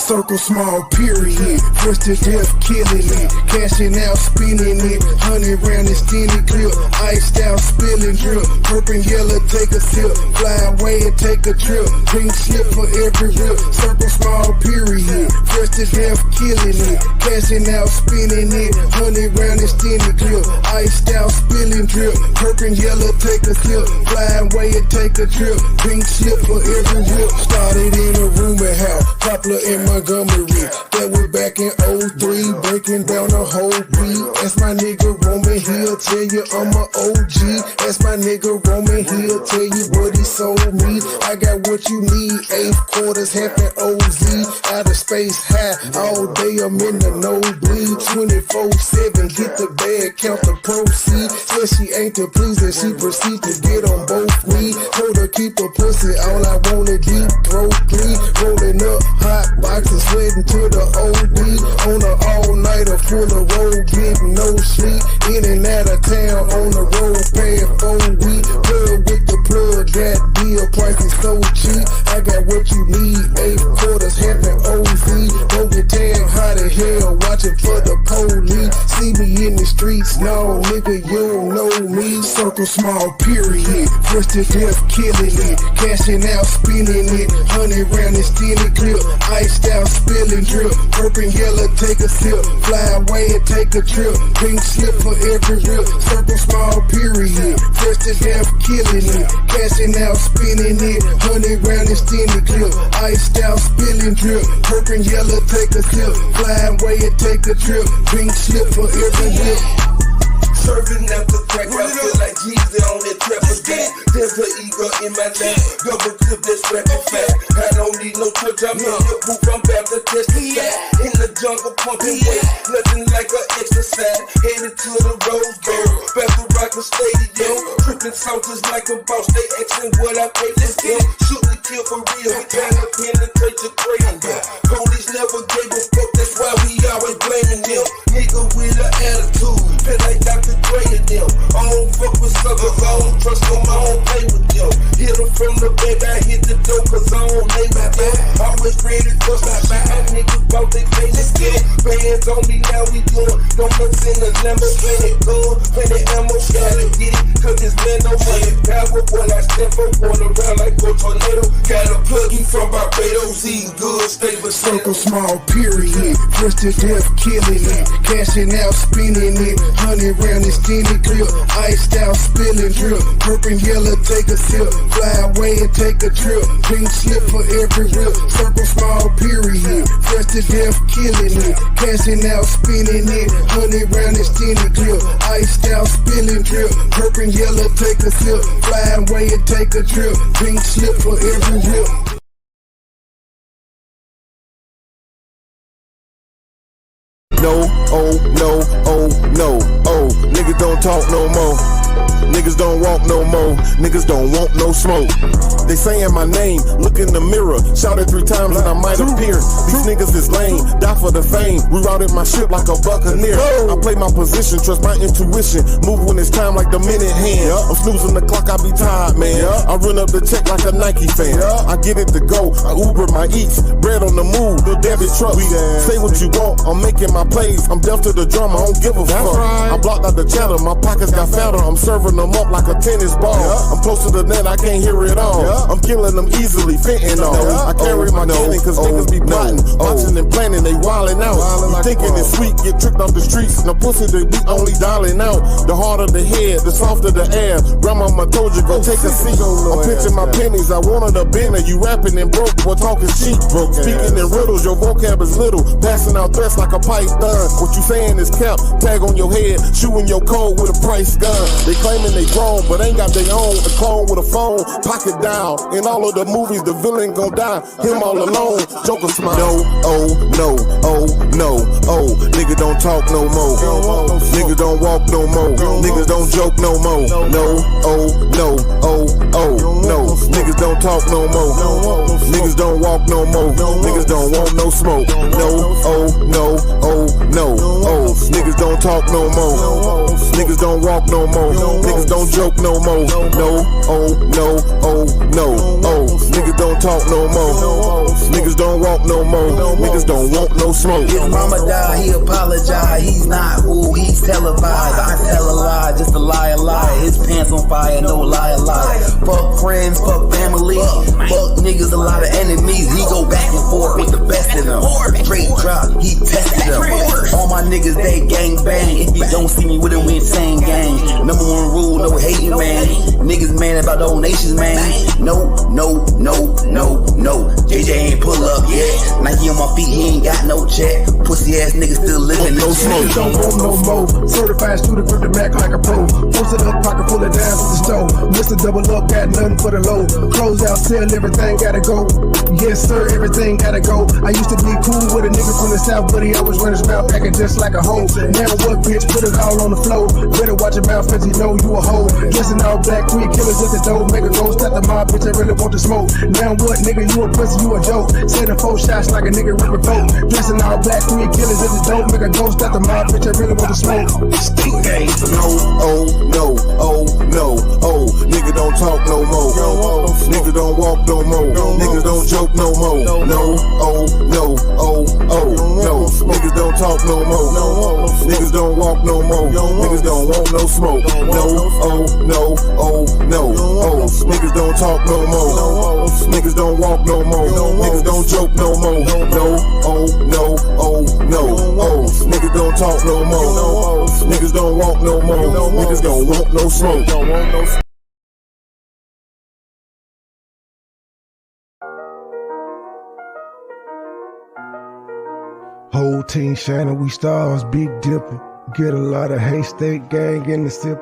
Circle small period, first to death killing it, cashing out spinning it, 100 round extended clip, iced out spilling drip, purple yellow take a sip, fly away and take a trip, pink slip for every rip, circle small period, first to death killing it, cashing out spinning it, 100 round extended clip, iced out spilling drip, purple yellow take a sip, fly away and take a trip, pink slip for every rip, started in a rumor house, Poplar in Montgomery, that was back in 03, breaking down the whole beat. That's my nigga Roman, he'll tell you I'm a OG. That's my nigga Roman, he'll tell you what he sold me. I got what you need, 8 quarters, half an OZ. Out of space high, all day I'm in the nosebleed. 24/7, get the bag, count the proceeds. Said she ain't to please and she proceed to get on both knees. Told her keep her pussy, all I want is deep throat clean. Rolling up hot boxes, sweating to the OD. On a all-nighter full of road, getting no sleep. In and out of town on the road, paying 4 weeks. Plug with the plug, that deal price is so cheap. I got what you need, 8 quarters, half an OZ. Don't get tagged hot as hell, watching for the police. See me in the streets, no nigga, you don't know me. Circle small period, first to death killing it, cashing out spinning it, 100 round extended clip, iced out spilling drip, purple yellow take a sip, fly away and take a trip, pink slip for every rip, circle small period, first to death killing it, cashing out spinning it, 100 round extended clip, iced out spilling drip, purple yellow take a sip, fly away and take a trip, pink slip for every rip. Serving out the crack, I feel like Jesus on that trap again. There's an ego in my name, double clip that's rapping fast. I don't need no church, I'm in the booth, I'm about to testify. In the jungle pumping weight, nothing like an exercise. Headed to the Rose Bowl, back to Rocker Stadium. Tripping soldiers like a boss, they asking what I pay for them. Shoot and kill for real, we trying to penetrate your brain. Police never gave a fuck, that's why we always blaming them. Nigga with an attitude, feel like Dr. Dre and them. I don't fuck with suckers, I don't trust them, I don't play with them. Hit them from the back, I hit the door cause I don't lay with them. Always ready to stop by, niggas bout they face again. Bands on me, now we doing donuts in the Lambo. Play that gun, play that ammo, gotta get it, cause this man no money. Power when I step up, going around like a tornado. Got a pluggy from Barbados, eating good, stay with Circle small period, first to death killing it, cashing out spinning it, 100 round extended clip, iced out spilling drip, purple yellow take a sip, fly away and take a trip, pink slip for every rip, circle small period, first to death killing it, cashing out spinning it, 100 round extended clip, iced out spilling drip, purple yellow take a sip, fly away and take a trip, pink slip for every rip. No, oh, no, oh, no, oh, niggas don't talk no more. Niggas don't walk no more, niggas don't want no smoke. They saying my name, look in the mirror, shout it 3 times and I might appear. These niggas is lame, die for the fame, rerouted my ship like a buccaneer. I play my position, trust my intuition, move when it's time like the minute hand. I'm snoozing the clock, I be tired, man. I run up the check like a Nike fan. I get it to go, I Uber my eats, bread on the move, the debit truck. Say what you want, I'm making my plays, I'm deaf to the drum, I don't give a fuck. I blocked out the chatter, my pockets got fatter, I'm serving them up like a tennis ball. I'm close to the net, I can't hear it all. I'm killing them easily, fitting all. I carry my cannon cause niggas be plotting, watching and planning, they wildin' out. You thinking it's sweet, get tricked off the streets. Now pussy they be only dialing out. The harder the head, the softer the air. Grandmama told you go take a seat. I'm pinching my pennies, I wanted a bender. You rapping and broke, boy talking cheap. Speaking in riddles, your vocab is little. Passing out threats like a python. What you saying is cap, tag on your head, shooting your code with a price gun. They claiming they grown, but ain't got their own. A clone with a phone, pocket down. In all of the movies, the villain gon' die. Him all alone, Joker smile. No, oh, no, oh, no, oh, niggas don't talk no more. Niggas don't walk no more. Niggas don't joke no more. No, oh, no, oh, oh, no. Niggas don't talk no more. Niggas don't walk no more. Niggas don't want no smoke. No, oh, no, oh, no, oh. Niggas don't talk no more. Niggas don't walk no more. Niggas don't joke no more. No, oh, no, oh, no, oh. Niggas don't talk no more. Niggas don't walk no more. Niggas don't want no smoke. His mama died, he apologized. He's not who, he's televised. I tell a lie, just a lie, a lie. His pants on fire, no lie, a lie. Fuck friends, fuck family, fuck niggas, a lot of enemies. He go back and forth with the best of them. Straight drop, he tested them. All my niggas, they gang bang. If you don't see me with a insane gang. Number one rule, no hating, man. Niggas mad about donations, man. No, no, no, no, no. JJ ain't pull up yet. Nike on my feet, he ain't got no check. Pussy ass niggas still living no smoke. Don't want no more. Certified student, grip the Mac like a pro. Posted up, pocket full of dimes at the store. Mr. Double Up, got nothing for the low. Close out, sell, everything gotta go. Yes, sir, everything gotta go. I used to be cool with a nigga from the south, but he always run his mouth packing just like a hoe. Now what, bitch? Put it all on the floor. Better watch your mouth, cause you know you a hoe. Dressing all black, 3 killers at the door. Make a go, stop the mob, bitch, I really want to smoke. Now what, nigga? You a pussy, you a joke. Setting 4 shots like a nigga ripping folk. Dressing all black, 3 killers at the door. Make a go, stop the mob, bitch, I really want to smoke. Stink game. No, oh, no, oh, no, oh. Nigga don't talk no more. Niggas don't walk no more. Niggas don't joke no more. No, oh, no, oh, oh, no. Niggas don't talk no more. Niggas don't walk no more. Niggas don't want no smoke. No, oh, no, oh, no, oh. Niggas don't talk no more. Niggas don't walk no more. Niggas don't joke no more. No, oh, no, oh, no, oh. Niggas don't talk no more. Niggas don't walk no more. Niggas don't want no smoke. Whole team shining, we stars, big dipping. Get a lot of hate, state gang in the sip.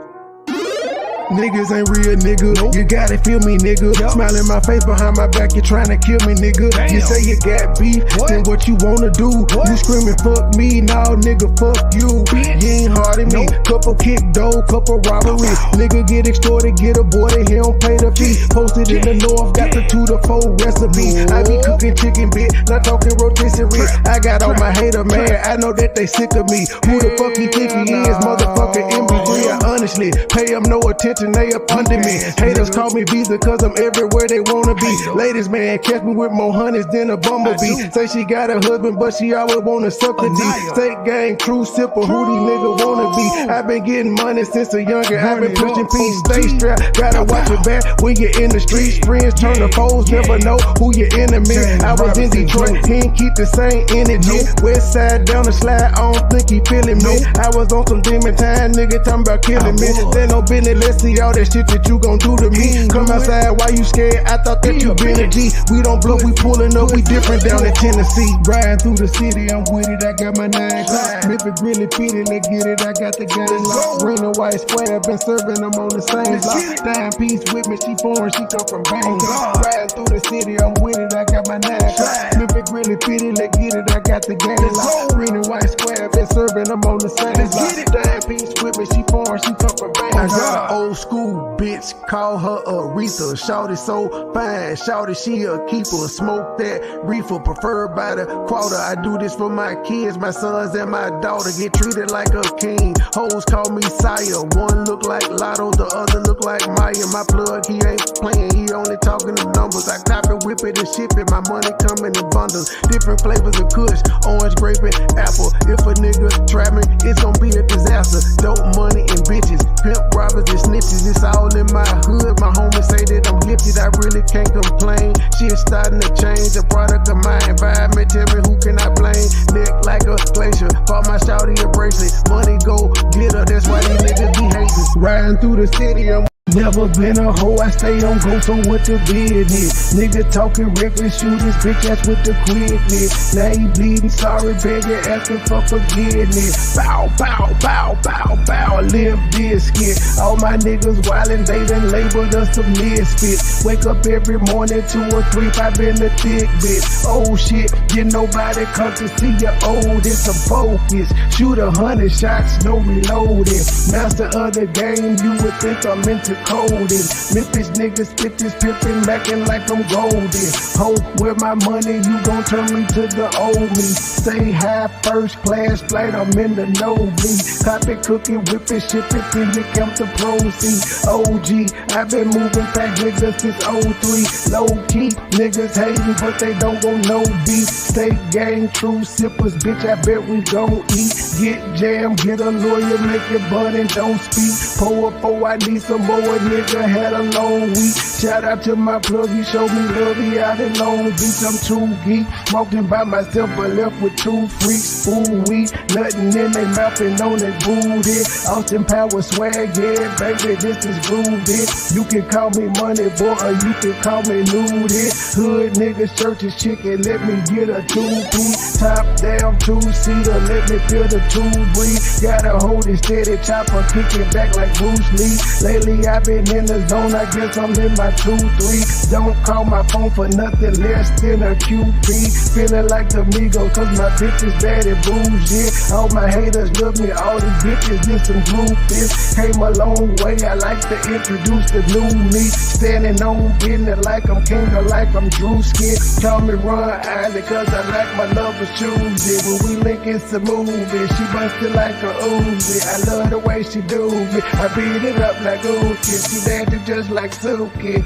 Niggas ain't real, nigga. You gotta feel me, nigga. Smile in my face behind my back, you tryna kill me, nigga. You say you got beef, then what you wanna do? You screaming, fuck me, nah, nigga, fuck you. You ain't hard at me. Couple kick dough, couple robberies. Nigga get extorted, get aborted, he don't pay the fee. Posted in the north, got the 2 to 4 recipe. I be cooking chicken bit, not talking rotisserie. I got all my hater mad, I know that they sick of me. Who the fuck he think he is, motherfucker MP3? I honestly pay him no attention, they up under me. Haters call me Visa cause I'm everywhere they wanna be. Ladies, man, catch me with more honeys than a bumblebee. Say she got a husband, but she always wanna suck the D. State gang, true sipper, who these niggas wanna be? I've been getting money since a younger, I've been pushing peace, stay strapped. Gotta watch your back when you're in the streets. Friends turn to foes, never know who your enemy. I was in Detroit, he ain't keep the same energy. West side down the slide, I don't think he feeling me. I was on some demon time, nigga talking about killing me. They no business, let's see all that shit that you gon' do to me. Come outside, why you scared? I thought that you been a G. We don't blow, we pulling up, we different down in Tennessee. Riding through the city, I'm with it, I got my 9 o'clock. If it really pity, let's get it, I got the game locked. Green and white square, been serving them on the same block. Dime piece with me, she foreign, she come from Bangkok. Riding through the city, I'm with it, I got my 9 o'clock. If it really pity, let's get it, I got the game locked. Green and white square, been serving them on the same block. Dime piece with me, she foreign, she come from Bangkok. I got an old school bitch, call her Aretha. Shawty so fine, shawty she a keeper. Smoke that reefer, preferred by the quarter. I do this for my kids, my sons and my daughter. Get treated like a king. Hoes call me sire. One look like Lotto, the other look like Maya. My plug, he ain't playing, he only talking the numbers. I cop it, whip it, and ship it. My money coming in bundles. Different flavors of kush, orange, grape, and apple. If a nigga trap me, it's gonna be a disaster. Dope money and bitches, pimp robbers and snitches. It's all in my hood. My homies say that I'm gifted, I really can't complain. Shit starting to change, a product of my environment. Tell me who can I blame? Neck like a glacier, bought my shawty a bracelet. Money go glitter, that's why these niggas be hating. Riding through the city, I'm Never been a hoe, I stay on go, so what the business? Nigga talking reckless, shoot his bitch ass with the quickness. Now he bleeding, sorry, begging, asking for forgiveness. Bow, bow, bow, bow, bow, Limp Biscuit. All my niggas wildin', they done labeled us a misfit. Wake up every morning, 2 or 3, 5 in the thick bit. Oh shit, get nobody come to see you old, it's a focus. Shoot 100 shots, no reloading. Master of the game, you would think I'm into coding. Memphis niggas spit this pimpin', mackin' like I'm golden. Ho, where my money, you gon' turn me to the old me. Say high, first class flight, I'm in the nosebleed. Copy, cooking, whipping, shipping, till you count the proceeds. OG, I've been moving fast niggas since 03. Low key, niggas hating, but they don't want no beef. Stay gang, true sippers, bitch, I bet we gon' eat. Get jammed, get a lawyer, make it bud and don't speak. Pour up, I need some more. A nigga had a long week. Shout out to my plug, he showed me love, he out in Long Beach. I'm too geek, walking by myself but left with 2 freaks. Ooh wee, nothing in they mouth and on they booty. Austin Power swag, yeah, baby, this is groovy. You can call me Money Boy or you can call me Nudie. Hood niggas, churches, chicken, let me get a 2-piece. Top down, 2-seater, let me feel the 2 breathe. Gotta hold it steady, chopper, kicking back like Bruce Lee. Lately I've been in the zone, I guess I'm in my 2-3. Don't call my phone for nothing less than a QP. Feeling like the Migos, cause my bitch is bad and bougie. All my haters love me, all these bitches is some groupies. Came a long way, I like to introduce the new me. Standing on business like I'm king or like I'm Drewski. Call me Ron Island, cause I like my lover choosy. When we link, it's a movie, she busted like a Uzi. I love the way she do me, I beat it up like Uzi. She dancing just like Suki.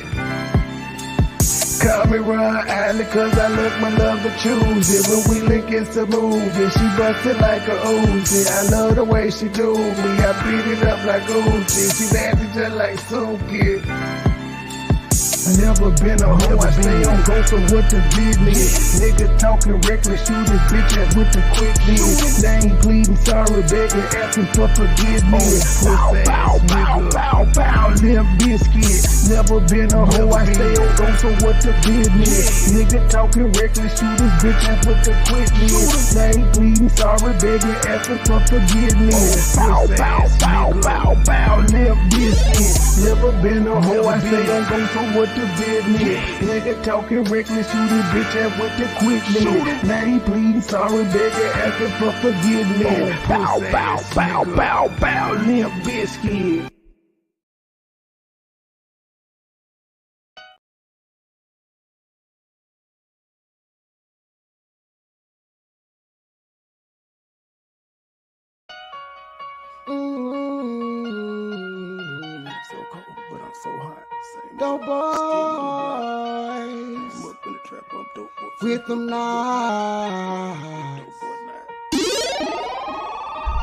Call me Ron Island, cause I look my lover choosy. When we link, it's a movie, she busted like a Uzi. I love the way she do me, I beat it up like Uzi. She dancing just like Suki. Never been a hoe, I stay on go, so what the business? Nigga talking reckless, shoot his bitch ass with the quickness. They ain't pleading, sorry, begging, asking for forgiveness. Bow, bow, bow, bow, bow, Limp Biscuit. Never been a hoe, I stay on go, so what the business? Nigga talking reckless, shoot his bitch ass with the quickness. They ain't pleading, sorry, begging, asking for forgiveness. Bow, bow, bow, bow, bow, Limp Biscuit. Never been a hoe, I stay on go, so what the business? Nigga talking reckless, shoot his bitch ass with the quickness. Now he pleading, sorry, begging, asking for forgiveness. Bow, bow, bow, bow, bow, Limp Biscuit. So cold, but I'm so hot. Dope boys I'm up in the trap, I'm dope boy. with them knives. Dope boy now.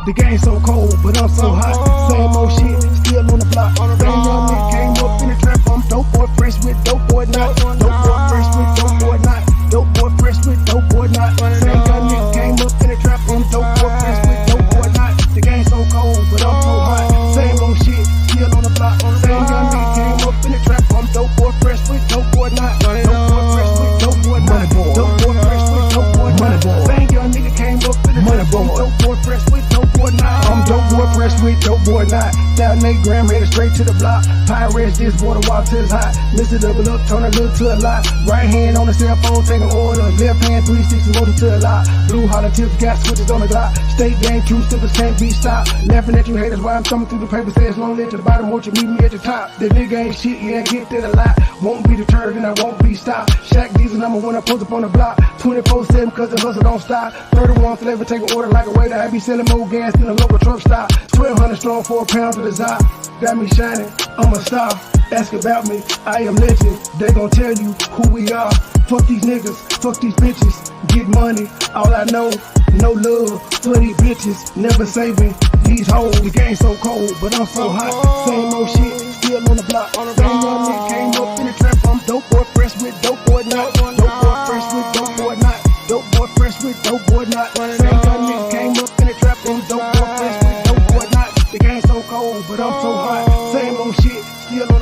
The game so cold, but I'm so hot. Same old shit, still on the block. Same young nigga came up in the trap. I'm dope boy, fresh with dope boy not. Dope boy fresh with dope boy not. Dope boy fresh with dope boy not. Same young nigga came up in the trap. I'm dope boy fresh with dope boy not. The game so cold, but I'm so hot. Same old shit, still on the block. Same young nigga came up in the trap. I'm dope boy fresh with dope boy not. Dope boy fresh with dope boy not. Dope boy fresh with dope boy not. Same young nigga came up in the trap. I'm dope boy fresh with dope boy not. I'm dope boy fresh with dope boy not. Down 8 gram, headed straight to the block. Pirates, this water walk till it's hot. Mix it double up, turn a little to a lot. Right hand on the cell phone, taking order. Left hand 360 motor to a lot. Blue hollow tips, got switches on the Glock. State game, true sippers can't be stopped. Laughing at you haters while I'm thumbing through the paper. Says long live to the bottom, won't you meet me at the top? The nigga ain't shit, yeah, get that a lot. Won't be deterred and I won't be stopped. Shaq Diesel number one, I post up on the block. 24/7 cause the hustle don't stop. 31 flavor, take an order like a waiter. I be selling more gas than a local truck stop. 1200 strong for a pound to the top. Got me shining, I'm a star. Ask about me, I am legend. They gon' tell you who we are. Fuck these niggas, fuck these bitches. Get money, all I know. No love for these bitches. Never saving these hoes. The game so cold, but I'm so hot. Same old shit, still on the block. Same young nigga came up in the trap. I'm dope boy fresh with dope boy not. Dope boy fresh with dope boy not. Dope boy fresh with dope boy not. Same young nigga came up in the trap. I'm dope boy fresh with dope boy not. The game so cold, but I'm so hot. Same old shit, still on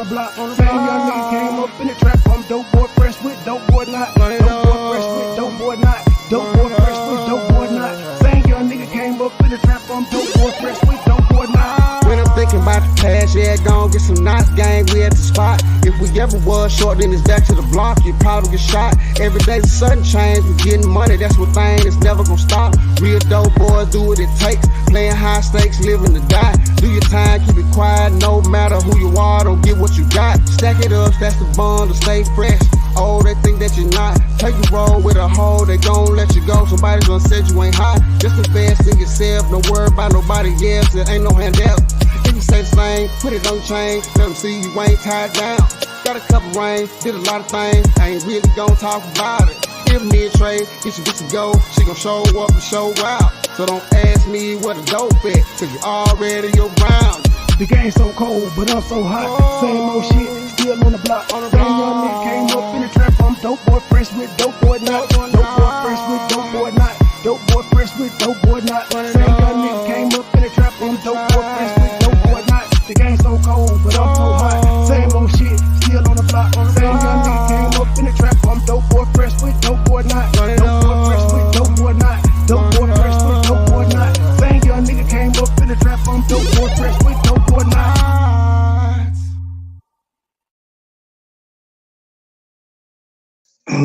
dope boy fresh with dope boy not. Same young nigga came up in the trap, I'm dope boy fresh with dope boy not. When I'm thinking about the past, yeah, gon' get some nice gang, we at the spot. If we ever was short, then it's back to the block, you probably get shot. Every day's a sudden change, we getting money, that's one thing that's never gon' stop. Real dope boys do what it takes, playing high stakes, living to die. Do your time, keep it quiet, no matter who you are, don't get what you got. Stack it up, that's the bond to stay fresh. Oh, they think that you're not. Take a roll with a hoe, they gon' let you go. Somebody's gonna say you ain't hot. Just invest in yourself, don't worry about nobody else. There ain't no handout. If you say the same, put it on chain. Let them see you ain't tied down. Got a couple rain, did a lot of things. I ain't really gon' talk about it. Give me a trade, get you to go. She gon' show up and show out. So don't ask me what a dope at, cause you already around. The game's so cold, but I'm so hot. Same old shit, still on the block. Same young nigga came up in the trap. I'm dope boy fresh with dope boy not. Dope boy fresh with dope boy not. Dope boy fresh with dope boy not. Same young nigga came up in the trap. I'm dope boy fresh with dope boy not. The game's so cold, but I'm so hot. Same old shit, still on the block. Same young nigga came up in the trap. I'm dope boy fresh with dope boy not. Dope boy fresh with dope boy not. Dope boy fresh with dope boy not. Same young nigga came up in the trap. I'm dope boy fresh with dope boy not.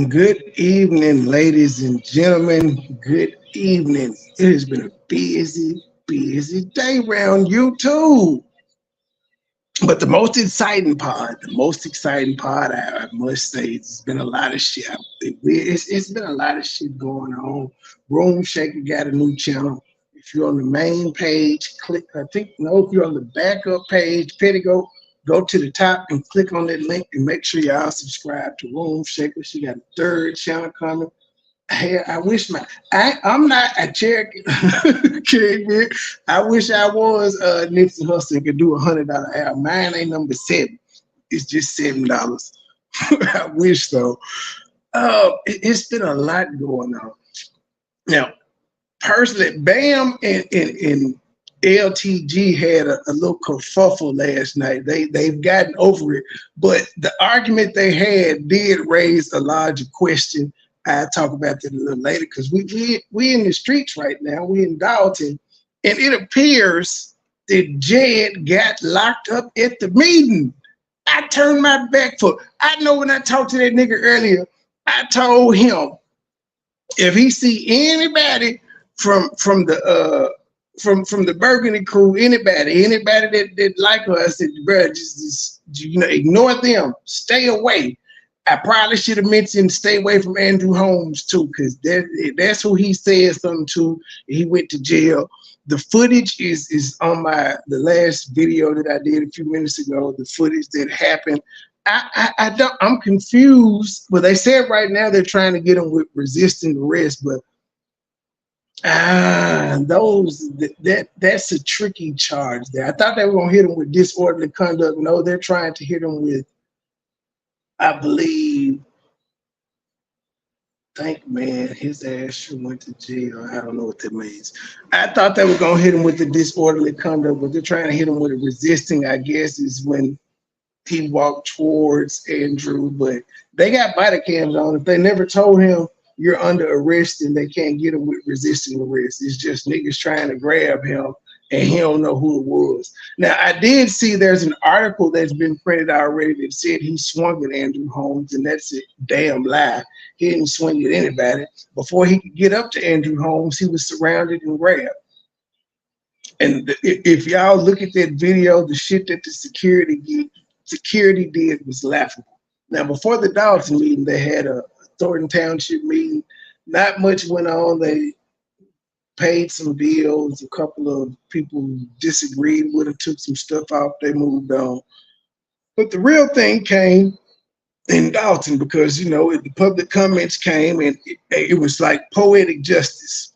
Good evening, ladies and gentlemen. Good evening. It has been a busy day around YouTube. But the most exciting part, I must say, it's been a lot of shit. It's been a lot of shit going on. Room Shaker got a new channel. If you're on the main page, click, if you're on the backup page, go to the top and click on that link and make sure y'all subscribe to Room Shaker. She got a third channel coming. Hey, I wish I'm not a Cherokee. I wish I was Nipsey Hussle and could do $100 album. Mine ain't number 7. It's just $7. I wish so. It's been a lot going on. Now, personally, Bam and LTG had a little kerfuffle last night. They've gotten over it, but the argument they had did raise a larger question. I'll talk about that a little later because we in the streets right now. We in Dolton, and it appears that Jed got locked up at the meeting. I turned my back for. I know when I talked to that nigga earlier, I told him if he see anybody from the Burgundy crew, anybody that like us, I said, bro, just ignore them, stay away. I probably should have mentioned stay away from Andrew Holmes too, because that's who he said something to. He went to jail. The footage is on the last video that I did a few minutes ago. The footage that happened. I'm confused, but they said right now they're trying to get him with resisting arrest, but that's a tricky charge there. I thought they were gonna hit him with disorderly conduct. No, they're trying to hit him with, I believe, his ass should went to jail. I don't know what that means. I thought they were gonna hit him with the disorderly conduct, but they're trying to hit him with a resisting, I guess, is when he walked towards Andrew. But they got body cams on. If they never told him you're under arrest and they can't get him with resisting arrest, it's just niggas trying to grab him and he don't know who it was. Now, I did see there's an article that's been printed already that said he swung at Andrew Holmes, and that's a damn lie. He didn't swing at anybody. Before he could get up to Andrew Holmes, he was surrounded and grabbed. And if y'all look at that video, the shit that the security did was laughable. Now, before the Dolton meeting, they had a Thornton Township meeting. Not much went on. They paid some bills. A couple of people disagreed with it, took some stuff off. They moved on. But the real thing came in Dolton because, the public comments came and it was like poetic justice.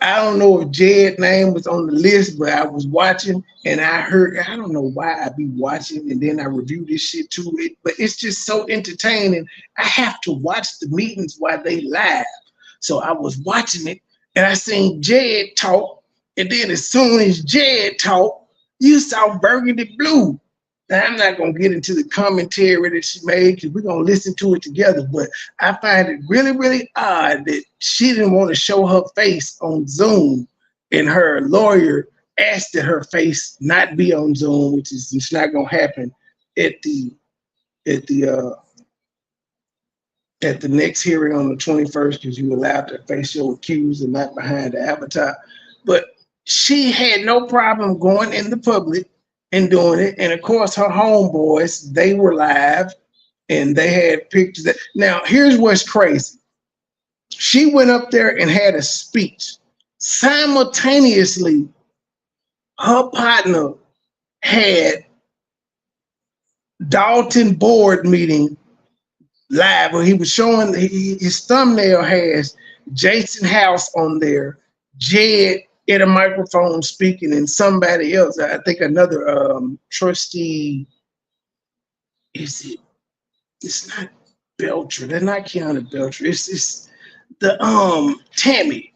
I don't know if Jed's name was on the list, but I was watching and I heard, I don't know why I be watching and then I review this shit too, but it's just so entertaining. I have to watch the meetings while they live. So I was watching it and I seen Jed talk, and then as soon as Jed talked, you saw Burgundy Blue Now, I'm not going to get into the commentary that she made because we're going to listen to it together. But I find it really, really odd that she didn't want to show her face on Zoom, and her lawyer asked that her face not be on Zoom, which is it's not going to happen at the at the at the next hearing on the 21st because you allowed to face your accused and not behind the avatar. But she had no problem going in the public and doing it. And of course, her homeboys, they were live and they had pictures. Now, here's what's crazy. She went up there and had a speech. Simultaneously, her partner had Dolton board meeting live where he was showing his thumbnail has Jason House on there, Jed at a microphone speaking, and somebody else, I think another trustee, it's not Belcher, they're not Keanu Belcher, it's the Tammy,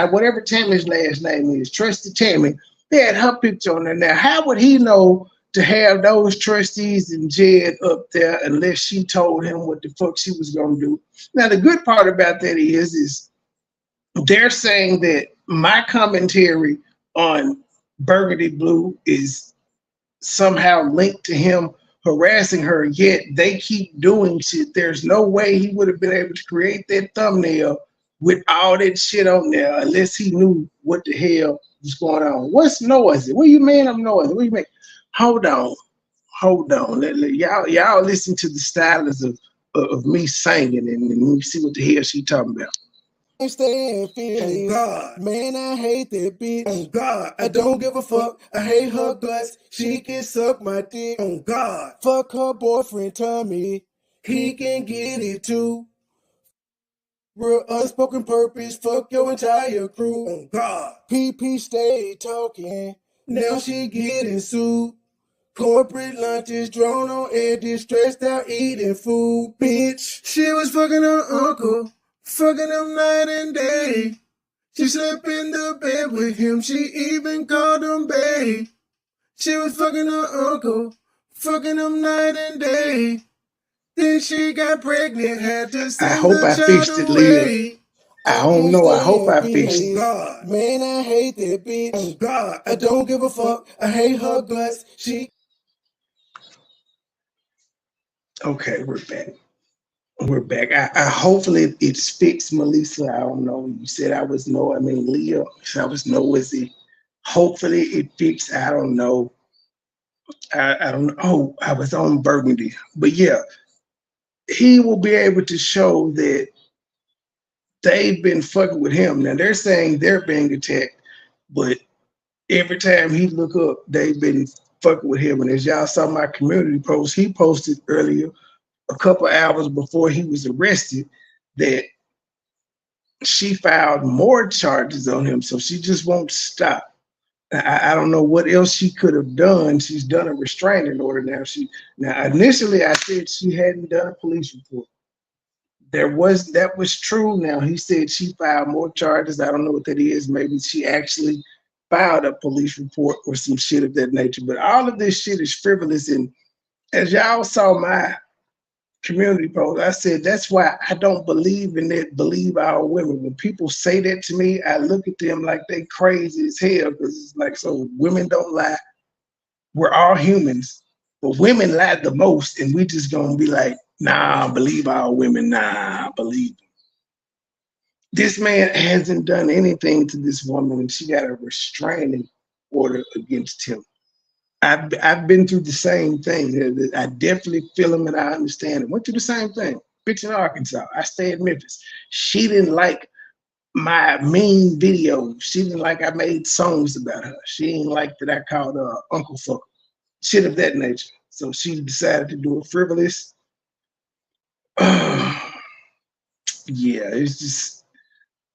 whatever Tammy's last name is, Trustee Tammy, they had her picture on there. Now, how would he know to have those trustees and Jed up there unless she told him what the fuck she was gonna do? Now, the good part about that is they're saying that my commentary on Burgundy Blue is somehow linked to him harassing her, yet they keep doing shit. There's no way he would have been able to create that thumbnail with all that shit on there unless he knew what the hell was going on. What's noisy? What do you mean I'm noisy? What do you mean? Hold on. Y'all listen to the stylings of me singing and we see what the hell she talking about. Staying feeling. Oh God, man, I hate that bitch. Oh God, I don't give a fuck. I hate her guts. She can suck my dick. Oh God, fuck her boyfriend Tommy. He can get it too. Real unspoken purpose. Fuck your entire crew. Oh God, PP stay talking. Now she getting sued. Corporate lunches, drone on edges, stressed out eating food, bitch. She was fucking her uncle. Fucking him night and day. She slept in the bed with him. She even called him babe. She was fucking her uncle. Fucking him night and day. Then she got pregnant. Had to send I hope the I child fixed it, away. Leah. I don't know. I hope I fixed it. Oh God, man, I hate that bitch. Oh God, I don't give a fuck. I hate her guts. She. Okay, we're back. We're back. I hopefully it's fixed, Melissa. I don't know. You said Leah. I was noisy. Hopefully it fixed. I don't know. I don't know. Oh, I was on Burgundy. But yeah, he will be able to show that they've been fucking with him. Now they're saying they're being attacked, but every time he look up, they've been fucking with him. And as y'all saw my community post, he posted earlier, a couple hours before he was arrested, that she filed more charges on him. So she just won't stop. I don't know what else she could have done. She's done a restraining order now. Now initially I said she hadn't done a police report. That was true. Now he said she filed more charges. I don't know what that is. Maybe she actually filed a police report or some shit of that nature. But all of this shit is frivolous. And as y'all saw my community post, I said that's why I don't believe in that believe our women. When people say that to me, I look at them like they crazy as hell, because it's like, so women don't lie. We're all humans, but women lie the most, and we just gonna be like, nah, believe our women, nah, believe them. This man hasn't done anything to this woman, and she got a restraining order against him. I've been through the same thing. I definitely feel him and I understand it. Went through the same thing. Bitch in Arkansas. I stay in Memphis. She didn't like my mean videos. She didn't like I made songs about her. She didn't like that I called her Uncle Fucker. Shit of that nature. So she decided to do a frivolous. Yeah, it's just,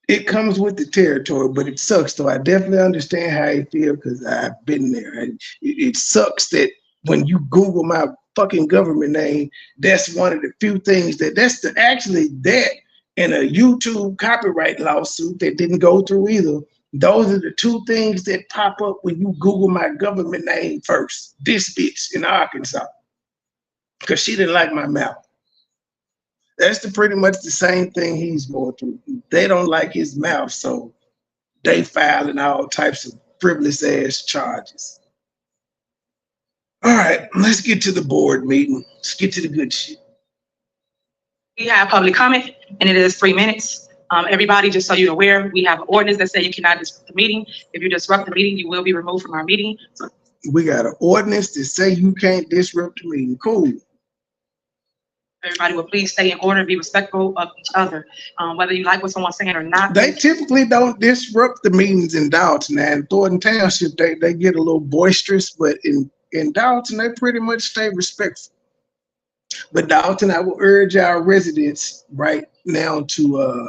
it comes with the territory, but it sucks though. I definitely understand how you feel because I've been there. And it sucks that when you Google my fucking government name, that's one of the few things actually that and a YouTube copyright lawsuit that didn't go through either Those are the two things that pop up when you Google my government name first. This bitch in Arkansas. Because she didn't like my mouth. That's pretty much the same thing he's going through. They don't like his mouth, so they filing all types of frivolous ass charges. All right, let's get to the board meeting. Let's get to the good shit. We have public comment, and it is 3 minutes. Everybody, just so you're aware, we have an ordinance that says you cannot disrupt the meeting. If you disrupt the meeting, you will be removed from our meeting. So we got an ordinance that say you can't disrupt the meeting. Cool. Everybody will please stay in order and be respectful of each other, whether you like what someone's saying or not. They typically don't disrupt the meetings in Dolton. And Thornton Township, they get a little boisterous, but in Dolton, they pretty much stay respectful. But Dolton, I will urge our residents right now to,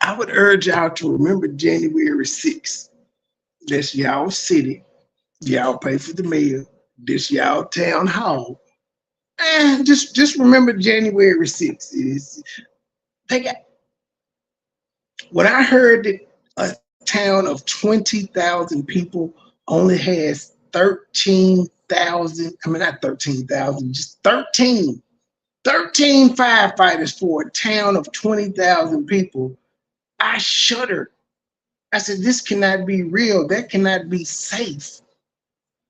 I would urge y'all to remember January 6th. That's y'all city. Y'all pay for the mayor. This y'all town hall. And just remember January 6th. They got, when I heard that a town of 20,000 people only has 13,000, I mean, not 13,000, just 13 firefighters for a town of 20,000 people, I shuddered. I said, this cannot be real. That cannot be safe.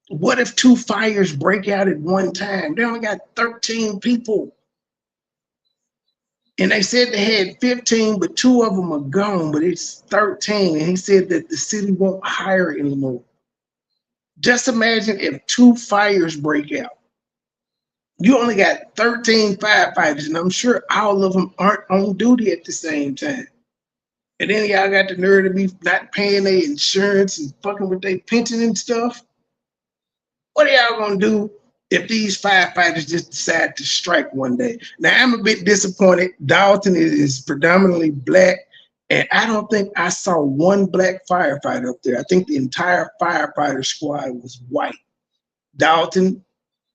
What if 2 fires break out at one time? They only got 13 people. And they said they had 15, but 2 of them are gone, but it's 13. And he said that the city won't hire anymore. Just imagine if 2 fires break out. You only got 13 firefighters, and I'm sure all of them aren't on duty at the same time. And then y'all got the nerve to be not paying their insurance and fucking with their pension and stuff. What are y'all gonna do if these firefighters just decide to strike one day? Now, I'm a bit disappointed. Dolton is predominantly black, and I don't think I saw one black firefighter up there. I think the entire firefighter squad was white. Dolton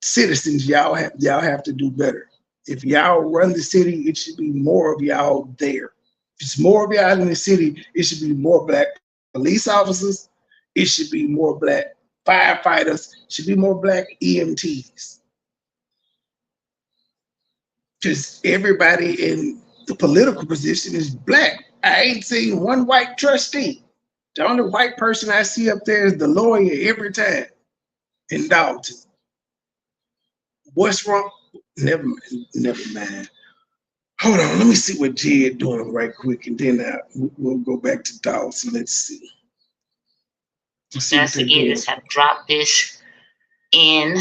citizens, y'all have to do better. If y'all run the city, it should be more of y'all there. If it's more of y'all in the city, it should be more black police officers. It should be more black firefighters, should be more black EMTs. Because everybody in the political position is black. I ain't seen one white trustee. The only white person I see up there is the lawyer every time in Dolton. What's wrong? Never mind. Hold on, let me see what Jed doing right quick, and then we'll go back to Dolton. Let's see. Investigators have dropped this in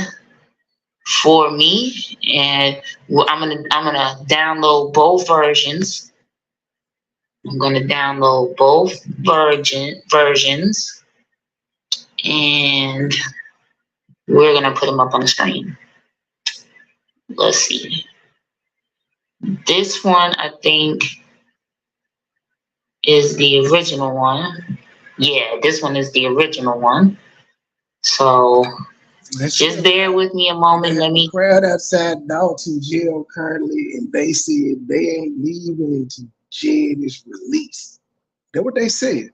for me, and I'm gonna download both versions. I'm gonna download both versions, and we're gonna put them up on the screen. Let's see. This one, I think, is the original one. Yeah, this one is the original one. So just bear with me a moment. Let me. Crowd outside Dolton jail currently, and they said they ain't leaving until Jed is released. That's what they said.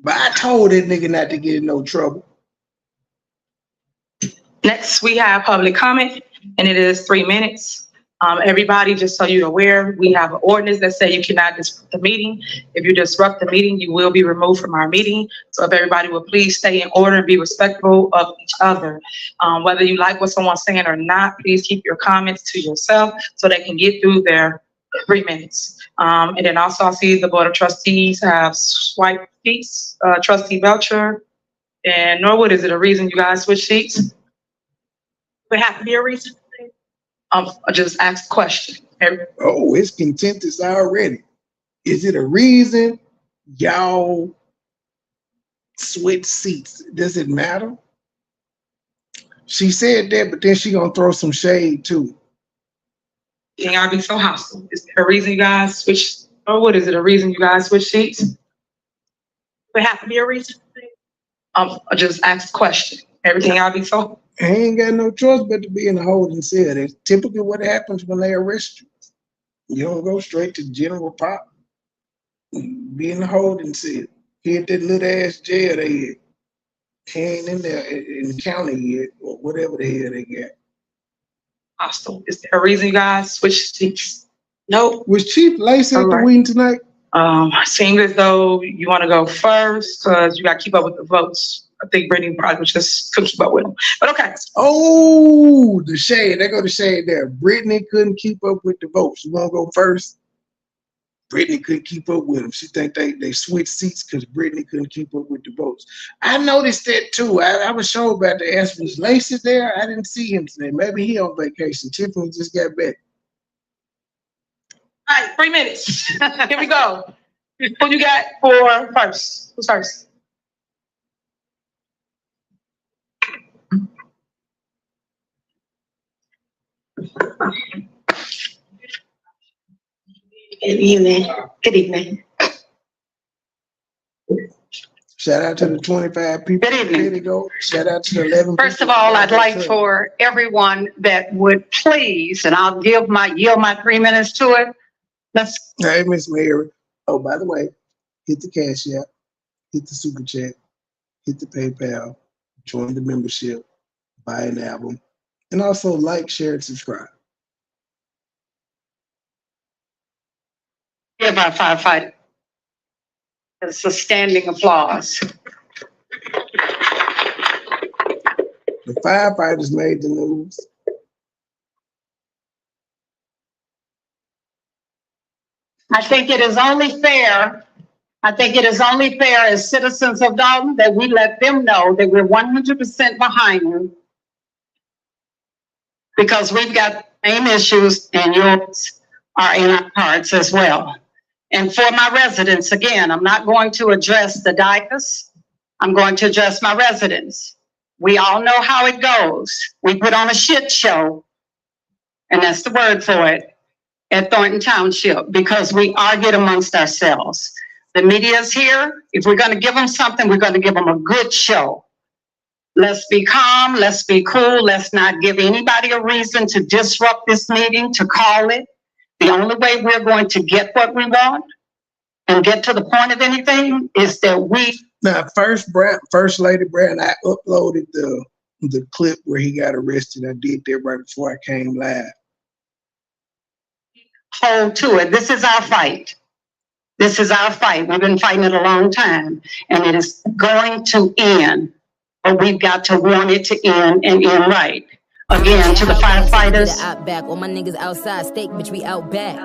But I told that nigga not to get in no trouble. Next, we have public comment, and it is 3 minutes. Everybody, just so you're aware, we have an ordinance that says you cannot disrupt the meeting. If you disrupt the meeting, you will be removed from our meeting. So if everybody will please stay in order and be respectful of each other. Whether you like what someone's saying or not, please keep your comments to yourself so they can get through their 3 minutes. And then also I see the Board of Trustees have swiped seats. Trustee Belcher and Norwood, is it a reason you guys switch seats? Would have to be a reason? I just asked a question. Oh, it's contentious already. Is it a reason y'all switch seats? Does it matter? She said that, but then she gonna throw some shade too. Can y'all be so hostile? Is there a reason you guys switch, or what is it, a reason you guys switch seats? Would have to be a reason? I just asked a question. Everything y'all be so. I ain't got no choice but to be in a holding cell. That's typically what happens when they arrest you. You don't go straight to general pop. Be in the holding cell. Hit that little ass jail they had. He ain't in there in the county yet, or whatever the hell they got. Hostile. Is there a reason you guys switched seats? Nope. Was Chief Lacey at the wing tonight? Seeing as though you want to go first, because you got to keep up with the votes. I think Brittany probably just couldn't keep up with them. But okay. Oh, the shade. There go the shade there. Brittany couldn't keep up with the votes. You want to go first? Brittany couldn't keep up with them. She think they switched seats because Brittany couldn't keep up with the votes. I noticed that too. I was sure about to ask, was Lacey there? I didn't see him today. Maybe he on vacation. Tiffany just got back. All right, 3 minutes. Here we go. Who you got for first? Who's first? Good evening. Good evening. Shout out to the 25 people. Good evening. There they go. Shout out to the 11 First of people. all, I'd like for everyone that would please, and I'll yield my 3 minutes to it. Hey, Miss Mary. Oh, by the way, hit the Cash App, hit the Super Chat, hit the PayPal, join the membership, buy an album, and also like, share, and subscribe. Give our firefighter. It's a standing applause. The firefighters made the news. I think it is only fair. I think it is only fair as citizens of Dolton that we let them know that we're 100% behind you, because we've got same issues and yours are in our hearts as well. And for my residents, again, I'm not going to address the dikers. I'm going to address my residents. We all know how it goes. We put on a shit show, and that's the word for it, at Thornton Township, because we argued amongst ourselves. The media's here. If we're going to give them something, we're going to give them a good show. Let's be calm. Let's be cool. Let's not give anybody a reason to disrupt this meeting, to call it. The only way we're going to get what we want and get to the point of anything is that we... Now, First Lady Brand, I uploaded the clip where he got arrested. I did that right before I came live. Hold to it. This is our fight. This is our fight. We've been fighting it a long time, and it is going to end, but we've got to want it to end and end right. Again, to the firefighters. Out back. All my niggas outside, steak, bitch, we out back.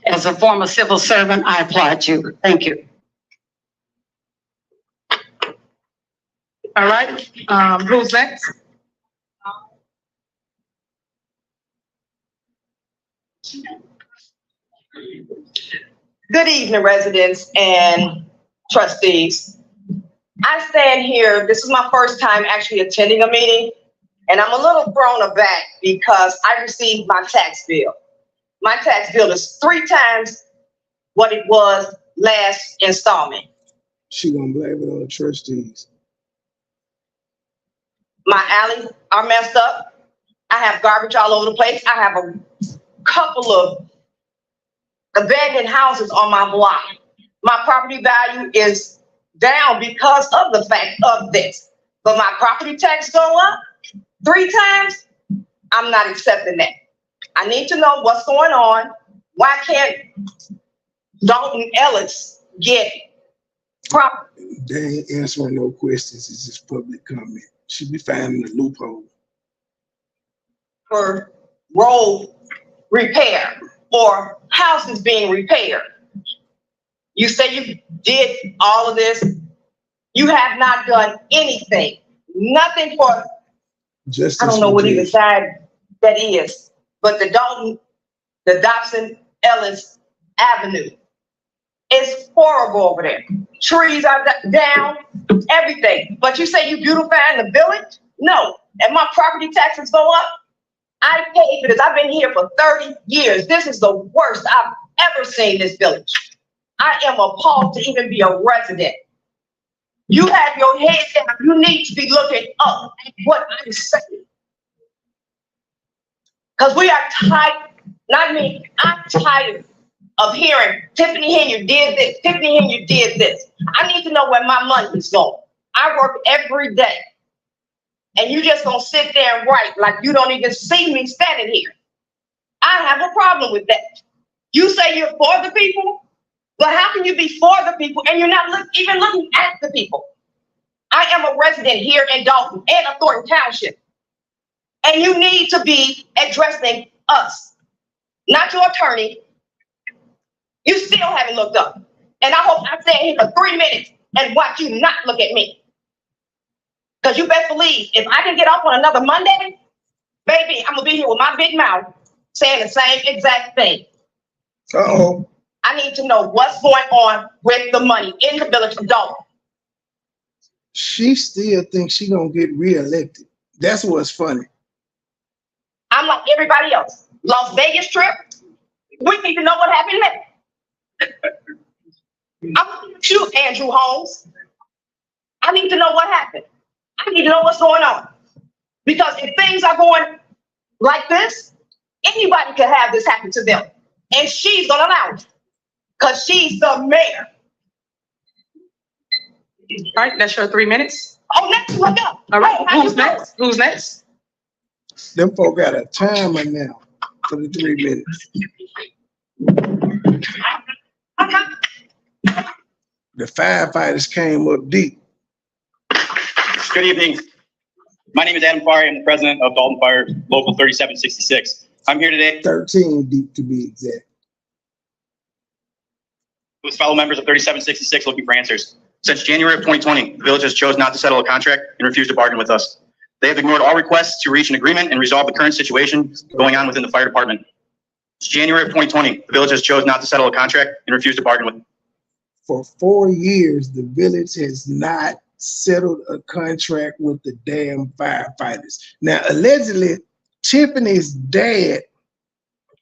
As a former civil servant, I applaud you. Thank you. All right, who's next? Good evening, residents and trustees. I stand here, this is my first time actually attending a meeting, and I'm a little thrown aback because I received my tax bill. My tax bill is 3 times what it was last installment. She gonna blame it on the trustees. My alleys are messed up. I have garbage all over the place. I have a couple of abandoned houses on my block. My property value is down because of the fact of this. But my property tax go up 3 times. I'm not accepting that. I need to know what's going on. Why can't Dolton Ellis get property? They ain't answering no questions. It's just public comment. Should be finding a loophole. For road repair or houses being repaired. You say you did all of this. You have not done anything. Nothing for, Justice, I don't know what either side that is, but the Dobson Ellis Avenue. It's horrible over there. Trees are down, everything. But you say you beautifying the village? No. And my property taxes go up? I paid for this. I've been here for 30 years. This is the worst I've ever seen this village. I am appalled to even be a resident. You have your head down. You need to be looking up at what I'm saying. Because we are tired, not me, I'm tired of hearing Tiffany Henry did this, Tiffany Henry did this. I need to know where my money is going. I work every day. And you just gonna sit there and write like you don't even see me standing here. I have a problem with that. You say you're for the people, but how can you be for the people and you're not even looking at the people? I am a resident here in Dolton and of Thornton Township. And you need to be addressing us, not your attorney. You still haven't looked up. And I hope I stand here for 3 minutes and watch you not look at me. Because you best believe, if I can get off on another Monday, baby, I'm going to be here with my big mouth saying the same exact thing. Uh-oh. I need to know what's going on with the money in the village of Dolton. She still thinks she gonna get reelected. That's what's funny. I'm like everybody else. Las Vegas trip, we need to know what happened there. I'm looking at you, Andrew Holmes. I need to know what happened. I need to know what's going on. Because if things are going like this, anybody can have this happen to them. And she's going to allow it. Because she's the mayor. All right, that's your 3 minutes. Oh, next, look up. All right, Hey, who's next? Who's next? Them folk got a timer now for the 3 minutes. The firefighters came up deep. Good evening. My name is Adam Fari. I'm the president of Dolton Fire Local 3766. I'm here today 13 deep to be exact. with fellow members of 3766 looking for answers. Since January of 2020, the village has chose not to settle a contract and refused to bargain with us. They have ignored all requests to reach an agreement and resolve the current situation going on within the fire department. Since January of 2020, the village has chose not to settle a contract and refused to bargain with us. For 4 years, the village has not settled a contract with the damn firefighters. Now, allegedly, Tiffany's dad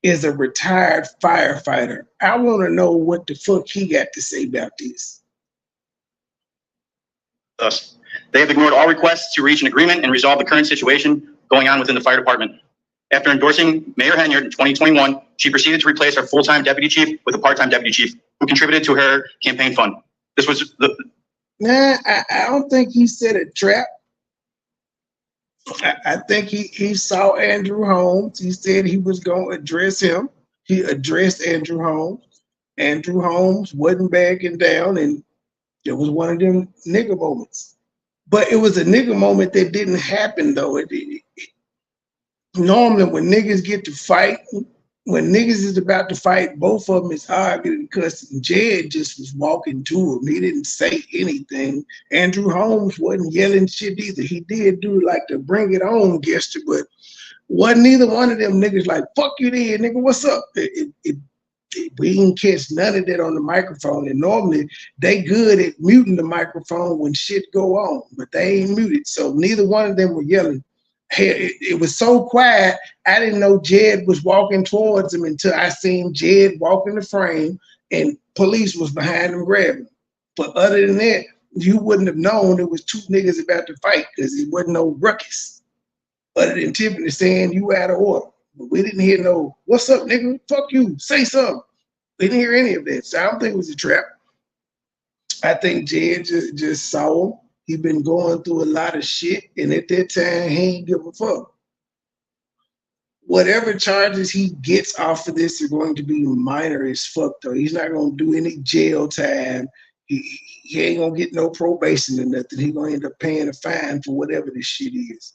is a retired firefighter. I want to know what the fuck he got to say about this. Thus, they have ignored all requests to reach an agreement and resolve the current situation going on within the fire department. After endorsing Mayor Henyard in 2021, she proceeded to replace our full-time deputy chief with a part-time deputy chief who contributed to her campaign fund. This was the... Nah, I don't think he set a trap. I think he saw Andrew Holmes. He said he was going to address him. He addressed Andrew Holmes. Andrew Holmes wasn't backing down, and it was one of them nigga moments. But it was a nigga moment that didn't happen, though. Normally, when niggas get to fight, when niggas is about to fight, both of them is arguing and cussing. Jed just was walking to him. He didn't say anything. Andrew Holmes wasn't yelling shit either. He did do like the bring it on gesture, but wasn't neither one of them niggas like, fuck you there, nigga, what's up? We didn't catch none of that on the microphone. And normally they good at muting the microphone when shit go on, but they ain't muted. So neither one of them were yelling. Hey, it was so quiet, I didn't know Jed was walking towards him until I seen Jed walk in the frame and police was behind him grabbing him. But other than that, you wouldn't have known it was two niggas about to fight because it wasn't no ruckus. Other than Tiffany saying you out of order. But we didn't hear no, what's up, nigga? Fuck you, say something. We didn't hear any of that. So I don't think it was a trap. I think Jed just saw him. He'd been going through a lot of shit, and at that time, he ain't give a fuck. Whatever charges he gets off of this are going to be minor as fuck, though. He's not going to do any jail time. He ain't going to get no probation or nothing. He's going to end up paying a fine for whatever this shit is.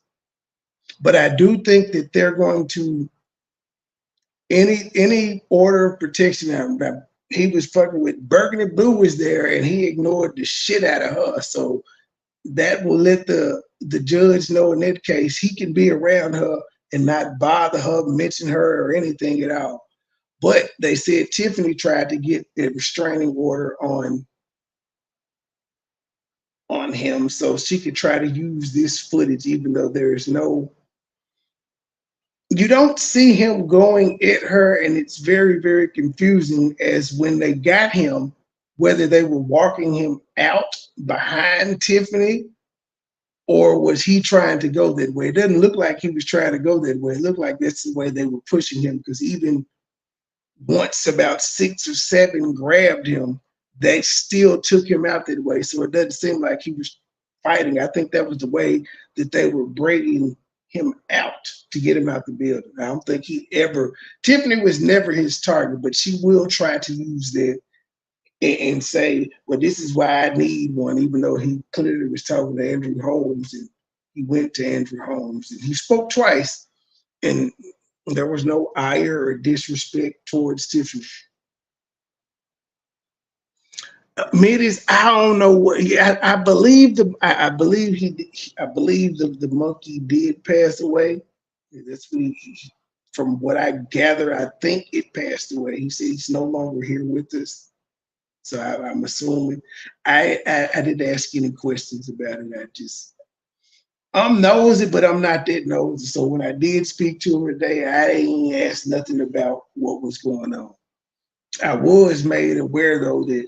But I do think that they're going to, any order of protection, he was fucking with Burgundy Blue was there, and he ignored the shit out of her. So that will let the judge know in that case he can be around her and not bother her, mention her or anything at all. But they said Tiffany tried to get a restraining order on him so she could try to use this footage, even though there's no, you don't see him going at her, and it's very, very confusing as when they got him, whether they were walking him out behind Tiffany or was he trying to go that way. It doesn't look like he was trying to go that way. It looked like that's the way they were pushing him, because even once about 6 or 7 grabbed him, they still took him out that way. So it doesn't seem like he was fighting. I think that was the way that they were breaking him out to get him out the building. I don't think Tiffany was never his target, but she will try to use that and say, well, this is why I need one, even though he clearly was talking to Andrew Holmes, and he went to Andrew Holmes and he spoke twice, and there was no ire or disrespect towards Tiffany. Midis, I don't know what I believe the monkey did pass away. That's what from what I gather, I think it passed away. He said he's no longer here with us. So I'm assuming. I didn't ask any questions about it. I'm nosy, but I'm not that nosy. So when I did speak to him today, I ain't asked nothing about what was going on. I was made aware though that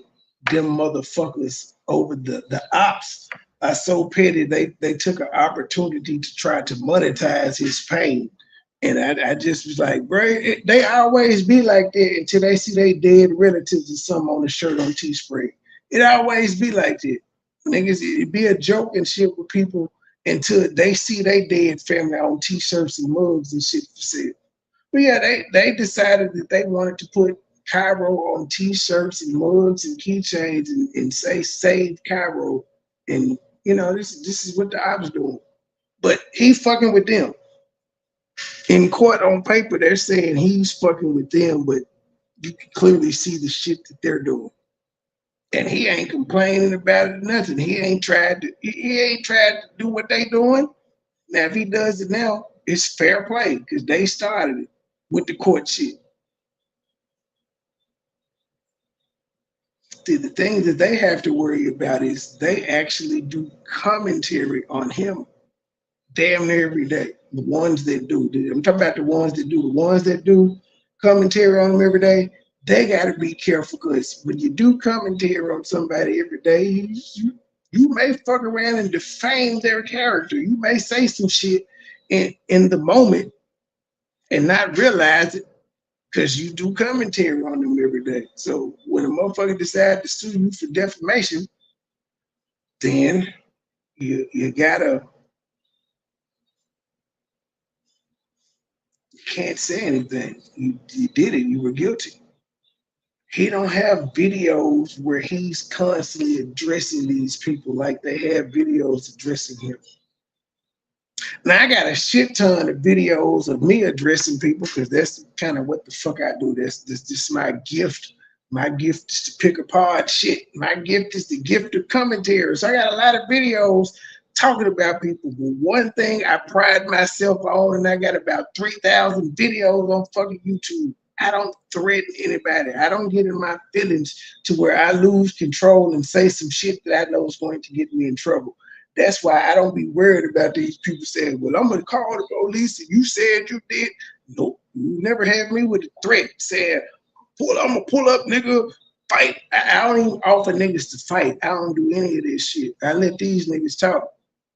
them motherfuckers over the ops are so petty. They took an opportunity to try to monetize his pain. And I just was like, bro, they always be like that until they see they dead relatives or something on the shirt on Teespring. It always be like that. Niggas, it be a joke and shit with people until they see they dead family on t-shirts and mugs and shit for sale. But yeah, they decided that they wanted to put Cairo on t-shirts and mugs and keychains and say save Cairo. And you know, this is what the ops doing. But he fucking with them. In court on paper, they're saying he's fucking with them, but you can clearly see the shit that they're doing. And he ain't complaining about it or nothing. He ain't tried to do what they doing. Now, if he does it now, it's fair play because they started it with the court shit. The thing that they have to worry about is they actually do commentary on him damn near every day. The ones that do. I'm talking about the ones that do. The ones that do commentary on him every day, they got to be careful because when you do commentary on somebody every day, you may fuck around and defame their character. You may say some shit in the moment and not realize it because you do commentary on them every day. So when a motherfucker decides to sue you for defamation, then you gotta, can't say anything. You did it. You were guilty. He don't have videos where he's constantly addressing these people like they have videos addressing him. Now, I got a shit ton of videos of me addressing people because that's kind of what the fuck I do. That's just my gift. My gift is to pick apart shit. My gift is the gift of commentary. So I got a lot of videos talking about people. But one thing I pride myself on, and I got about 3,000 videos on fucking YouTube. I don't threaten anybody. I don't get in my feelings to where I lose control and say some shit that I know is going to get me in trouble. That's why I don't be worried about these people saying, well, I'm going to call the police and you said you did. Nope. You never have me with a threat saying, I'm going to pull up, nigga, fight. I don't even offer niggas to fight. I don't do any of this shit. I let these niggas talk.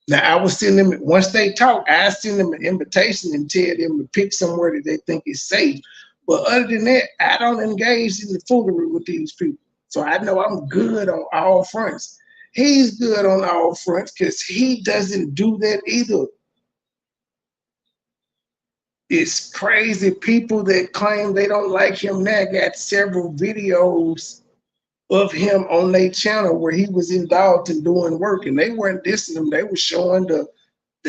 Now, I will send them, once they talk, I send them an invitation and tell them to pick somewhere that they think is safe. But other than that, I don't engage in the foolery with these people. So I know I'm good on all fronts. He's good on all fronts because he doesn't do that either. It's crazy. People that claim they don't like him now got several videos of him on their channel where he was in Dolton doing work, and they weren't dissing him. They were showing the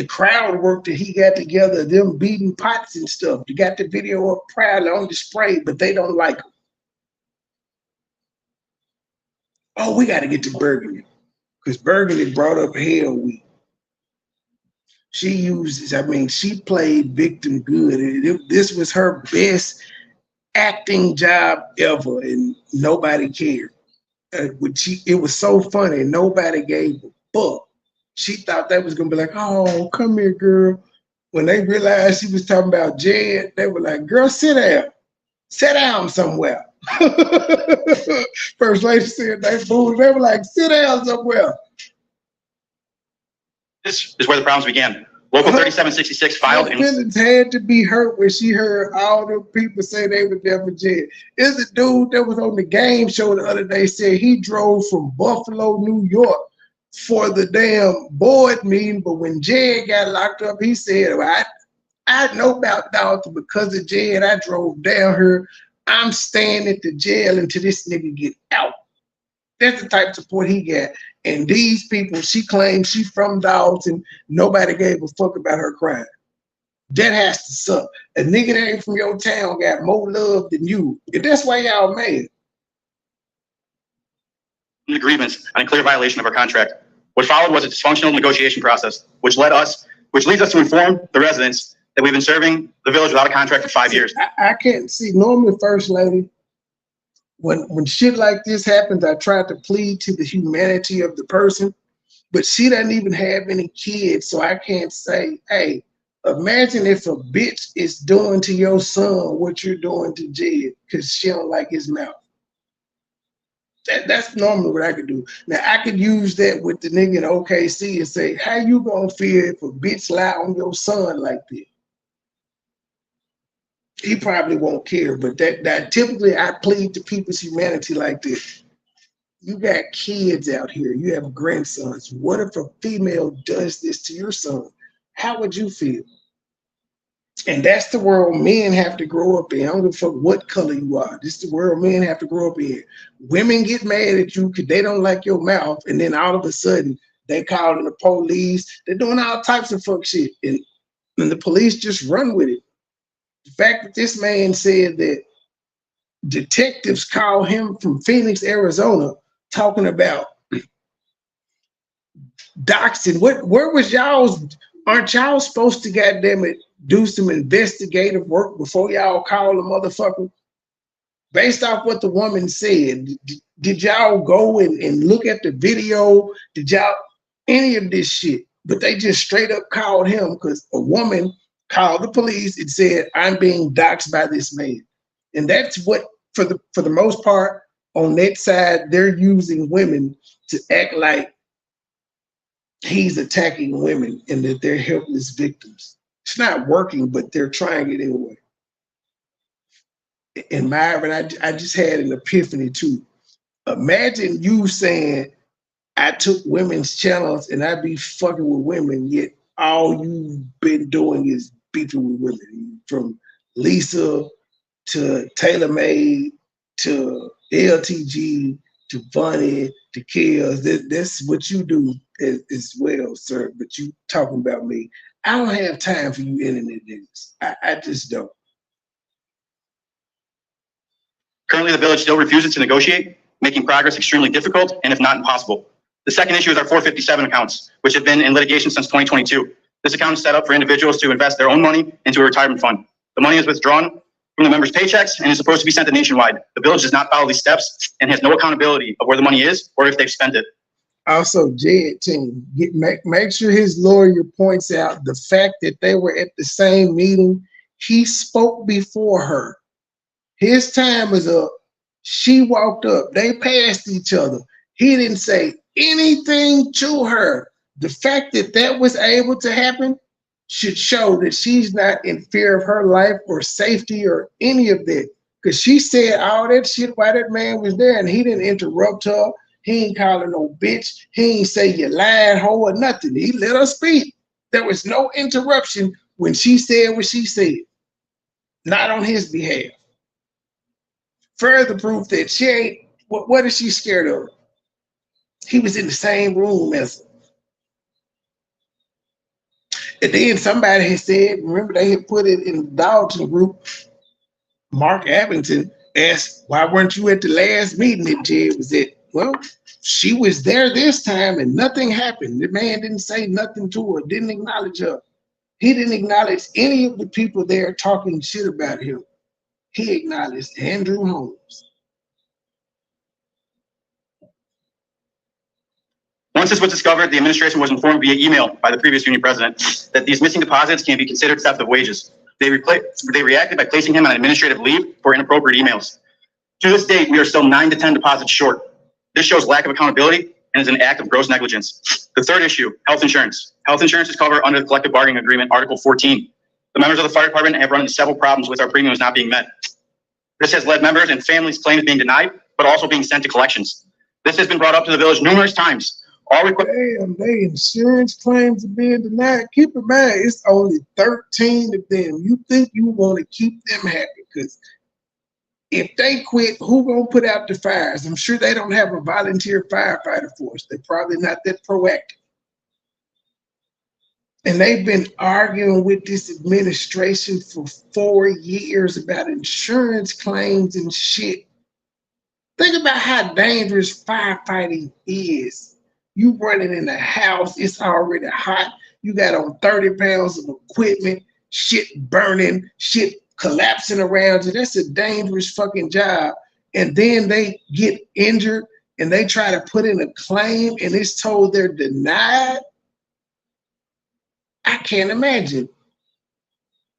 crowd work that he got together, them beating pots and stuff. They got the video up proudly on display, but they don't like him. Oh, we got to get to Burgundy because Burgundy brought up Hell Week. She played victim good. This was her best acting job ever, and nobody cared. It was so funny. Nobody gave a fuck. She thought that was gonna be like, oh, come here, girl. When they realized she was talking about Jed, they were like, girl, sit down somewhere. First lady said they booed. They were like, sit down somewhere. This is where the problems began. Local 3766 filed Her and feelings had to be hurt when she heard all the people say they were there for jail. It's a dude that was on the game show the other day said he drove from Buffalo, New York for the damn board meeting, but when Jed got locked up, he said, well, I know about Dolton because of Jed. I drove down here. I'm staying at the jail until this nigga get out. That's the type of support he got. And these people, she claims she from Dolton. Nobody gave a fuck about her crime. That has to suck. A nigga that ain't from your town got more love than you. And that's why y'all mad. agreements on a clear violation of our contract. What followed was a dysfunctional negotiation process, which leads us to inform the residents that we've been serving the village without a contract for 5 years. I can't see, normally, First Lady, when shit like this happens, I try to plead to the humanity of the person, but she doesn't even have any kids, so I can't say, hey, imagine if a bitch is doing to your son what you're doing to Jed because she don't like his mouth. That's normally what I could do. Now, I could use that with the nigga in OKC and say, how you gonna feel if a bitch lie on your son like that? He probably won't care, but that typically I plead to people's humanity like this. You got kids out here, you have grandsons. What if a female does this to your son? How would you feel? And that's the world men have to grow up in. I don't give a fuck what color you are. This is the world men have to grow up in. Women get mad at you because they don't like your mouth, and then all of a sudden they calling the police. They're doing all types of fuck shit, and the police just run with it. The fact that this man said that detectives call him from Phoenix, Arizona, talking about doxing. Where was y'all's? Aren't y'all supposed to, goddamn it, do some investigative work before y'all call a motherfucker? Based off what the woman said, did y'all go and look at the video? Did y'all any of this shit? But they just straight up called him because a woman called the police and said, I'm being doxxed by this man. And that's what, for the most part, on that side, they're using women to act like he's attacking women and that they're helpless victims. It's not working, but they're trying it anyway. And Myron, I just had an epiphany too. Imagine you saying, I took women's channels and I be fucking with women, yet all you've been doing is beefing with women. From Lisa to TaylorMade to LTG to Bunny to Kills. That's what you do as well, sir. But you talking about me. I don't have time for you internet niggas. I just don't. Currently, the village still refuses to negotiate, making progress extremely difficult and if not impossible. The second issue is our 457 accounts, which have been in litigation since 2022. This account is set up for individuals to invest their own money into a retirement fund. The money is withdrawn from the members' paychecks and is supposed to be sent to Nationwide. The village does not follow these steps and has no accountability of where the money is or if they've spent it. Also, Jed team, make sure his lawyer points out the fact that they were at the same meeting. He spoke before her. His time was up. She walked up. They passed each other. He didn't say anything to her. The fact that that was able to happen should show that she's not in fear of her life or safety or any of that. Because she said all that shit while that man was there and he didn't interrupt her. He ain't call her no bitch. He ain't say you lying hoe or nothing. He let her speak. There was no interruption when she said what she said. Not on his behalf. Further proof that she ain't, what is she scared of? He was in the same room as her. And then somebody had said, remember they had put it in the Dolton group, Mark Abington asked, why weren't you at the last meeting that Jed was at? Well, she was there this time and nothing happened. The man didn't say nothing to her, didn't acknowledge her. He didn't acknowledge any of the people there talking shit about him. He acknowledged Andrew Holmes. Once this was discovered, the administration was informed via email by the previous union president that these missing deposits can be considered theft of wages. They reacted by placing him on administrative leave for inappropriate emails. To this date, we are still 9 to 10 deposits short. This shows lack of accountability and is an act of gross negligence. The third issue, health insurance. Health insurance is covered under the collective bargaining agreement, Article 14. The members of the fire department have run into several problems with our premiums not being met. This has led members and families' claims being denied, but also being sent to collections. This has been brought up to the village numerous times. Damn, they insurance claims are being denied. Keep in mind, it's only 13 of them. You think you want to keep them happy because if they quit, who gonna put out the fires? I'm sure they don't have a volunteer firefighter force. They're probably not that proactive. And they've been arguing with this administration for 4 years about insurance claims and shit. Think about how dangerous firefighting is. You running in the house, it's already hot. You got on 30 pounds of equipment, shit burning, shit collapsing around you. That's a dangerous fucking job. And then they get injured and they try to put in a claim and it's told they're denied. I can't imagine.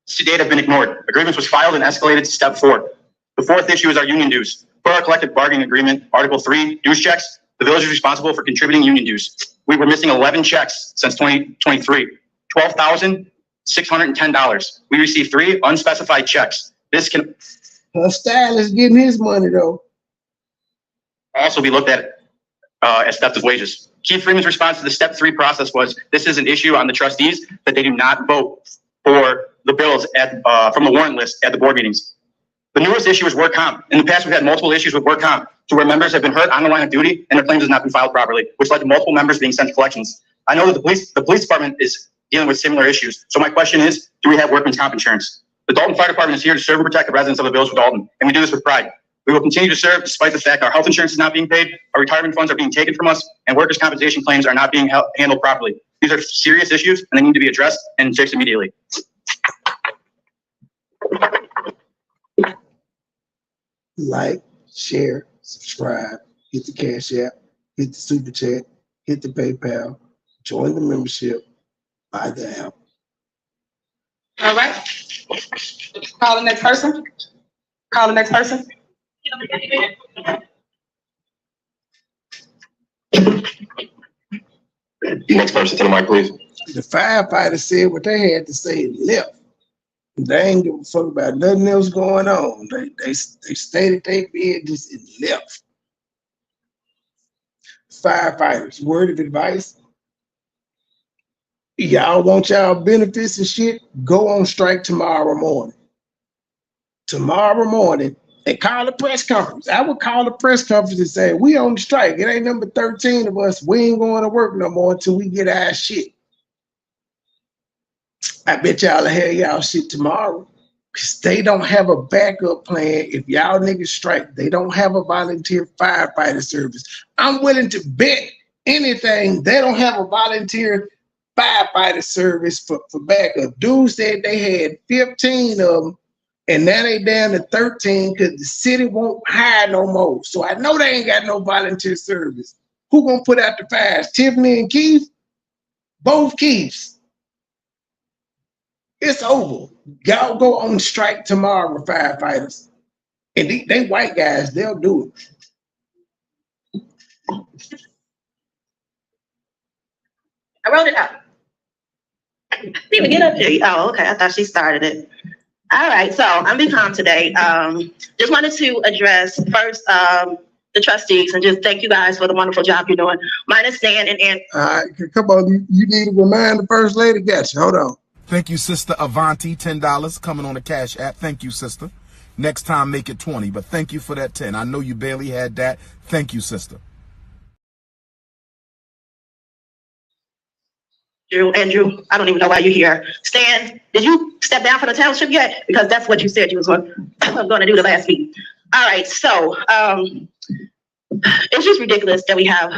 To date have been ignored. Agreements was filed and escalated to step 4. The fourth issue is our union dues. Per our collective bargaining agreement, Article 3, dues checks, the village is responsible for contributing union dues. We were missing 11 checks since 2023, $12,610. We received 3 unspecified checks. This can Her style is getting his money though. also be looked at as theft of wages. Keith Freeman's response to the step 3 process was, this is an issue on the trustees that they do not vote for the bills from the warrant list at the board meetings. The newest issue is work comp. In the past, we've had multiple issues with work comp to where members have been hurt on the line of duty and their claims has not been filed properly, which led to multiple members being sent to collections. I know that the police department is dealing with similar issues. So my question is, do we have workman's comp insurance? The Dolton Fire Department is here to serve and protect the residents of the village of Dolton, and we do this with pride. We will continue to serve despite the fact our health insurance is not being paid, our retirement funds are being taken from us, and workers' compensation claims are not being handled properly. These are serious issues and they need to be addressed and fixed immediately. Like, share, subscribe, hit the Cash App, hit the Super Chat, hit the PayPal, join the membership, buy the app. All right. Call the next person. Call the next person. Next person to the mic, please. The firefighters said what they had to say and left. They ain't give a fuck about nothing else going on. They stated they business and left. Firefighters, word of advice. Y'all want y'all benefits and shit? Go on strike tomorrow morning. Tomorrow morning, and call a press conference. I would call a press conference and say, we on strike. It ain't number 13 of us. We ain't going to work no more until we get our shit. I bet y'all have y'all shit tomorrow. Because they don't have a backup plan. If y'all niggas strike, they don't have a volunteer firefighter service. I'm willing to bet anything they don't have a volunteer firefighter service for backup. Dude said they had 15 of them, and now they down to 13 because the city won't hire no more. So I know they ain't got no volunteer service. Who gonna put out the fires? Tiffany and Keith? Both Keiths. It's over. Y'all go on strike tomorrow, firefighters. And they white guys, they'll do it. I wrote it out. I didn't even get up here. Oh, okay. I thought she started it. All right. So I'm being calm today. Just wanted to address first the trustees and just thank you guys for the wonderful job you're doing. Mine is Stan and all right, come on. You need to remind the first lady. Gotcha. Hold on. Thank you, Sister Avanti, $10 coming on the Cash App. Thank you, sister. Next time, make it 20, but thank you for that 10. I know you barely had that. Thank you, sister. Andrew, I don't even know why you're here. Stan, did you step down from the township yet? Because that's what you said you was going to do the last meeting. All right, so it's just ridiculous that we have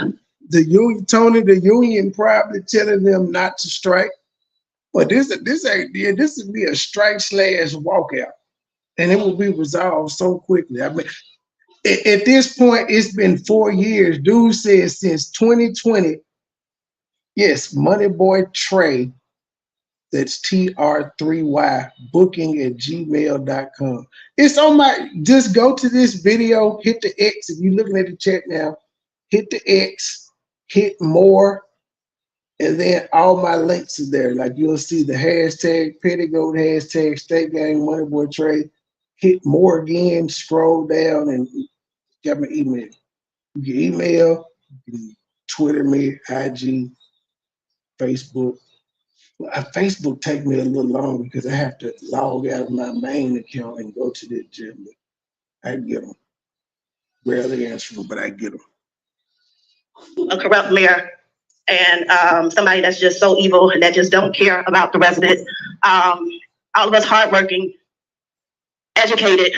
the union. Tony, the union probably telling them not to strike. But this would be a strike / walkout, and it will be resolved so quickly. I mean, at this point, it's been 4 years. Dude says since 2020, yes, MoneyBoy Trey That's TR3Y booking@gmail.com. It's on my, just go to this video, hit the X. If you're looking at the chat now, hit the X, hit more, and then all my links are there. Like you'll see the hashtag Pettigoat, hashtag State Gang, MoneyBoy Trade. Hit more again, scroll down, and get my email. You can email, you can Twitter me, IG, Facebook. Facebook take me a little long because I have to log out of my main account and go to the gym. I get them. Rarely answer them, but I get them. A corrupt mayor and somebody that's just so evil and that just don't care about the residents. All of us hardworking, educated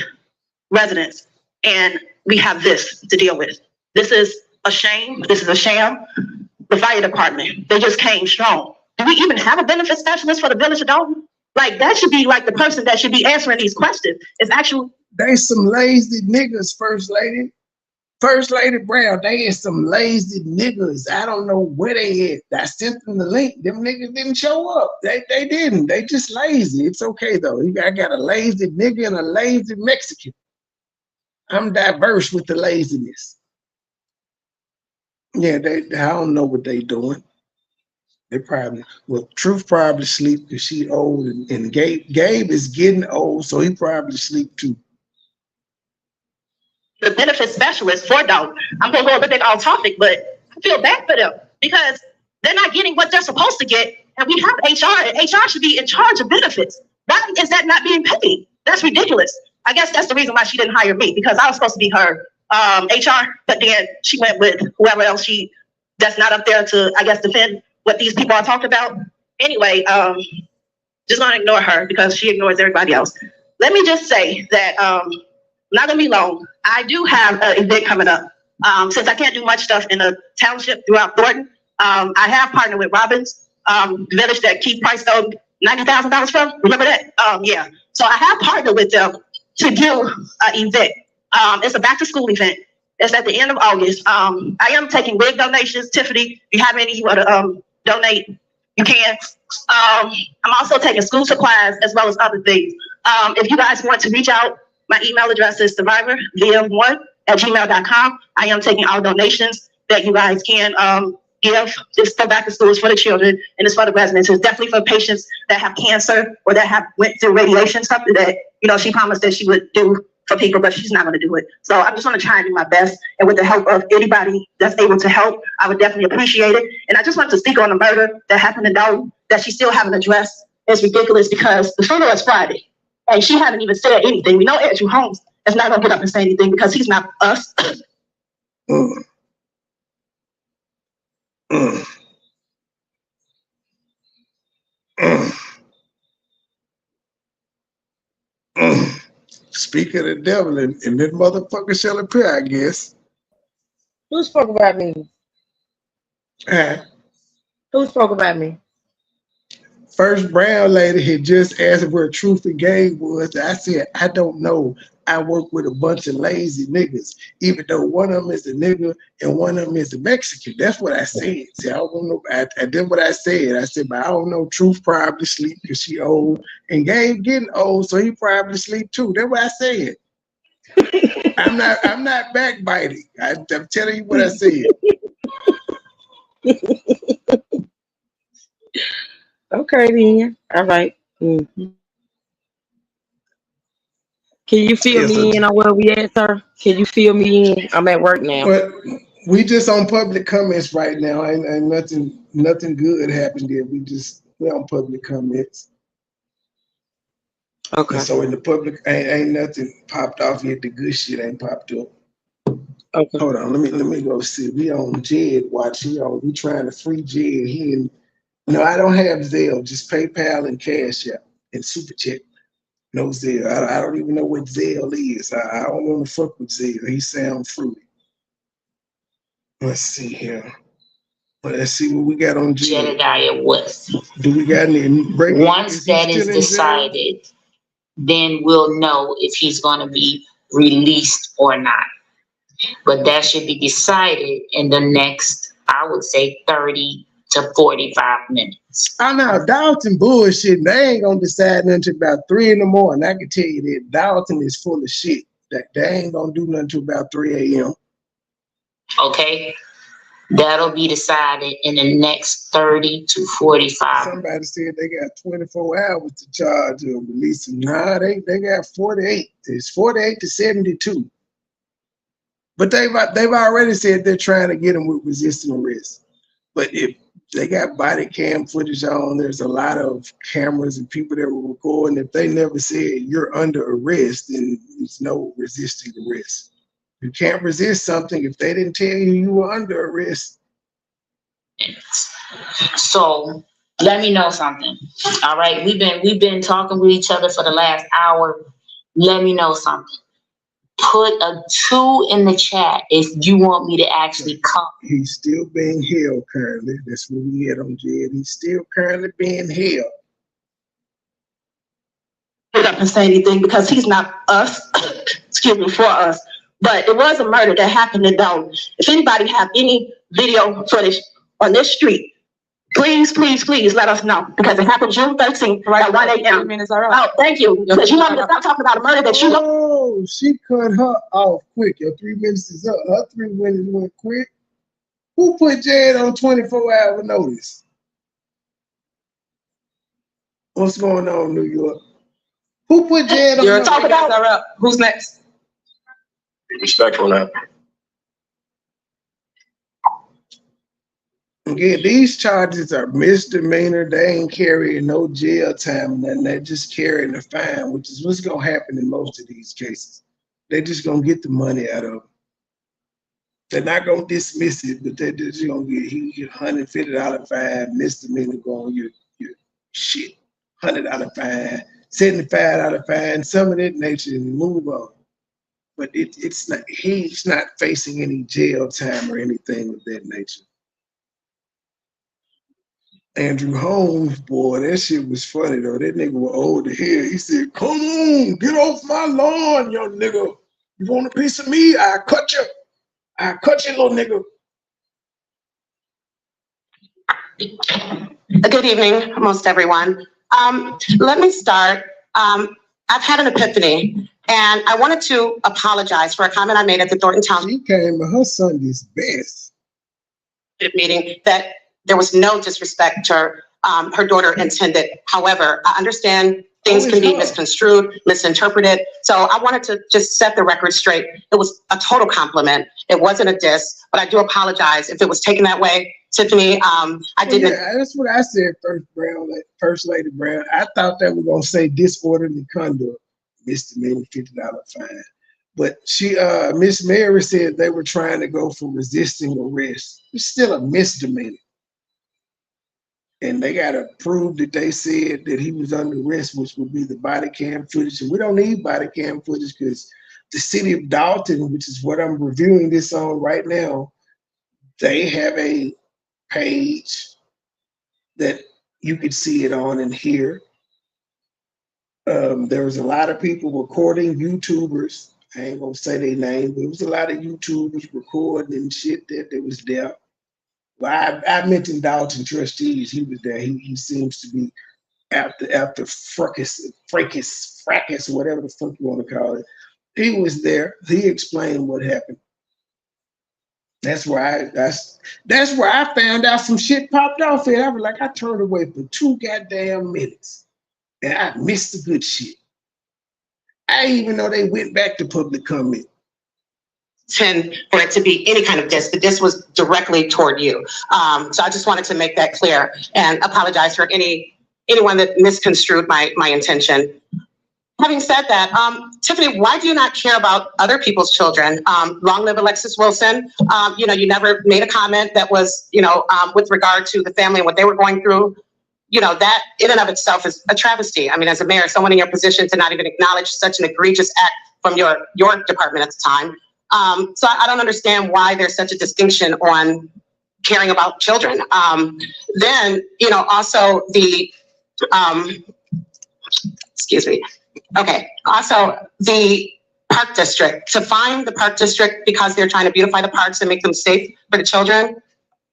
residents, and we have this to deal with. This is a shame. This is a sham. The fire department, they just came strong. Do we even have a benefit specialist for the village of Dolton? Like, that should be like the person that should be answering these questions. It's actually. They some lazy niggas, First Lady. First Lady Brown, they is some lazy niggas. I don't know where they at. I sent them the link. Them niggas didn't show up. They didn't. They just lazy. It's okay though. I got a lazy nigga and a lazy Mexican. I'm diverse with the laziness. Yeah, I don't know what they doing. They probably, well, Truth probably sleep because she old, and Gabe is getting old, so he probably sleep too. The benefit specialist for Dolton. I'm gonna go a little bit off topic, but I feel bad for them because they're not getting what they're supposed to get, and we have HR, and HR should be in charge of benefits. Why is that not being paid? That's ridiculous. I guess that's the reason why she didn't hire me, because I was supposed to be her HR, but then she went with whoever else that's not up there to, I guess, defend what these people are talking about. Anyway, just gonna ignore her because she ignores everybody else. Let me just say that not gonna be long. I do have an event coming up. Since I can't do much stuff in the township throughout Dolton, I have partnered with Robbins, the village that Keith Price stole $90,000 from. Remember that? Yeah. So I have partnered with them to do an event. It's a back to school event. It's at the end of August. I am taking wig donations. Tiffany, if you have any you want to donate, you can. I'm also taking school supplies as well as other things. If you guys want to reach out, my email address is survivorvm1@gmail.com. I am taking all donations that you guys can give. It's for back to school, it's for the children, and it's for the residents. It's definitely for patients that have cancer or that have went through radiation, something that, you know, she promised that she would do for people, but she's not going to do it. So I'm just going to try and do my best. And with the help of anybody that's able to help, I would definitely appreciate it. And I just want to speak on the murder that happened in Dolton that she still haven't addressed. It's ridiculous because the funeral is Friday and she haven't even said anything. We know Andrew Holmes is not going to get up and say anything because he's not us. Speak of the devil, and this motherfucker shall appear, I guess. Who spoke about me? Who spoke about me? First Brown lady had just asked where Truth and Gabe was. I said, I don't know. I work with a bunch of lazy niggas, even though one of them is a nigga and one of them is a Mexican. That's what I said. See, I don't know. I did what I said. I said, but I don't know. Truth probably sleep because she old, and Gabe getting old, so he probably sleep too. That's what I said. I'm not backbiting. I'm telling you what I said. Okay then. All right. Mm-hmm. Can you fill me in on where we at, sir? Can you fill me in? I'm at work now. But we just on public comments right now. Ain't nothing good happened there. We're on public comments. Okay. And so in the public, ain't nothing popped off yet. The good shit ain't popped up. Okay. Hold on. Let me go see. We on Jed watch. We trying to free Jed. No, I don't have Zelle. Just PayPal and Cash App and Super Chat. No Zelle. I don't even know what Zelle is. I don't want to fuck with Zelle. He sound fruity. Let's see here. Let's see what we got on Jedediah West. Do we got any break? Once that is decided, then we'll know if he's going to be released or not. But that should be decided in the next, I would say, 30 to 45 minutes. I know Dolton bullshit. They ain't gonna decide nothing till about 3 in the morning. I can tell you that Dolton is full of shit. That they ain't gonna do nothing till about 3 a.m. Okay, that'll be decided in the next 30 to 45. Somebody said they got 24 hours to charge or release them. Nah, they got 48. It's 48 to 72. But they've already said they're trying to get them with resisting arrest. But if they got body cam footage on, there's a lot of cameras and people that were recording. If they never said you're under arrest, then there's no resisting arrest. You can't resist something if they didn't tell you you were under arrest. So let me know something. All right, we've been talking with each other for the last hour. Let me know something. Put a 2 in the chat if you want me to actually come. He's still being held currently. That's what we had on Jed. He's still currently being held. I'm not gonna say anything because he's not us, excuse me, for us. But it was a murder that happened in Dolton. If anybody have any video footage on this street, please, please, please let us know because it happened June 13th at 1 a.m. Oh, thank you. Because you want me to stop talking about a murder that you know. Oh, she cut her off quick. Your 3 minutes is up. Her 3 minutes went quick. Who put Jed on 24-hour notice? What's going on in New York? Who put Jed on? You're talking about who's next? Be respectful now. Again, these charges are misdemeanor. They ain't carrying no jail time, and they're just carrying a fine, which is what's gonna happen in most of these cases. They're just gonna get the money out of them. They're not gonna dismiss it, but they're just gonna get $150 fine, misdemeanor going your shit, $100 fine, $75 fine, some of that nature, and move on. But it's not. He's not facing any jail time or anything of that nature. Andrew Holmes, boy, that shit was funny though. That nigga was old to hear. He said, "Come on, get off my lawn, young nigga. You want a piece of me? I cut you. I cut you, little nigga." Good evening, most everyone. Let me start. I've had an epiphany, and I wanted to apologize for a comment I made at the Dolton Town. She came to her Sunday's best meeting that there was no disrespect to her daughter intended. However, I understand things can be misconstrued, misinterpreted. So I wanted to just set the record straight. It was a total compliment. It wasn't a diss, but I do apologize if it was taken that way. Tiffany, I didn't. Yeah, that's what I said, First Lady Brown. I thought they were gonna say disorderly conduct, misdemeanor, $50 fine. But she, Miss Mary said they were trying to go for resisting arrest. It's still a misdemeanor. And they got to prove that they said that he was under arrest, which would be the body cam footage. And we don't need body cam footage because the city of Dolton, which is what I'm reviewing this on right now, they have a page that you could see it on and hear. There was a lot of people recording, YouTubers. I ain't gonna say their name, but it was a lot of YouTubers recording and shit that was there. Well, I mentioned Dolton Trustees. He was there. He seems to be after fracas, whatever the fuck you want to call it. He was there. He explained what happened. That's where I found out some shit popped off here. I was like, I turned away for 2 goddamn minutes, and I missed the good shit. I didn't even know they went back to public comment. For it to be any kind of diss, the diss was directly toward you. So I just wanted to make that clear and apologize for anyone that misconstrued my intention. Having said that, Tiffany, why do you not care about other people's children? Long live Alexis Wilson. You never made a comment that was, with regard to the family and what they were going through. That in and of itself is a travesty. I mean, as a mayor, someone in your position to not even acknowledge such an egregious act from your department at the time. So I don't understand why there's such a distinction on caring about children. Then, also the, excuse me. Okay, also the park district, to fine the park district because they're trying to beautify the parks and make them safe for the children.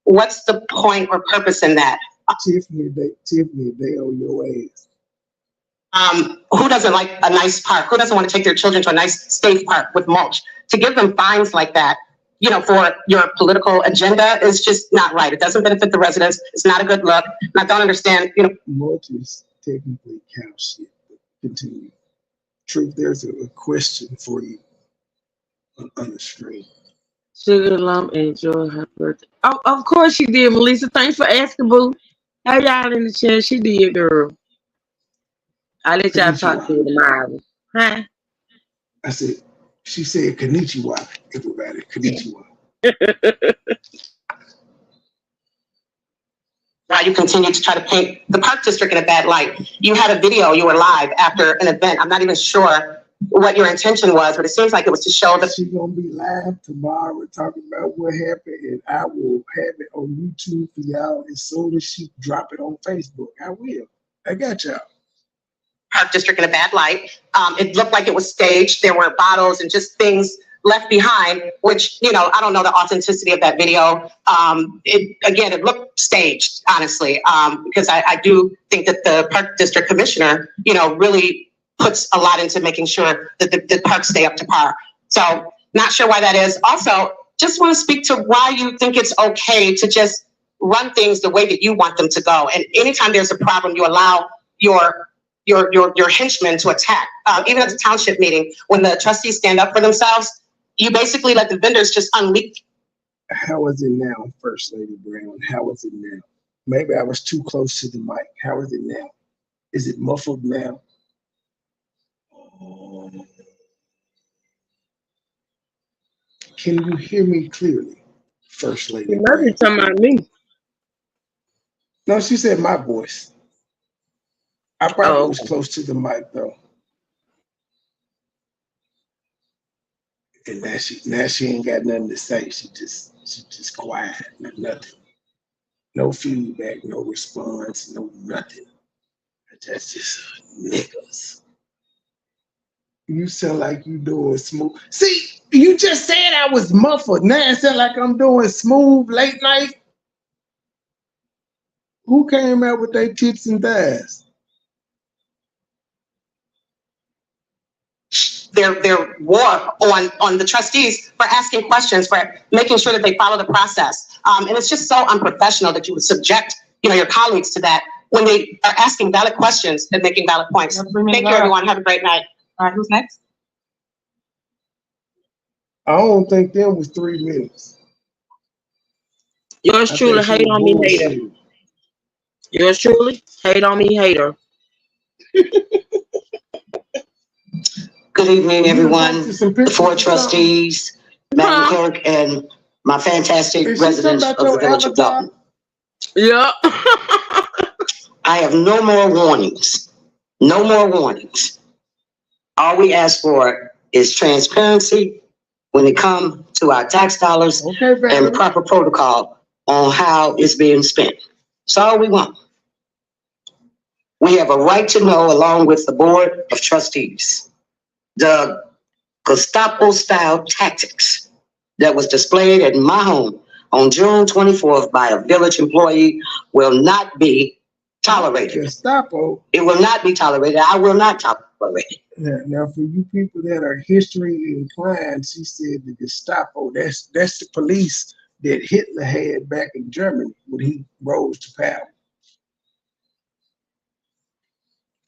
what's the point or purpose in that? Tiffany, they owe your ass. Who doesn't like a nice park? Who doesn't want to take their children to a nice safe park with mulch? To give them fines like that, you know, for your political agenda is just not right. It doesn't benefit the residents. It's not a good look. And I don't understand, you know. Mulch is technically cow shit. Continue. Truth, there's a question for you on the screen. Sugar Lump enjoy her birthday. Oh, of course she did, Melissa. Thanks for asking, boo. How y'all in the chat? She did, girl. I'll let y'all talk to you tomorrow. Huh? I said, she said konnichiwa, everybody. Konnichiwa. Why you continue to try to paint the park district in a bad light. You had a video, you were live after an event. I'm not even sure what your intention was, but it seems like it was to show that she's gonna be live tomorrow talking about what happened, and I will have it on YouTube for y'all as soon as she drop it on Facebook. I will. I got y'all. park district in a bad light. It looked like it was staged. There were bottles and just things left behind, which, you know, I don't know the authenticity of that video. It looked staged, honestly, because I do think that the park district commissioner, you know, really puts a lot into making sure that the parks stay up to par. So not sure why that is. Also, just want to speak to why you think it's okay to just run things the way that you want them to go. And anytime there's a problem, you allow your henchmen to attack. Even at the township meeting, when the trustees stand up for themselves, you basically let the vendors just unleash. How is it now, First Lady Brown? How is it now? Maybe I was too close to the mic. How is it now? Is it muffled now? Can you hear me clearly, First Lady? You might be talking about me. No, she said my voice. I probably was close to the mic though. And now she ain't got nothing to say. She just quiet, nothing. No feedback, no response, no nothing. That's just niggas. You sound like you doing smooth. See, you just said I was muffled. Now it sound like I'm doing smooth late night. Who came out with their tits and thighs? Their war on the trustees for asking questions, for making sure that they follow the process. And it's just so unprofessional that you would subject, you know, your colleagues to that when they are asking valid questions and making valid points. Thank you, everyone. Have a great night. All right, who's next? I don't think them was 3 minutes. Yours truly, hate on me, hater. Yours truly, hate on me, hater. Good evening, everyone. The 4 trustees, Madam Clerk, and my fantastic residents of the village of Dolton. Yeah. I have no more warnings. No more warnings. All we ask for is transparency when it comes to our tax dollars and proper protocol on how it's being spent. That's all we want. We have a right to know, along with the Board of Trustees, the Gestapo-style tactics that was displayed at my home on June 24th by a village employee will not be tolerated. Gestapo? It will not be tolerated. I will not tolerate it. Now, for you people that are history inclined, she said the Gestapo, that's the police that Hitler had back in Germany when he rose to power.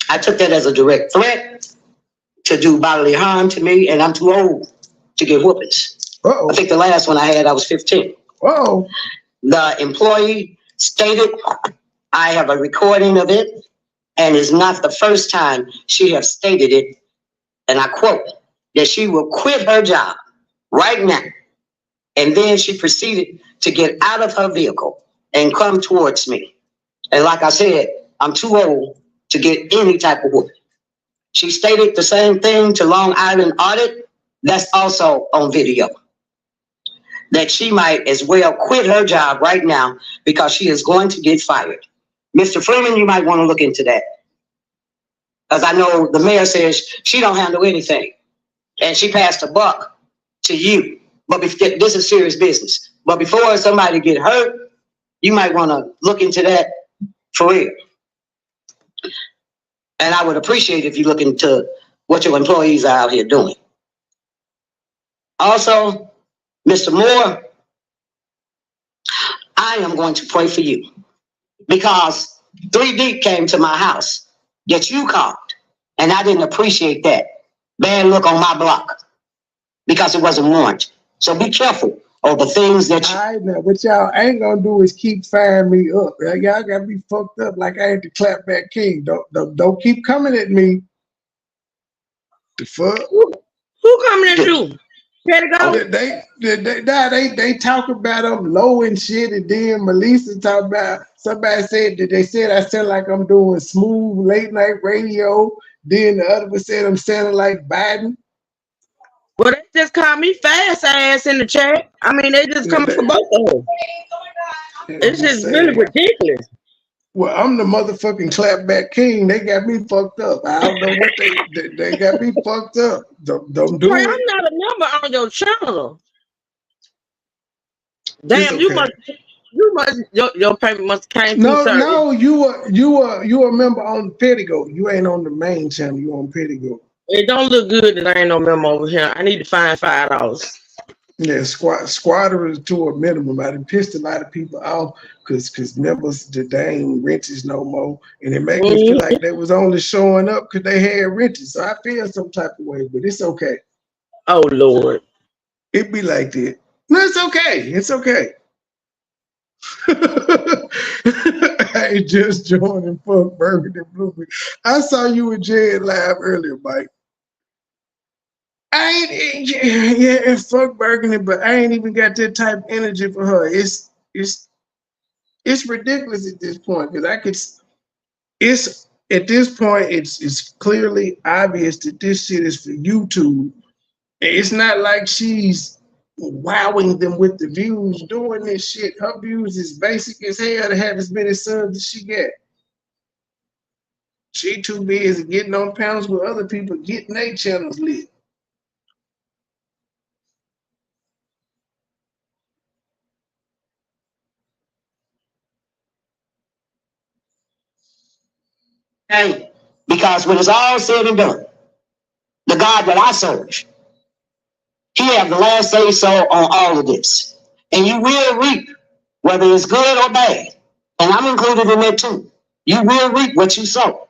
I took that as a direct threat to do bodily harm to me, and I'm too old to get whoopings. I think the last one I had, I was 15. The employee stated, I have a recording of it, and it's not the first time she has stated it, and I quote, that she will quit her job right now. And then she proceeded to get out of her vehicle and come towards me. And like I said, I'm too old to get any type of whooping. She stated the same thing to Long Island Audit. That's also on video. That she might as well quit her job right now because she is going to get fired. Mr. Freeman, you might want to look into that. Because I know the mayor says she don't handle anything. And she passed a buck to you. But this is serious business. But before somebody get hurt, you might want to look into that for real. And I would appreciate if you look into what your employees are out here doing. Also, Mr. Moore, I am going to pray for you because 3 Deep came to my house, yet you called, and I didn't appreciate that. Bad look on my block because it wasn't warranted. So be careful of the things that you... I know, what y'all ain't gonna do is keep firing me up. Y'all got me fucked up like I ain't the clapback king. Don't keep coming at me. The fuck? Who coming at you? They talk about them low and shit, and then Melissa talk about, somebody said that they said I sound like I'm doing smooth late night radio. Then the other one said I'm sounding like Biden. Well, they just call me fast ass in the chat. I mean, they just coming for both of them. It's just really ridiculous. Well, I'm the motherfucking clapback king. They got me fucked up. I don't know what they got me fucked up. Don't do it. I'm not a member on your channel. Damn, okay. Your payment must came through. No, you a member on Pettigo. You ain't on the main channel. You on Pettigo. It don't look good that I ain't no member over here. I need to find $5. Yeah, squatterers to a minimum. I done pissed a lot of people off because members they ain't renters no more, and it made me feel like they was only showing up because they had renters. So I feel some type of way, but it's okay. Oh Lord, it be like that. No, it's okay. It's okay. I just joined and fuck Burgundy Blueberry. I saw you with Jed live earlier, Mike. Fuck Burgundy, but I ain't even got that type of energy for her. It's ridiculous at this point because at this point it's clearly obvious that this shit is for YouTube. It's not like she's wowing them with the views doing this shit. Her views is basic as hell to have as many subs as she get. She too busy getting on panels with other people, getting their channels lit. Hey, because when it's all said and done, the God that I serve, He have the last say so on all of this. And you will reap, whether it's good or bad. And I'm included in that too. You will reap what you sow.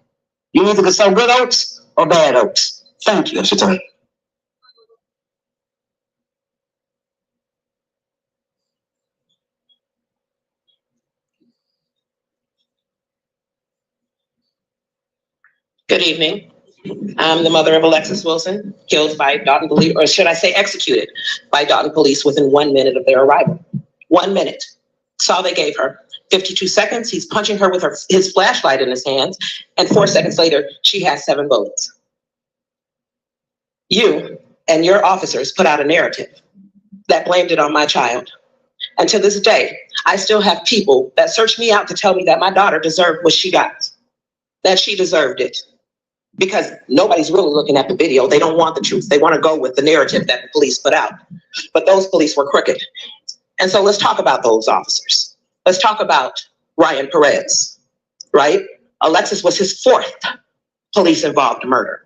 You either can sow good oats or bad oats. Thank you. That's your turn. Good evening. I'm the mother of Alexis Wilson, killed by Dolton police, or should I say executed by Dolton police within 1 minute of their arrival. 1 minute. That's all they gave her. 52 seconds, he's punching her with his flashlight in his hands, and 4 seconds later, she has 7 bullets. You and your officers put out a narrative that blamed it on my child. And to this day, I still have people that search me out to tell me that my daughter deserved what she got, that she deserved it. Because nobody's really looking at the video. They don't want the truth. They want to go with the narrative that the police put out. But those police were crooked. And so let's talk about those officers. Let's talk about Ryan Perez, right? Alexis was his 4th police-involved murder.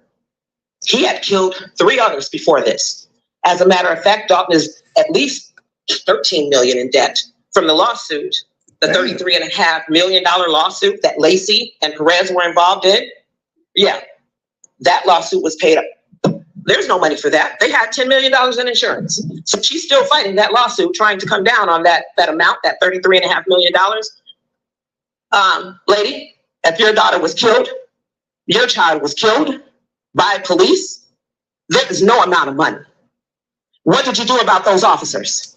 He had killed 3 others before this. As a matter of fact, Dolton is at least $13 million in debt from the lawsuit, the $33.5 million lawsuit that Lacey and Perez were involved in. Yeah. That lawsuit was paid up. There's no money for that. They had $10 million in insurance. So she's still fighting that lawsuit, trying to come down on that amount, that $33.5 million. Lady, if your daughter was killed, your child was killed by police, there is no amount of money. What did you do about those officers?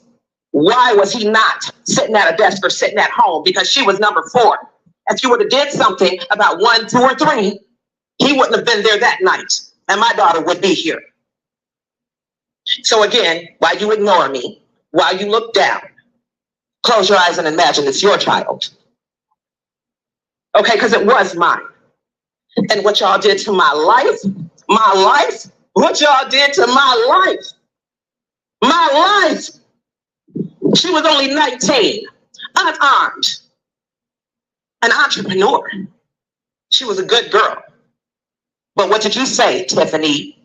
Why was he not sitting at a desk or sitting at home? Because she was number 4. If you would have did something about 1, 2, or 3, he wouldn't have been there that night, and my daughter would be here. So again, while you ignore me, while you look down, close your eyes and imagine it's your child. Okay, because it was mine. And what y'all did to my life, what y'all did to my life. She was only 19, unarmed, an entrepreneur. She was a good girl. But what did you say, Tiffany?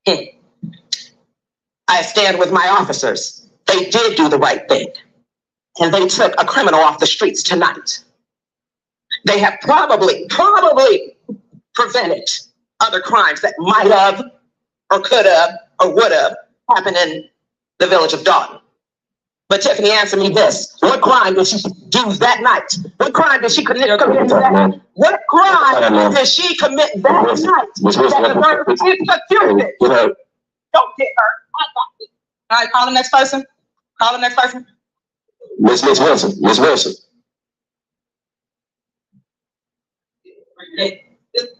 I stand with my officers. They did do the right thing. And they took a criminal off the streets tonight. They have probably prevented other crimes that might have or could have or would have happened in the village of Dolton. But Tiffany, answer me this. What crime did she do that night? What crime did she commit that night? What crime did she commit that night? Don't get her. I got it. All right, call the next person. Call the next person. Miss Wilson. Miss Wilson.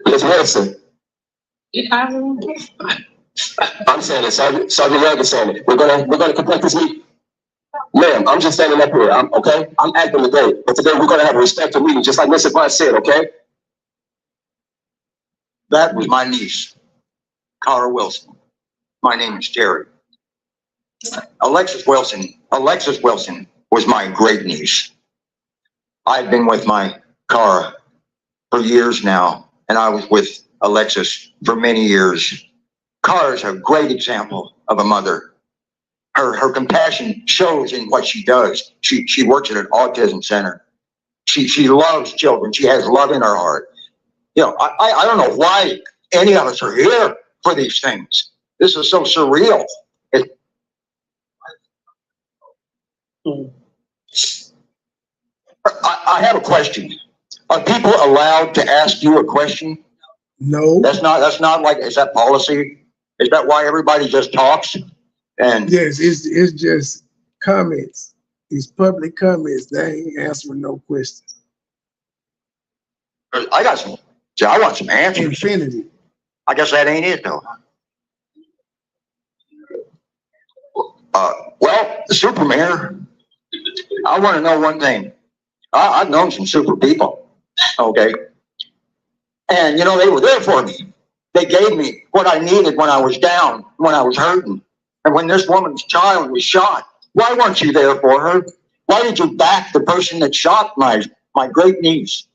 Miss Wilson. I'm saying it. Sergeant Young is saying it. We're gonna complete this meeting. Ma'am, I'm just standing up here. I'm acting today. But today we're gonna have a respectful meeting, just like Mr. Vaughn said, okay? That was my niece, Cara Wilson. My name is Jerry. Alexis Wilson was my great niece. I've been with my Cara for years now, and I was with Alexis for many years. Cara's a great example of a mother. Her compassion shows in what she does. She works at an autism center. She loves children. She has love in her heart. You know, I don't know why any of us are here for these things. This is so surreal. I have a question. Are people allowed to ask you a question? No. That's not like, is that policy? Is that why everybody just talks? And yes, it's just comments. It's public comments. They ain't answering no questions. I want some answers. Infinity. I guess that ain't it though. Well, Super Mayor, I want to know one thing. I've known some super people, okay? And, you know, they were there for me. They gave me what I needed when I was down, when I was hurting. And when this woman's child was shot, why weren't you there for her? Why did you back the person that shot my great niece?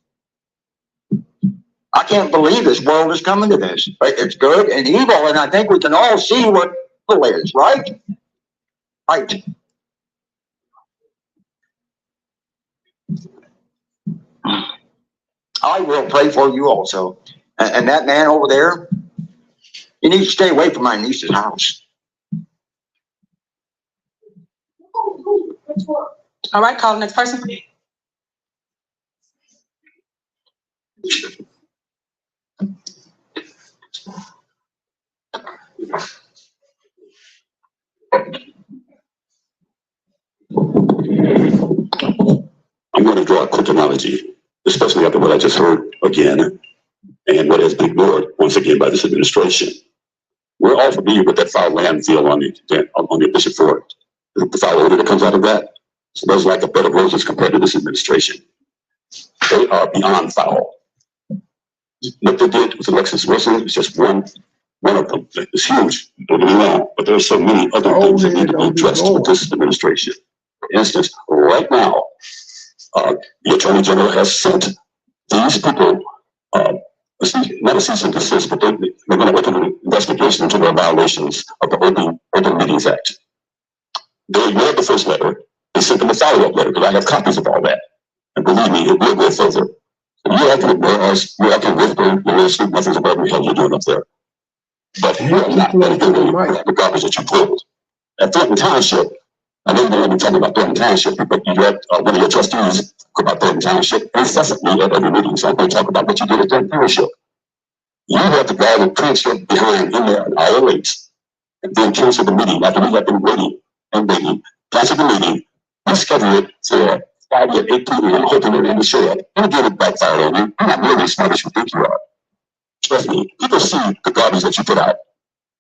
I can't believe this world is coming to this. It's good and evil, and I think we can all see what evil is, right? Right. I will pray for you also. And that man over there, you need to stay away from my niece's house. All right, call the next person. I'm going to draw a quick analogy, especially after what I just heard again, and what has been ignored once again by this administration. We're all familiar with that foul landfill on the Bishop Ford. The foul odor that comes out of that smells like a bed of roses compared to this administration. They are beyond foul. What they did with Alexis Wilson is just one of them. It's huge, don't get me wrong, but there are so many other things that need to be addressed with this administration. For instance, right now, the Attorney General has sent these people, not a cease and desist, but they're going to open an investigation into their violations of the Open Meetings Act. They ignored the first letter. They sent them a follow-up letter, because I have copies of all that. And believe me, it will go further. You all can ignore us, you all can whisper, nothing's about what the hell you're doing up there. But you're not going to do the garbage that you pulled. At Thornton Township, I know you're going to be talking about Thornton Township, but you had one of your trustees about Thornton Township incessantly at every meeting, so I'm going to talk about what you did at Thornton Township. You have the guy that transferred behind in there an hour late, and then cancel the meeting after we have been waiting and waiting. Cancel the meeting, reschedule it for Friday at 8 p.m. hoping they're going to show up. And again, it backfired on you. You're not really as smart as you think you are. Trust me, people see the garbage that you put out.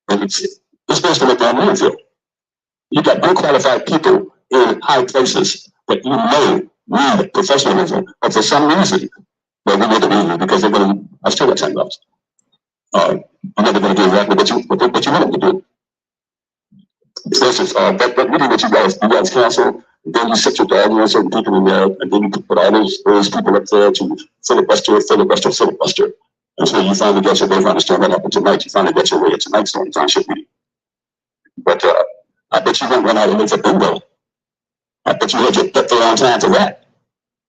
And it's supposed to look down landfill. You got unqualified people in high places that you know need professionalism, but for some reason, well, we know the reason because they're going to, I still got time left. I'm never going to do exactly what you want them to do. For instance, that meeting that you guys canceled, And then you set your dog on certain people in there, and then you put all those people up there to filibuster. And so you finally get your way. Understand what happened tonight. You finally get your way at tonight's Dolton Township meeting. But I bet you won't run out of live for bingo. I bet you had your pet there on time for that.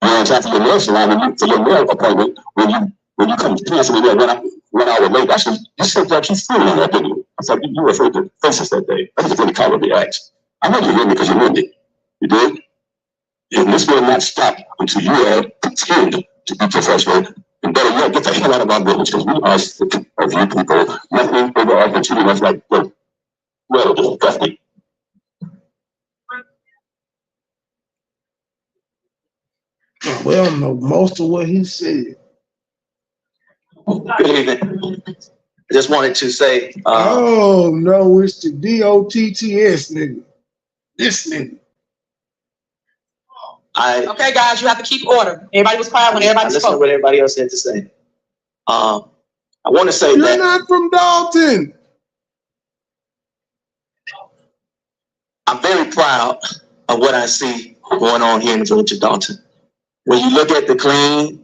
You're on time for your nail salon, for your nail appointment. When you come to cancel your nail 1 hour late, actually, you said that you flew on that, didn't you? I thought you were afraid to face us that day. That was a pretty cowardly act. I know you hear me because you knew me. You did? And this will not stop until you are pretend to be professional. And better yet, get the hell out of our buildings, because we are sick of you people. Nothing over opportunity. That's like, well, definitely. Well, no, most of what he said. Good evening. I just wanted to say. Oh no, it's the DOTTS nigga. This nigga. Okay, guys, you have to keep order. Everybody was quiet when everybody Listen spoke. to what everybody else had to say. I want to say You're that not from Dolton. I'm very proud of what I see going on here in the village of Dolton. When you look at the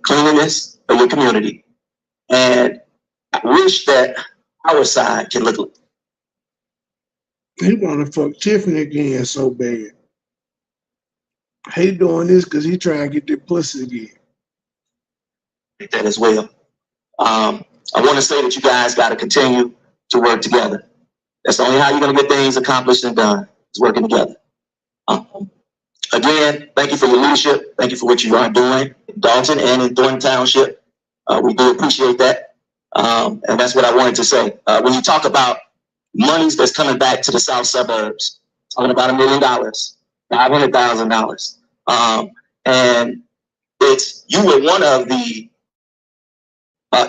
cleanliness of your community, and I wish that our side can look. He wanna fuck Tiffany again so bad. He doing this because he trying to get that pussy again. That as well. I want to say that you guys got to continue to work together. That's only how you're going to get things accomplished and done, is working together. Again, thank you for your leadership. Thank you for what you are doing in Dolton and in Thornton Township. We do appreciate that. And that's what I wanted to say. When you talk about monies that's coming back to the south suburbs, talking about $1 million, $500,000. And you were one of the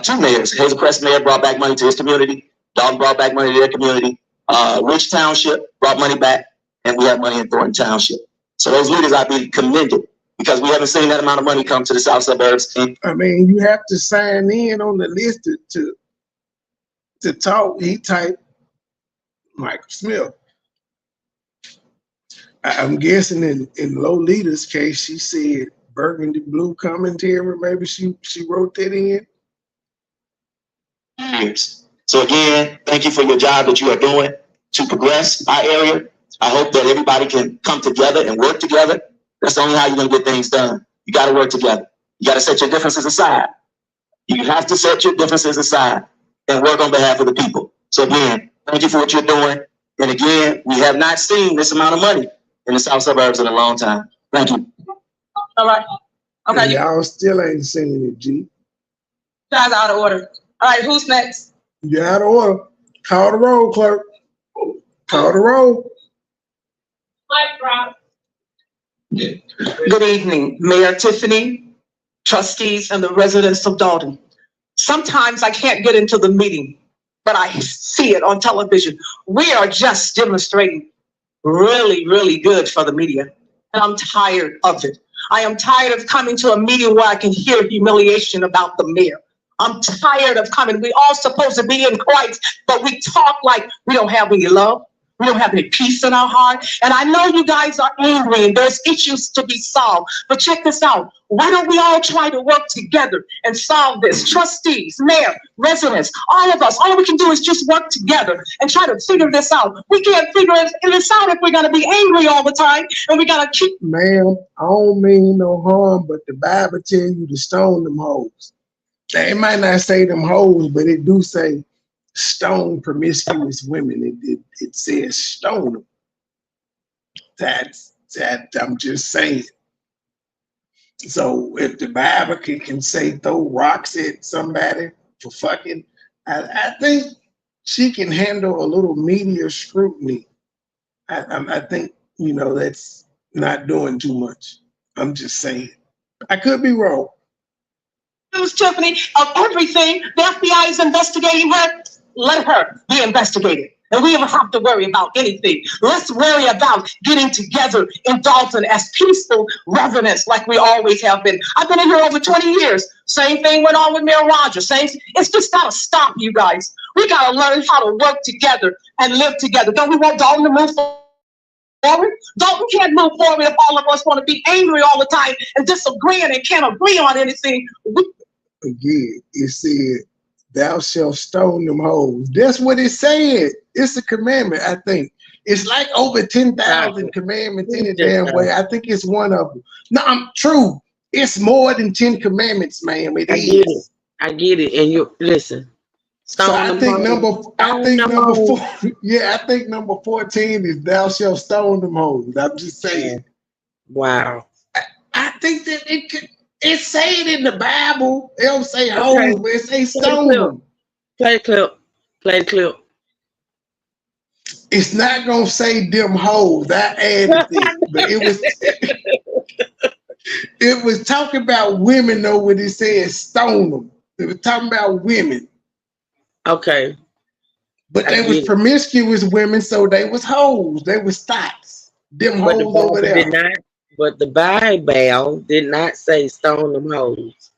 2 mayors. Hazel Crest Mayor brought back money to his community. Dolton brought back money to their community. Rich Township brought money back, and we have money in Thornton Township. So those leaders ought to be commended, because we haven't seen that amount of money come to the south suburbs. I mean, you have to sign in on the list to talk. He typed Michael Smith. I'm guessing in Low Leader's case, she said burgundy blue commentary. Maybe she wrote that in. Years. So again, thank you for your job that you are doing to progress our area. I hope that everybody can come together and work together. That's the only how you're going to get things done. You got to work together. You got to set your differences aside. You have to set your differences aside and work on behalf of the people. So again, thank you for what you're doing. And again, we have not seen this amount of money in the south suburbs in a long time. Thank you. All right. Okay. And y'all still ain't seen it, G. Guys out of order. All right, who's next? You out of order. Call the roll, clerk. Call the roll. Good evening, Mayor Tiffany, trustees, and the residents of Dolton. Sometimes I can't get into the meeting, but I see it on television. We are just demonstrating really, really good for the media, and I'm tired of it. I am tired of coming to a meeting where I can hear humiliation about the mayor. I'm tired of coming. We all supposed to be in Christ, but we talk like we don't have any love. We don't have any peace in our heart. And I know you guys are angry and there's issues to be solved. But check this out. Why don't we all try to work together and solve this? Trustees, mayor, residents, all of us, all we can do is just work together and try to figure this out. We can't figure this out if we're going to be angry all the time, and we got to keep. Ma'am, I don't mean no harm, but the Bible tell you to stone them hoes. It might not say them hoes, but it do say stone promiscuous women. It says stone them. That's I'm just saying. So if the Bible can say throw rocks at somebody for fucking, I think she can handle a little media scrutiny. I think, you know, that's not doing too much. I'm just saying. I could be wrong. Tiffany, of everything, the FBI is investigating her. Let her be investigated. And we don't have to worry about anything. Let's worry about getting together in Dolton as peaceful residents like we always have been. I've been in here over 20 years. Same thing went on with Mayor Rogers. It's just got to stop, you guys. We got to learn how to work together and live together. Don't we want Dolton to move forward? forward. Dalton can't move forward if all of us want to be angry all the time and disagreeing and can't agree on anything. Again, it said, thou shalt stone them hoes. That's what it said. It's a commandment, I think. It's like over 10,000 commandments in a damn way. I think it's one of them. No, I'm true. It's more than 10 commandments, ma'am. It is. I get it. And you listen. So I think number 4, yeah, I think number 14 is thou shalt stone them hoes. I'm just saying. Wow. I think that it say it in the Bible. It don't say hoes, but it say stone them. Play the clip. Play the clip. It's not gonna say them hoes. I added it, but it was talking about women though when it said stone them. It was talking about women. Okay. But they was promiscuous women, so they was hoes. They was thoughts. Them hoes over there. But the Bible did not say stone them hoes.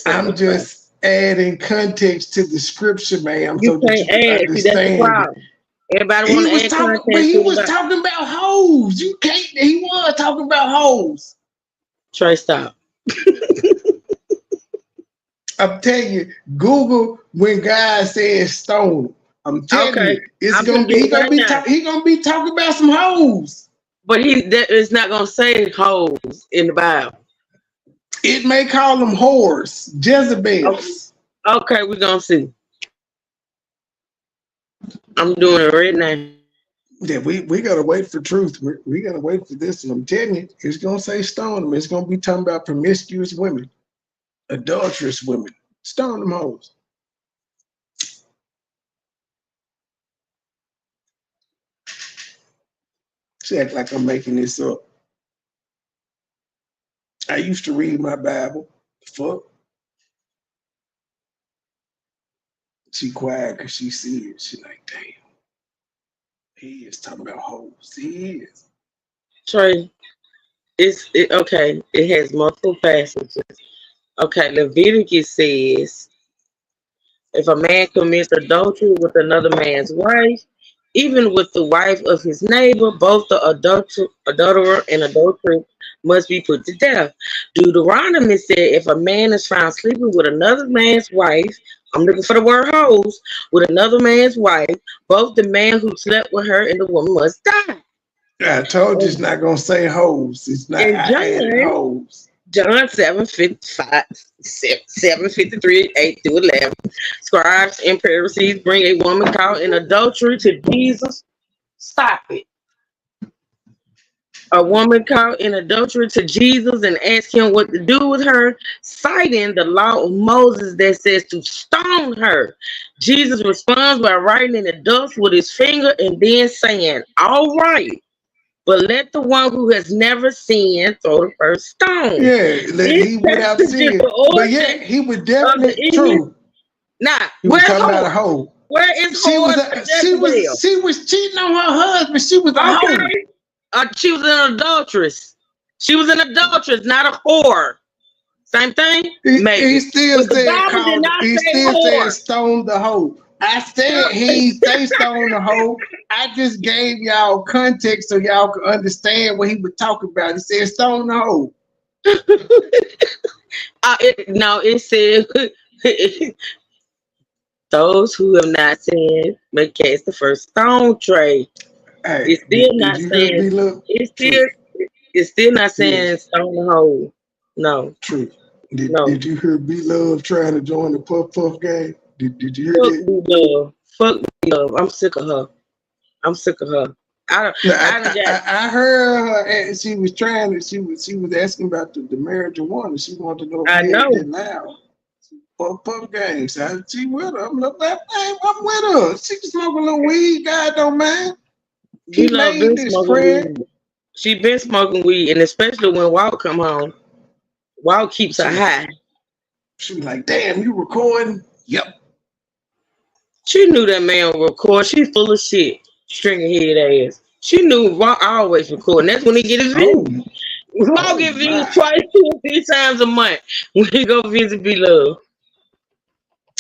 I'm just adding context to the scripture, ma'am. You can't add. See, that's the problem. Everybody want to add context. But he was talking about hoes. You can't. He was talking about hoes. Trey, stop. I'm telling you, Google when God says stone. I'm telling you, it's gonna be. He gonna be talking about some hoes. But it's not gonna say hoes in the Bible. It may call them whores, Jezebels. Okay, we're gonna see. I'm doing it right now. Yeah, we gotta wait for truth. We gotta wait for this, and I'm telling you, it's gonna say stone them. It's gonna be talking about promiscuous women, adulterous women. Stone them hoes. She act like I'm making this up. I used to read my Bible. Fuck. She quiet because she sees it. She like, damn. He is talking about hoes. He is. Trey, okay. It has multiple passages. Okay, Leviticus says, if a man commits adultery with another man's wife, even with the wife of his neighbor, both the adulterer and adulteress must be put to death. Deuteronomy said, if a man is found sleeping with another man's wife, I'm looking for the word hoes, with another man's wife, both the man who slept with her and the woman must die. I told you it's not going to say hoes. It's not hoes. John 7:53, 8 through 11. Scribes and Pharisees bring a woman caught in adultery to Jesus. Stop it. A woman caught in adultery to Jesus and ask him what to do with her, citing the law of Moses that says to stone her. Jesus responds by writing in the dust with his finger and then saying, all right, but let the one who has never sinned throw the first stone. Yeah, he without sin. But yeah, he would definitely true. Nah, he was talking about a hoe. Where is she was cheating on her husband. She was a hoe. She was an adulteress. She was an adulteress, not a whore. Same thing? Maybe. He still said stone the hoe. I said he say stone the hoe. I just gave y'all context so y'all could understand what he was talking about. He said stone the hoe. It said those who have not sinned may cast the first stone. Trey. Hey, it's still not saying. It's still not saying stone the hoe. No. True. Did you hear B-Love trying to join the Puff Puff game? Did you hear that? B-Love. Fuck B-Love. I'm sick of her. I heard her and she was trying to. She was asking about the marijuana. She wanted to know if I know. It loud. Puff Puff games. She with her. I'm with her. She can smoke a little weed. God don't mind. She made this friend. She been smoking weed, and especially when Walt come home, Walt keeps her high. She was like, "Damn, you recording?" Yep. She knew that man would record. She full of shit, stringing head ass. She knew Walt always recording. That's when he get his views. Walt get views twice, 2 or 3 times a month when he go visit B-Love.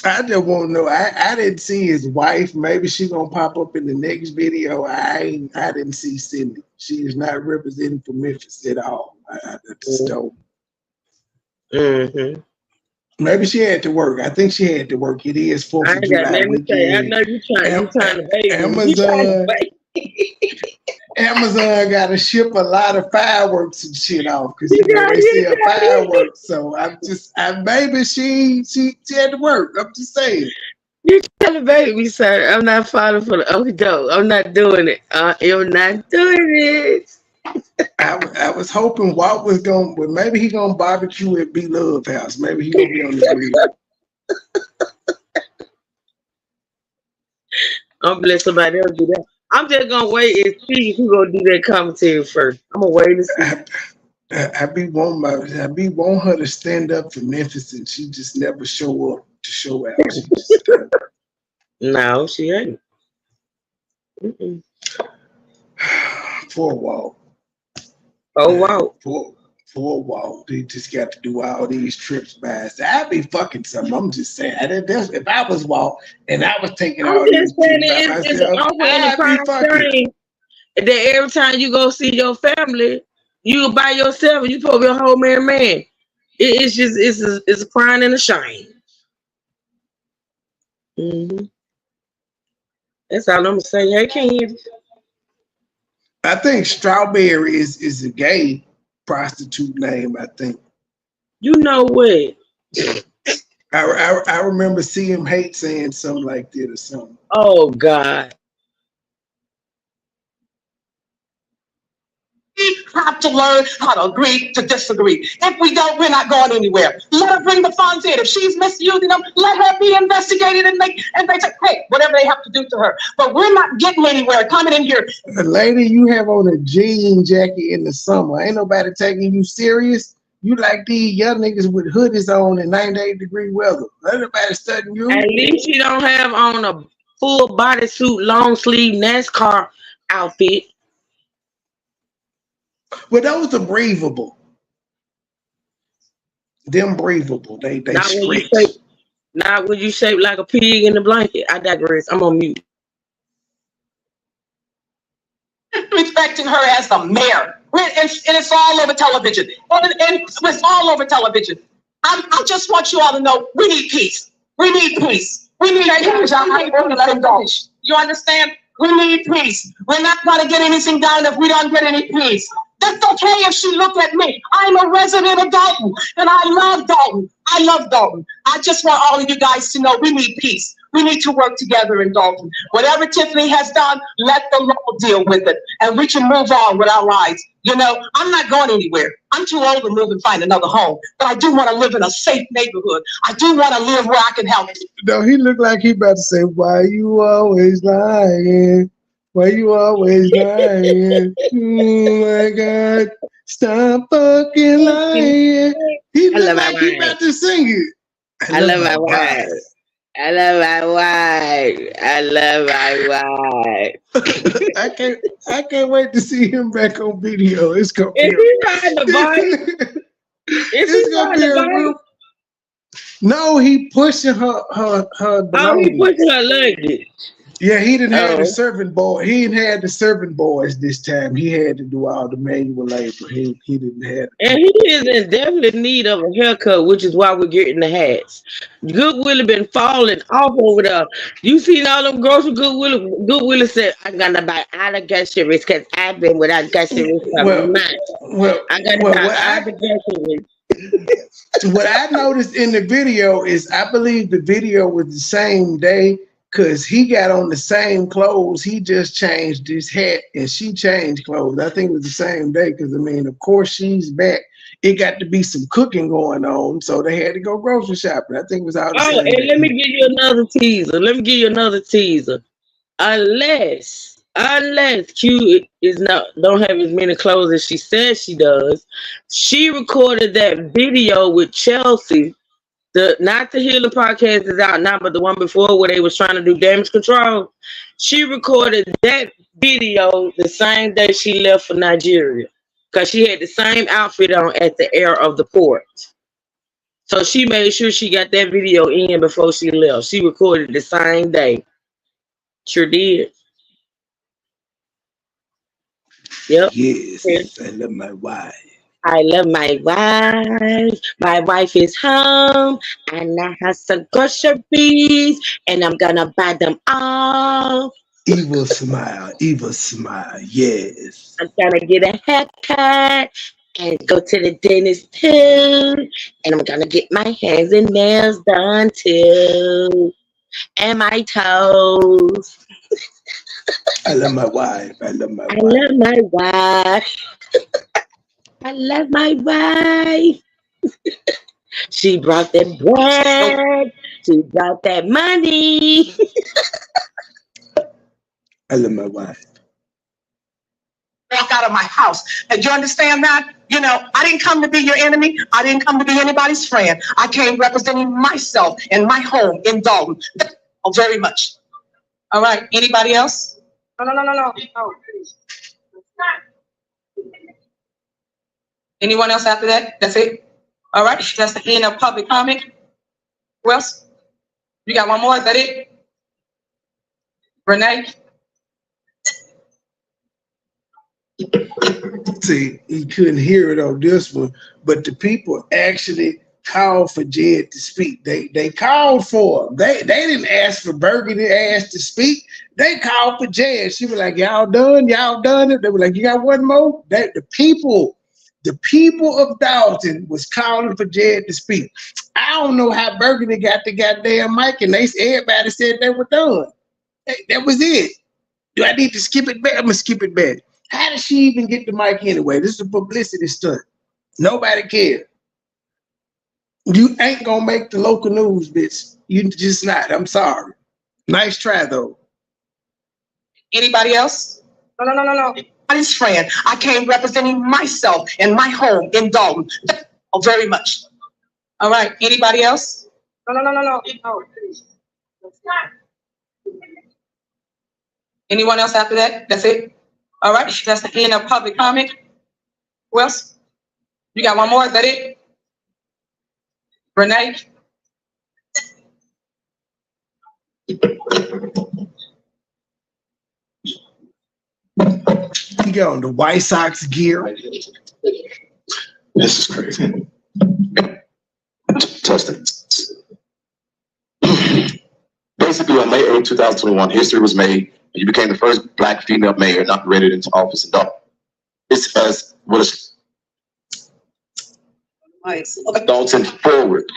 I just want to know. I didn't see his wife. Maybe she's gonna pop up in the next video. I didn't see Cindy. She is not representing for Memphis at all. I just don't. Maybe she had to work. I think she had to work. It is 4th of July weekend. I know you trying to baby. Amazon got to ship a lot of fireworks and shit off because you know they sell fireworks. So maybe she had to work. I'm just saying. You tell the baby, sir. I'm not falling for the okey-doke. I'm not doing it. I'm not doing it. I was hoping Walt was going, but maybe he gonna barbecue at B Love house. Maybe he gonna be on the grill. I'm gonna let somebody else do that. I'm just gonna wait and see who gonna do that commentary first. I'm gonna wait and see. I be wanting her to stand up for Memphis, and she just never show up to show out. No, she ain't. Poor Walt. Oh wow. Poor Walt. They just got to do all these trips by us. I'd be fucking something. I'm just saying. If I was Walt and I was taking all these trips by myself, I'd be fucking. That every time you go see your family, you by yourself and you supposed to be a whole man. It's a crying and a shame. That's all I'm gonna say. Hey, Candy. I think Strawberry is a gay prostitute name, I think. You know what? I remember seeing Hate saying something like that or something. Oh God. We have to learn how to agree to disagree. If we don't, we're not going anywhere. Let her bring the funds in. If she's misusing them, let her be investigated and they say, hey, whatever they have to do to her. But we're not getting anywhere coming in here. The lady, you have on a jean jacket in the summer. Ain't nobody taking you serious. You like these young niggas with hoodies on in 98-degree weather. Ain't nobody studying you. At least you don't have on a full bodysuit, long sleeve NASCAR outfit. Well, those are breathable. Them breathable. They stretch. Not when you shape like a pig in the blanket. I digress. I'm on mute. Respecting her as the mayor. And it's all over television. And it's all over television. I just want you all to know we need peace. We need peace. We need peace. Let him go. You understand? We need peace. We're not going to get anything done if we don't get any peace. That's okay if she looked at me. I'm a resident of Dolton, and I love Dolton. I love Dolton. I just want all of you guys to know we need peace. We need to work together in Dolton. Whatever Tiffany has done, let the law deal with it, and we can move on with our lives. You know, I'm not going anywhere. I'm too old to move and find another home, but I do want to live in a safe neighborhood. I do want to live where I can help. No, he looked like he about to say, why you always lying? Why you always lying? Oh my God. Stop fucking lying. He looked like he about to sing it. I love my wife. I love my wife. I love my wife. I can't wait to see him back on video. It's gonna be Is he riding the bike? Is he riding the bike? No, he pushing her. Oh, he pushing her luggage. Yeah, he didn't have the servant boy. He didn't have the servant boys this time. He had to do all the manual labor. He didn't have. And he is in definite need of a haircut, which is why we're getting the hats. Goodwill have been falling off over there. You seen all them grocery Goodwill said, "I'm gonna buy all the groceries because I've been without groceries for months. I gotta buy all the groceries." What I noticed in the video is, I believe the video was the same day. Because he got on the same clothes. He just changed his hat and she changed clothes. I think it was the same day because, I mean, of course, she's back. It got to be some cooking going on. So they had to go grocery shopping. I think it was all the same day. Let me give you another teaser. Unless Q don't have as many clothes as she says she does, she recorded that video with Chelsea. Not the Healing Podcast is out now, but the one before where they was trying to do damage control. She recorded that video the same day she left for Nigeria because she had the same outfit on at the air of the port. So she made sure she got that video in before she left. She recorded the same day. Sure did. Yep. Yes, I love my wife. I love my wife. My wife is home, and I have some groceries, and I'm gonna buy them all. Evil smile, yes. I'm gonna get a haircut and go to the dentist too, and I'm gonna get my hands and nails done too, and my toes. I love my wife. I love my wife. love my wife. I love my wife. She brought that bread. She brought that money. I love my wife. Walk out of my house. And do you understand that? You know, I didn't come to be your enemy. I didn't come to be anybody's friend. I came representing myself in my home in Dolton. Oh, very much. All right. Anybody else? No. Anyone else after that? That's it? All right. That's the end of public comment. Who else? You got one more? Is that it? Renee? See, he couldn't hear it on this one, but the people actually called for Jed to speak. They called for him. They didn't ask for Bergen to ask to speak. They called for Jed. She was like, y'all done? Y'all done it? They were like, you got one more? The people of Dolton was calling for Jed to speak. I don't know how Bergen got the goddamn mic, and everybody said they were done. That was it. Do I need to skip it back? I'm gonna skip it back. How did she even get the mic anyway? This is a publicity stunt. Nobody cared. You ain't gonna make the local news, bitch. You just not. I'm sorry. Nice try though. Anybody else? No. Nobody's friend. I came representing myself in my home in Dolton. Oh, very much. All right. Anybody else? No. Anyone else after that? That's it? All right. That's the end of public comment. Who else? You got one more? Is that it? Renee? He got on the White Sox gear. This is crazy. Testing. Basically, on May 8, 2021, history was made, and you became the first Black female mayor inaugurated into office in Dolton. It's as what is Dolton forward.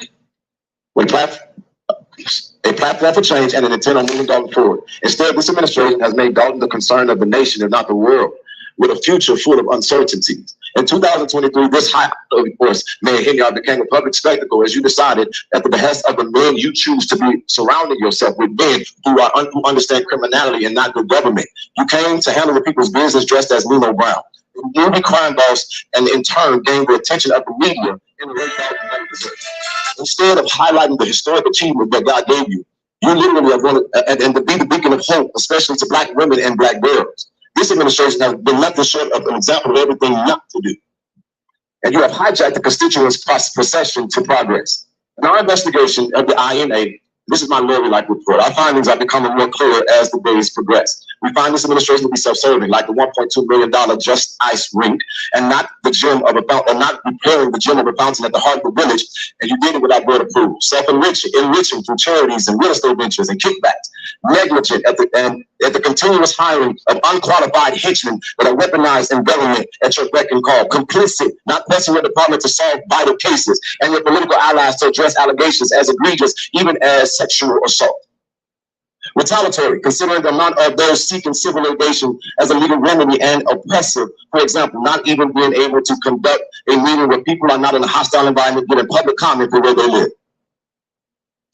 A platform for change and an intent on moving Dolton forward. Instead, this administration has made Dolton the concern of the nation, if not the world, with a future full of uncertainties. In 2023, this high course, Mayor Hinyard became a public spectacle as you decided, at the behest of the men you choose to be surrounding yourself with, men who understand criminality and not good government. You came to handle the people's business dressed as Lino Brown. You be crime boss, and in turn gained the attention of the media in the way Dolton deserves. Instead of highlighting the historic achievement that God gave you, you literally have wanted and to be the beacon of hope, especially to Black women and Black girls. This administration has been nothing short of an example of everything not to do. And you have hijacked the constituents' procession to progress. In our investigation of the INA, this is my Lori-like report. Our findings are becoming more clear as the days progress. We find this administration to be self-serving, like the $1.2 million Just Ice rink, and not the gym of a fountain, not repairing the gym of a fountain at the heart of the village. And you did it without board approval. Self-enriching through charities and real estate ventures and kickbacks. Negligent at the continuous hiring of unqualified henchmen that are weaponized in government at your beck and call. Complicit, not pressing your department to solve vital cases, and your political allies to address allegations as egregious, even as sexual assault. Retaliatory, considering the amount of those seeking civil litigation as a legal remedy, and oppressive, for example, not even being able to conduct a meeting where people are not in a hostile environment giving public comment for where they live.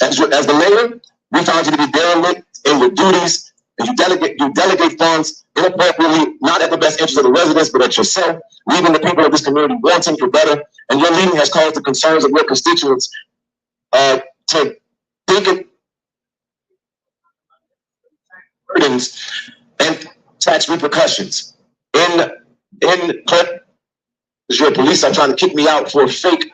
As the mayor, we found you to be derelict in your duties, and you delegate funds inappropriately, not at the best interest of the residents, but at yourself, leaving the people of this community wanting for better. And your leading has caused the concerns of your constituents to think burdens and tax repercussions. In court, your police are trying to kick me out for fake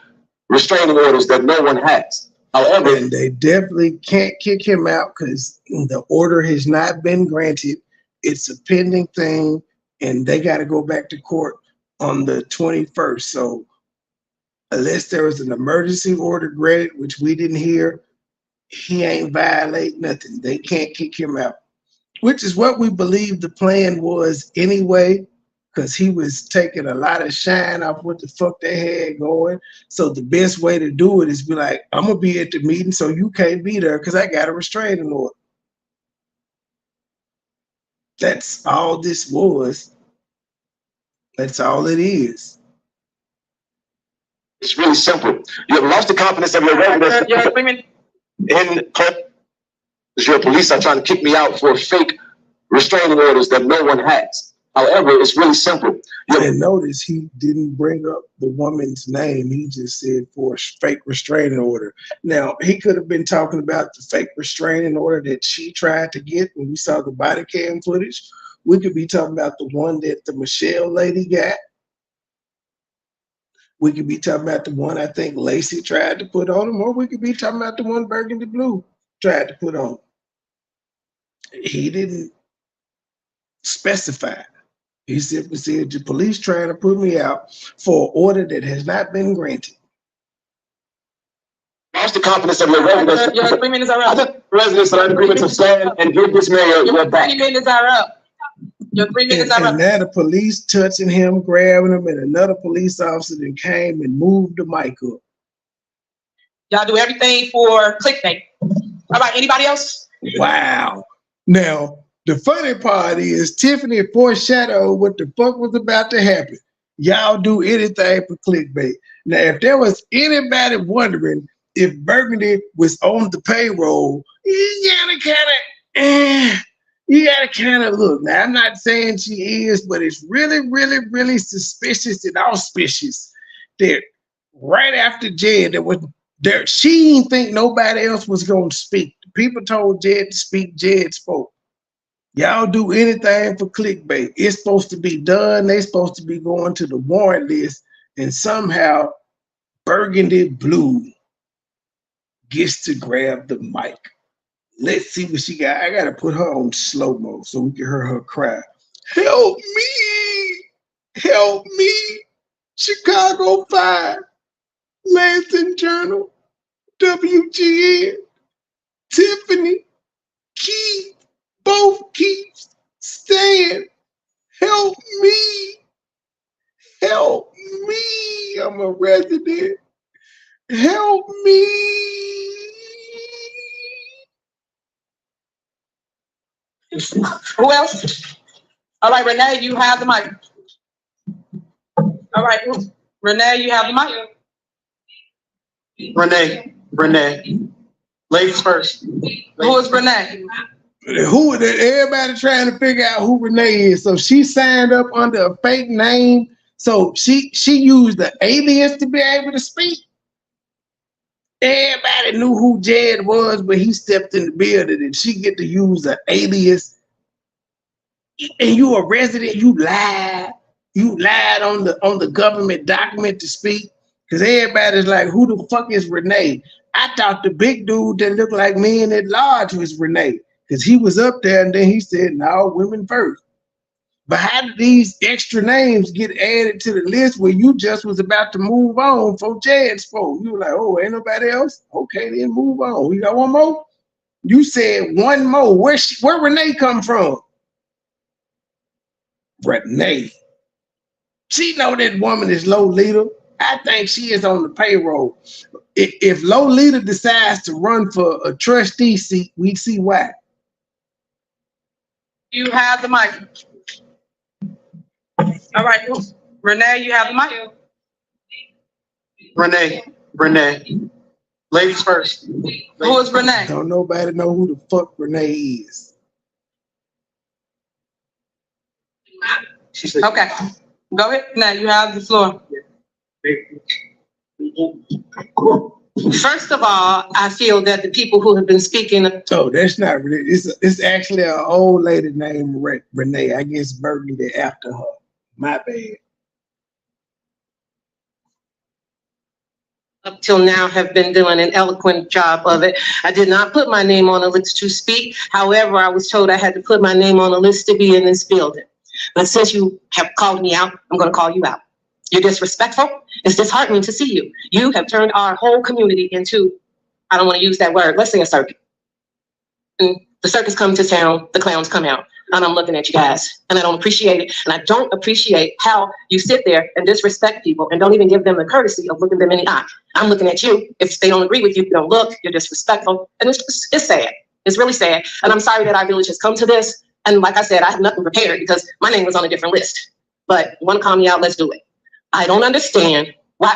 restraining orders that no one has. However, and they definitely can't kick him out because the order has not been granted. It's a pending thing, and they got to go back to court on the 21st. So unless there was an emergency order granted, which we didn't hear, he ain't violate nothing. They can't kick him out, which is what we believe the plan was anyway, because he was taking a lot of shine off what the fuck they had going. So the best way to do it is be like, I'm gonna be at the meeting, so you can't be there because I got a restraining order. That's all this was. That's all it is. it's really simple. You have lost the confidence of your residents. Your agreement. Your police are trying to kick me out for fake restraining orders that no one has. However, it's really simple. And notice he didn't bring up the woman's name. He just said for a fake restraining order. Now, he could have been talking about the fake restraining order that she tried to get when we saw the body cam footage. We could be talking about the one that the Michelle lady got. We could be talking about the one I think Lacey tried to put on him, or we could be talking about the one Burgundy Blue tried to put on him. He didn't specify. He simply said, the police trying to put me out for an order that has not been granted. Lost the confidence of your residents. Your agreement is up. Residents are in agreement to stand and give this mayor your back. Your agreement is up. Your agreement is up. And now the police touching him, grabbing him, and another police officer then came and moved the mic up. Y'all do everything for clickbait. All right, anybody else? Wow. Now, the funny part is Tiffany foreshadowed what the fuck was about to happen. Y'all do anything for clickbait. Now, if there was anybody wondering if Burgundy was on the payroll, you gotta kind of look. Now, I'm not saying she is, but it's really, really, really suspicious and auspicious that right after Jed, she didn't think nobody else was gonna speak. People told Jed to speak, Jed spoke. Y'all do anything for clickbait. It's supposed to be done. They're supposed to be going to the warrant list, and somehow Burgundy Blue gets to grab the mic. Let's see what she got. I gotta put her on slow-mo so we can hear her cry. Help me! Help me! Chicago 5, Lansing Journal, WGN, Tiffany, Keith, both Keiths, Stan, help me! Help me! I'm a resident. Help me! Who else? All right, Renee, you have the mic. All right, Renee, you have the mic. Renee. Ladies first. Who is Renee? Everybody trying to figure out who Renee is. So she signed up under a fake name. So she used the alias to be able to speak. Everybody knew who Jed was, but he stepped in the building and she get to use an alias. And you a resident, you lied. You lied on the government document to speak. Because everybody's like, who the fuck is Renee? I thought the big dude that looked like me and at large was Renee. Because he was up there and then he said, no, women first. But how did these extra names get added to the list where you just was about to move on for Jed spoke? You were like, oh, ain't nobody else? Okay, then move on. You got one more? You said one more. Where Renee come from? Renee. She know that woman is Lolita. I think she is on the payroll. If Lolita decides to run for a trustee seat, we see why. You have the mic. All right, Renee, you have the mic. Renee. Ladies first. Who is Renee? Don't nobody know who the fuck Renee is. Okay, go ahead. Now you have the floor. First of all, I feel that the people who have been speaking. Oh, that's not really. It's actually an old lady named Renee. I guess Burgundy after her. My bad. up till now have been doing an eloquent job of it. I did not put my name on a list to speak. However, I was told I had to put my name on a list to be in this building. But since you have called me out, I'm going to call you out. You're disrespectful. It's disheartening to see you. You have turned our whole community into, I don't want to use that word, let's say a circus. And the circus comes to town, the clowns come out. And I'm looking at you guys, and I don't appreciate it. And I don't appreciate how you sit there and disrespect people and don't even give them the courtesy of looking them in the eye. I'm looking at you. If they don't agree with you, you don't look, you're disrespectful. And it's sad. It's really sad. And I'm sorry that our village has come to this. And like I said, I have nothing prepared because my name was on a different list. But you want to call me out, let's do it. I don't understand why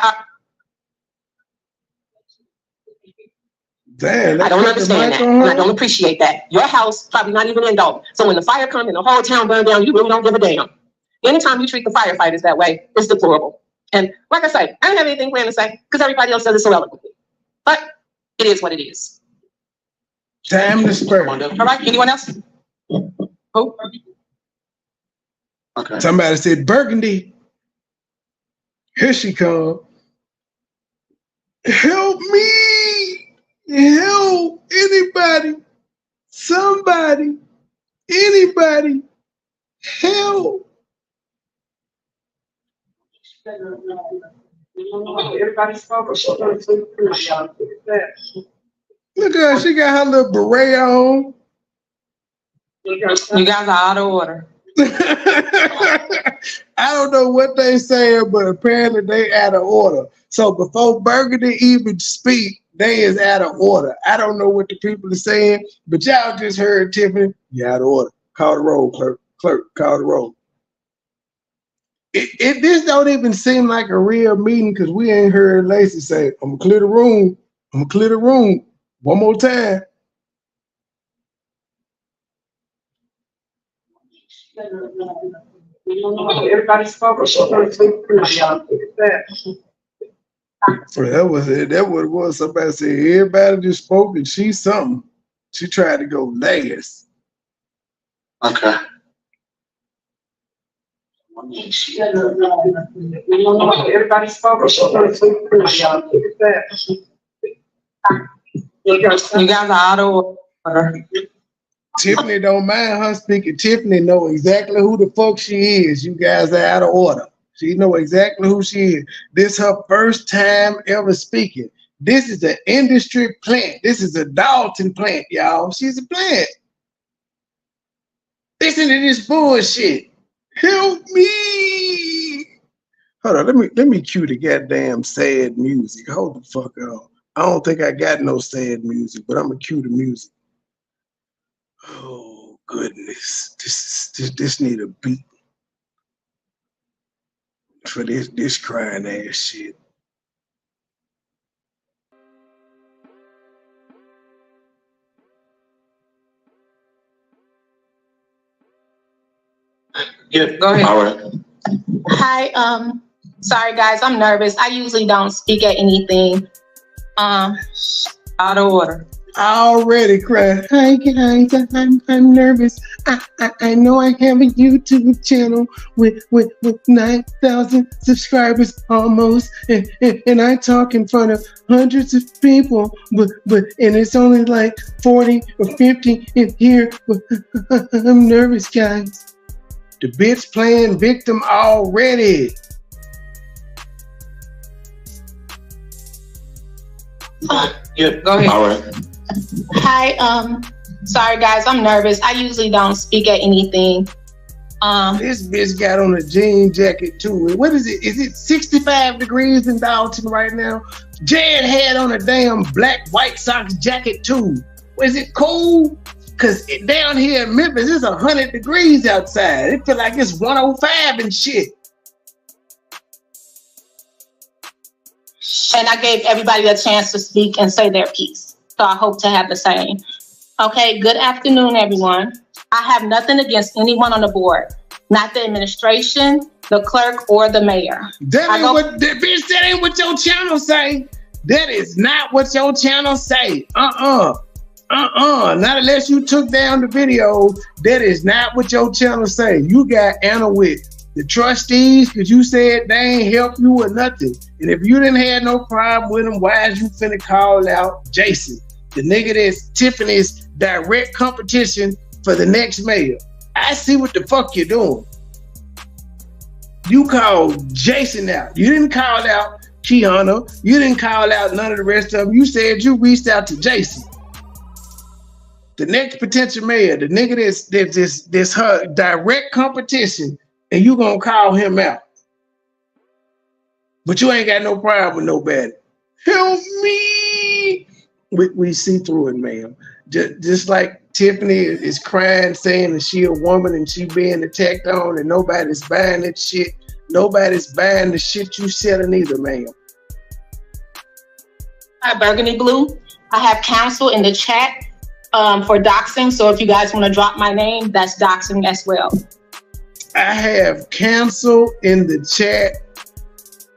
Damn, I don't understand that, and I don't appreciate that. Your house probably not even in Dolton. So when the fire comes and the whole town burns down, you really don't give a damn. Anytime you treat the firefighters that way, it's deplorable. And like I say, I don't have anything planned to say because everybody else does it so eloquently. But it is what it is. Time to spur. All right, anyone else? Who? Okay. Somebody said Burgundy. Here she come. Help me. Help anybody. Somebody. Anybody. Help. Everybody spoke. Look at her. She got her little beret on. You guys are out of order. I don't know what they saying, but apparently they out of order. So before Burgundy even speak, they is out of order. I don't know what the people are saying, but y'all just heard Tiffany. You out of order. Call the roll, clerk. Call the roll. This don't even seem like a real meeting because we ain't heard Lacey say, I'm gonna clear the room. I'm gonna clear the room. One more time. Everybody spoke. That was it. That what it was. Somebody said everybody just spoke and she's something. She tried to go last. Okay. Everybody spoke. You guys are out of order. Tiffany don't mind her speaking. Tiffany know exactly who the fuck she is. You guys are out of order. She know exactly who she is. This her first time ever speaking. This is an industry plant. This is a Dolton plant, y'all. She's a plant. Listen to this bullshit. Help me. Hold on, let me cue the goddamn sad music. Hold the fuck on. I don't think I got no sad music, but I'm gonna cue the music. Oh goodness, this need a beat for this crying ass shit. Yeah, go ahead. All right. Hi, sorry guys, I'm nervous. I usually don't speak at anything. Out of order. Already cried. Hi guys, I'm nervous. I know I have a YouTube channel with 9,000 subscribers almost, and I talk in front of hundreds of people, but and it's only like 40 or 50 in here. But I'm nervous, guys. The bitch playing victim already. Yeah, go ahead. All right. Hi, sorry guys, I'm nervous. I usually don't speak at anything. This bitch got on a jean jacket too. What is it? Is it 65 degrees in Dolton right now? Jan had on a damn black White Sox jacket too. Was it cold? Cause down here in Memphis, it's 100 degrees outside. It feel like it's 105 and shit. And I gave everybody a chance to speak and say their piece. So I hope to have the same. Okay, good afternoon, everyone. I have nothing against anyone on the board, not the administration, the clerk, or the mayor. That ain't what your channel say. That is not what your channel say. Not unless you took down the video. That is not what your channel say. You got Anna with The trustees, because you said they ain't help you or nothing. And if you didn't have no problem with them, why is you finna call out Jason, the nigga that's Tiffany's direct competition for the next mayor? I see what the fuck you're doing. You called Jason out. You didn't call out Kiana. You didn't call out none of the rest of them. You said you reached out to Jason, the next potential mayor, the nigga that's her direct competition, and you gonna call him out. But you ain't got no problem with nobody. Help me. We see through it, ma'am. Just like Tiffany is crying, saying that she a woman and she being attacked on, and nobody's buying that shit. Nobody's buying the shit you selling either, ma'am. Hi, Burgundy Blue. I have counsel in the chat for doxing. So if you guys want to drop my name, that's doxing as well. I have counsel in the chat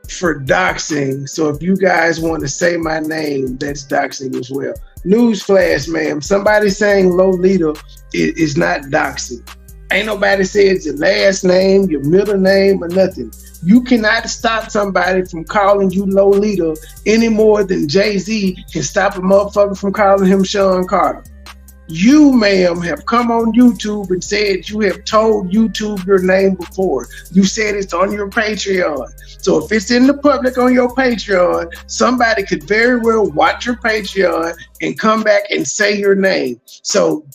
for doxing. So if you guys want to say my name, that's doxing as well. Newsflash, ma'am. Somebody saying Lolita is not doxing. Ain't nobody said your last name, your middle name, or nothing. You cannot stop somebody from calling you Lolita any more than Jay-Z can stop a motherfucker from calling him Sean Carter. You, ma'am, have come on YouTube and said you have told YouTube your name before. You said it's on your Patreon. So if it's in the public on your Patreon, somebody could very well watch your Patreon and come back and say your name. So,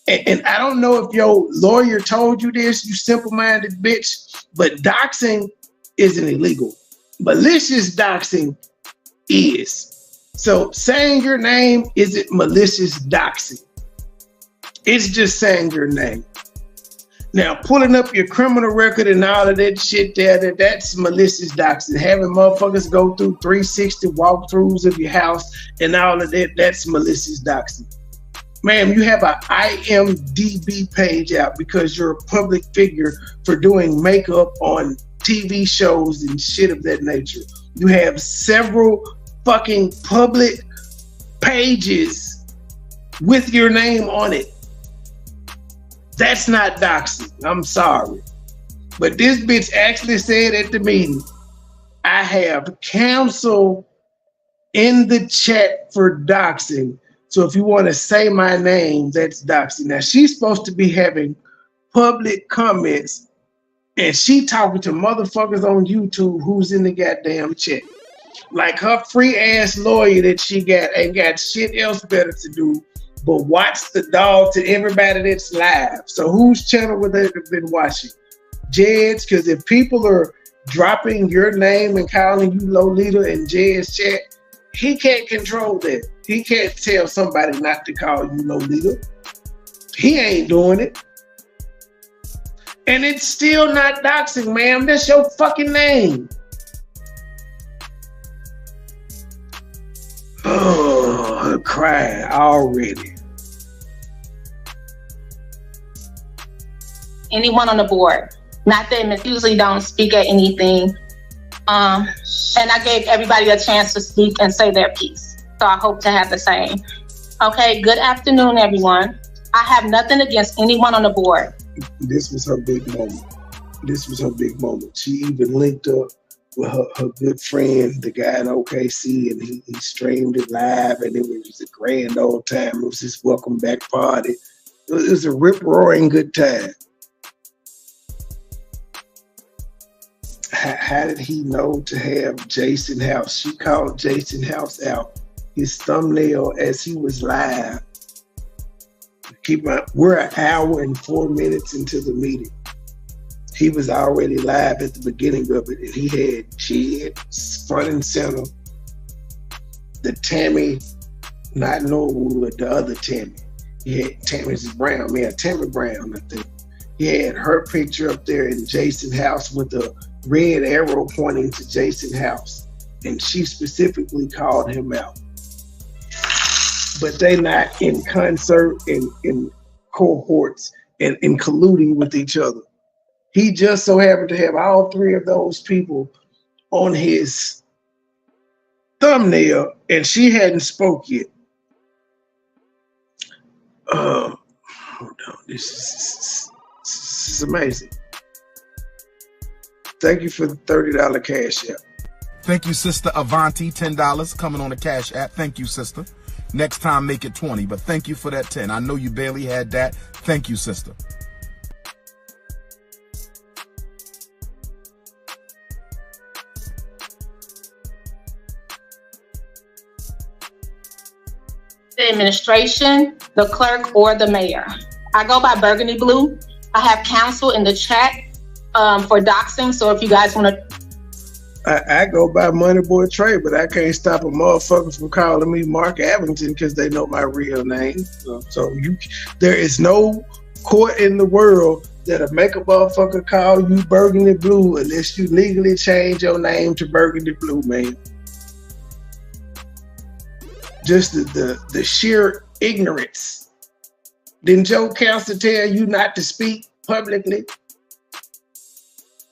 and I don't know if your lawyer told you this, you simple-minded bitch, but doxing isn't illegal. Malicious doxing is. So saying your name isn't malicious doxing. It's just saying your name. Now, pulling up your criminal record and all of that shit there, that's malicious doxing. Having motherfuckers go through 360 walkthroughs of your house and all of that, that's malicious doxing. Ma'am, you have an IMDb page out because you're a public figure for doing makeup on TV shows and shit of that nature. You have several fucking public pages with your name on it. That's not doxing. I'm sorry. But this bitch actually said at the meeting, I have counsel in the chat for doxing. So if you want to say my name, that's doxing. Now she's supposed to be having public comments and she talking to motherfuckers on YouTube who's in the goddamn chat. Like her free ass lawyer that she got ain't got shit else better to do but watch the dog to everybody that's live. So whose channel would they have been watching? Jed's, because if people are dropping your name and calling you Lolita in Jed's chat, he can't control that. He can't tell somebody not to call you Lolita. He ain't doing it. And it's still not doxing, ma'am. That's your fucking name. Oh, I'm crying already. Anyone on the board. Not that Ms. usually don't speak at anything. And I gave everybody a chance to speak and say their piece. So I hope to have the same. Okay, good afternoon, everyone. I have nothing against anyone on the board. This was her big moment. This was her big moment. She even linked up with her good friend, the guy in OKC, and he streamed it live, and it was a grand old time. It was his welcome back party. It was a rip-roaring good time. How did he know to have Jason House? She called Jason House out. His thumbnail as he was live. We're an hour and 4 minutes into the meeting. He was already live at the beginning of it, and he had Jed front and center. The Tammy, not Norwood, the other Tammy. He had Tammy Brown, Tammy Brown, I think. He had her picture up there in Jason House with a red arrow pointing to Jason House. And she specifically called him out. But they not in concert and in cohorts and in colluding with each other. He just so happened to have all three of those people on his thumbnail, and she hadn't spoke yet. Hold on, this is amazing. Thank you for the $30 cash app. Thank you, Sister Avanti, $10 coming on the Cash App. Thank you, sister. Next time, make it 20, but thank you for that 10. I know you barely had that. Thank you, sister. The administration, the clerk, or the mayor. I go by Burgundy Blue. I have counsel in the chat for doxing, so if you guys want to. I go by MoneyBoy Trey, but I can't stop a motherfucker from calling me Mark Abington because they know my real name. So there is no court in the world that'll make a motherfucker call you Burgundy Blue unless you legally change your name to Burgundy Blue, man. Just the sheer ignorance. Didn't your counsel tell you not to speak publicly?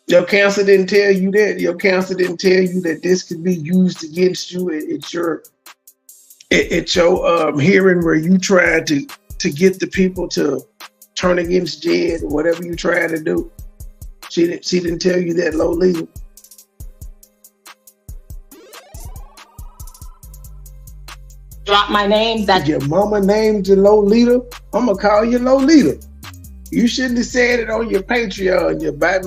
Your counsel didn't tell you that. Your counsel didn't tell you that this could be used against you at your hearing where you tried to get the people to turn against Jed or whatever you trying to do. She didn't tell you that, Lolita. Drop my name. That your mama named you Lolita. I'm gonna call you Lolita. You shouldn't have said it on your Patreon. You buy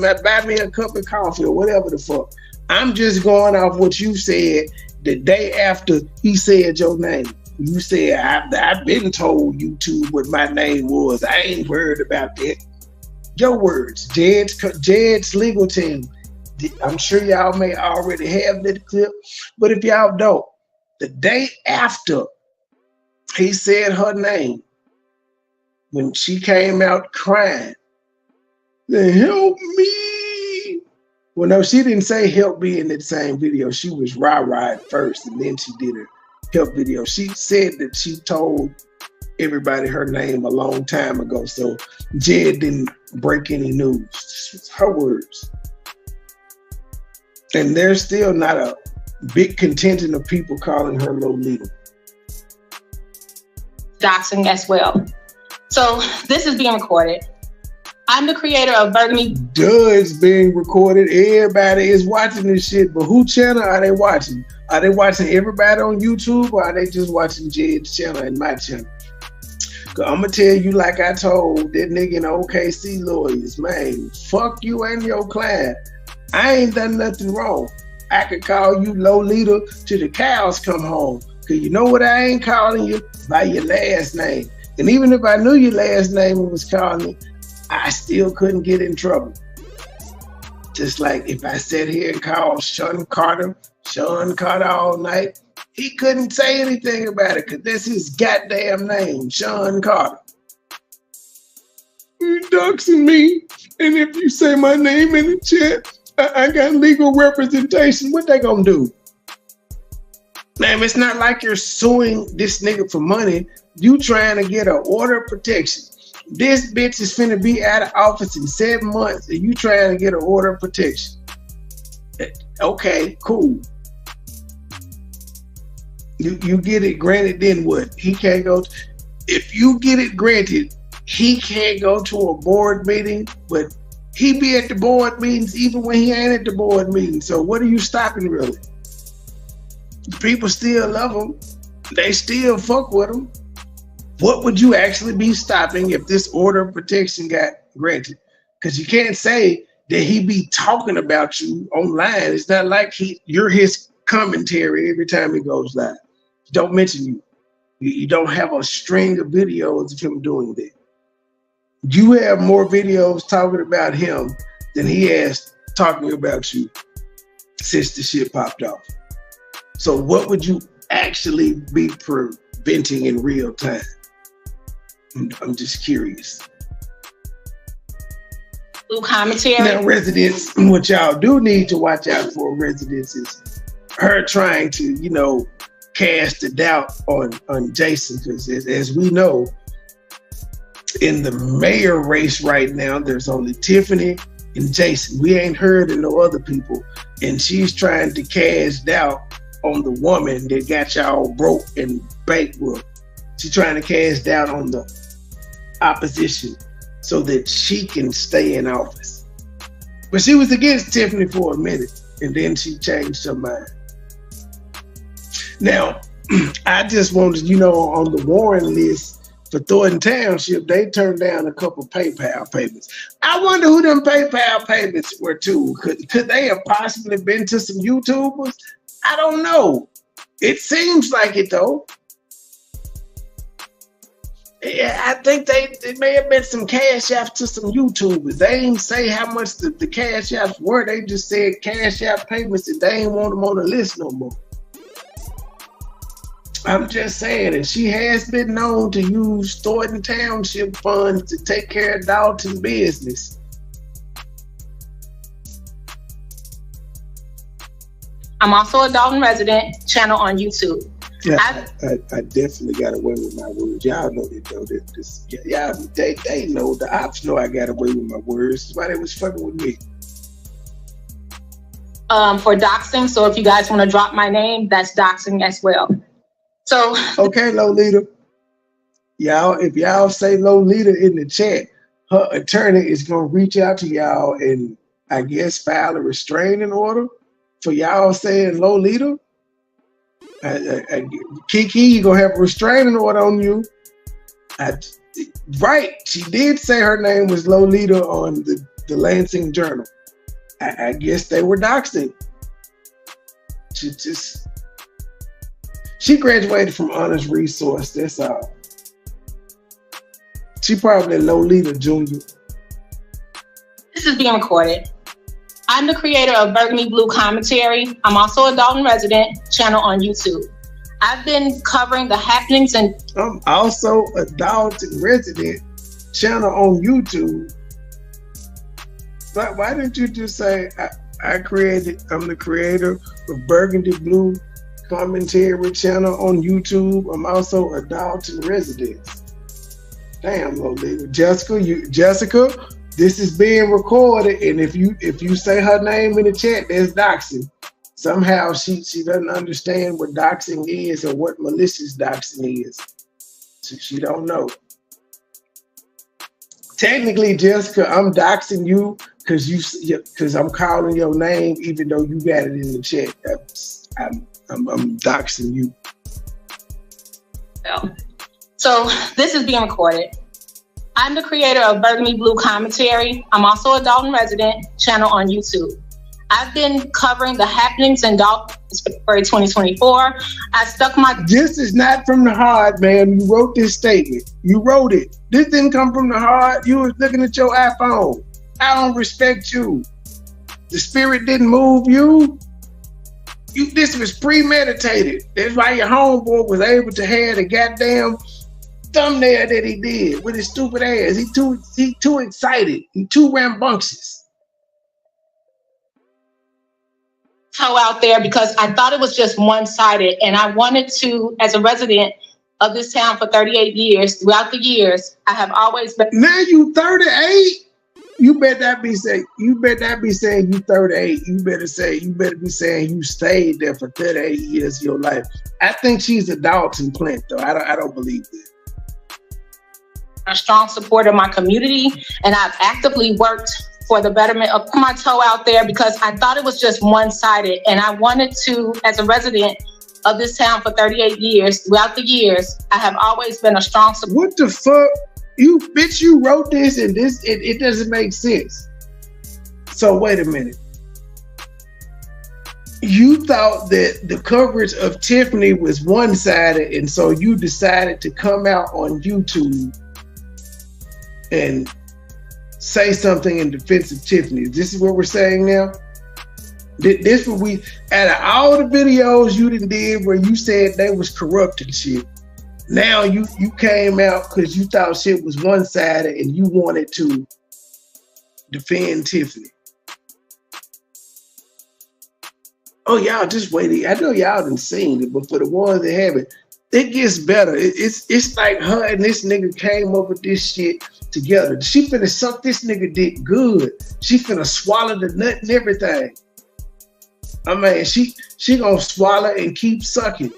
me a cup of coffee or whatever the fuck. I'm just going off what you said the day after he said your name. You said, I've been told YouTube what my name was. I ain't worried about that. Your words, Jed's legal team. I'm sure y'all may already have that clip, but if y'all don't, the day after he said her name, when she came out crying, then help me. Well, no, she didn't say help me in that same video. She was rah-rah at first, and then she did her help video. She said that she told everybody her name a long time ago, so Jed didn't break any news. This was her words. And there's still not a big contingent of people calling her Lolita. Doxing as well. So this is being recorded. I'm the creator of Burgundy. It's being recorded. Everybody is watching this shit, but who channel are they watching? Are they watching everybody on YouTube, or are they just watching Jed's channel and my channel? Cause I'm gonna tell you, like I told that nigga in OKC lawyers, man, fuck you and your client. I ain't done nothing wrong. I could call you Lolita till the cows come home. Cause you know what I ain't calling you? By your last name. And even if I knew your last name and was calling me, I still couldn't get in trouble. Just like if I sat here and called Sean Carter all night, he couldn't say anything about it because that's his goddamn name, Sean Carter. You're doxing me, and if you say my name in the chat, I got legal representation. What they gonna do? Man, it's not like you're suing this nigga for money. You trying to get an order of protection. This bitch is finna be out of office in 7 months, and you trying to get an order of protection. Okay, cool. You get it granted, then what? He can't go. If you get it granted, he can't go to a board meeting, but he be at the board meetings even when he ain't at the board meeting. So what are you stopping really? The people still love him. They still fuck with him. What would you actually be stopping if this order of protection got granted? Because you can't say that he be talking about you online. It's not like you're his commentary every time he goes live. Don't mention you. You don't have a string of videos of him doing that. You have more videos talking about him than he has talking about you since the shit popped off. So what would you actually be preventing in real time? I'm just curious. Commentary. Now, residents, what y'all do need to watch out for, residents, is her trying to, cast a doubt on Jason, because as we know, in the mayor race right now, there's only Tiffany and Jason. We ain't heard of no other people, and she's trying to cast doubt on the woman that got y'all broke and bankrupt. She's trying to cast doubt on the opposition so that she can stay in office. But she was against Tiffany for a minute, and then she changed her mind. Now, I just wanted, on the Warren list for Thornton Township, they turned down a couple PayPal payments. I wonder who them PayPal payments were to. Could they have possibly been to some YouTubers? I don't know. It seems like it, though. Yeah, I think it may have been some cash apps to some YouTubers. They didn't say how much the cash apps were. They just said cash app payments, and they ain't want them on the list no more. I'm just saying, and she has been known to use Thornton Township funds to take care of Dolton business. I'm also a Dolton resident channel on YouTube. Yeah, I definitely got away with my words. Y'all know that though. They know, the ops know I got away with my words. That's why they was fucking with me. For doxing, so if you guys want to drop my name, that's doxing as well. So okay, Lolita. If y'all say Lolita in the chat, her attorney is gonna reach out to y'all and I guess file a restraining order for y'all saying Lolita. Kiki, you gonna have a restraining order on you. Right, she did say her name was Lolita on the Lansing Journal. I guess they were doxing. She graduated from Honors Resource, that's all. She probably Lolita Jr. This is being recorded. I'm the creator of Burgundy Blue Commentary. I'm also a Dolton resident channel on YouTube. I've been covering the happenings and I'm also a Dolton resident channel on YouTube. But why didn't you just say I'm the creator of Burgundy Blue Commentary channel on YouTube. I'm also a Dolton resident. Damn, Lolita. Jessica, this is being recorded, and if you say her name in the chat, there's doxing. Somehow she doesn't understand what doxing is or what malicious doxing is. She don't know. Technically, Jessica, I'm doxing you because I'm calling your name, even though you got it in the chat. I'm doxing you. So this is being recorded. I'm the creator of Burgundy Blue Commentary. I'm also a Dolton resident channel on YouTube. I've been covering the happenings in Dolton since February 2024. This is not from the heart, man. You wrote this statement. You wrote it. This didn't come from the heart. You was looking at your iPhone. I don't respect you. The spirit didn't move you. This was premeditated. That's why your homeboy was able to have the goddamn thumbnail that he did with his stupid ass. He too excited. He too rambunctious. Toe out there because I thought it was just one-sided, and I wanted to, as a resident of this town for 38 years, throughout the years, I have always been. Now you 38. You better not be saying you 38. You better be saying you stayed there for 38 years of your life. I think she's a Dolton plant though. I don't believe that. A strong supporter of my community, and I've actively worked for the betterment of my toe out there because I thought it was just one-sided, and I wanted to, as a resident of this town for 38 years, throughout the years, I have always been a strong supporter. What the fuck? You wrote this and it doesn't make sense. So wait a minute. You thought that the coverage of Tiffany was one-sided, and so you decided to come out on YouTube and say something in defense of Tiffany. This is what we're saying now? This what we, out of all the videos you did where you said they was corrupt and shit, now you came out because you thought shit was one-sided and you wanted to defend Tiffany. Oh, y'all just wait. I know y'all done seen it, but for the ones that haven't, it gets better. It's like her and this nigga came up with this shit together. She finna suck this nigga dick good. She finna swallow the nut and everything. I mean, she gonna swallow and keep sucking.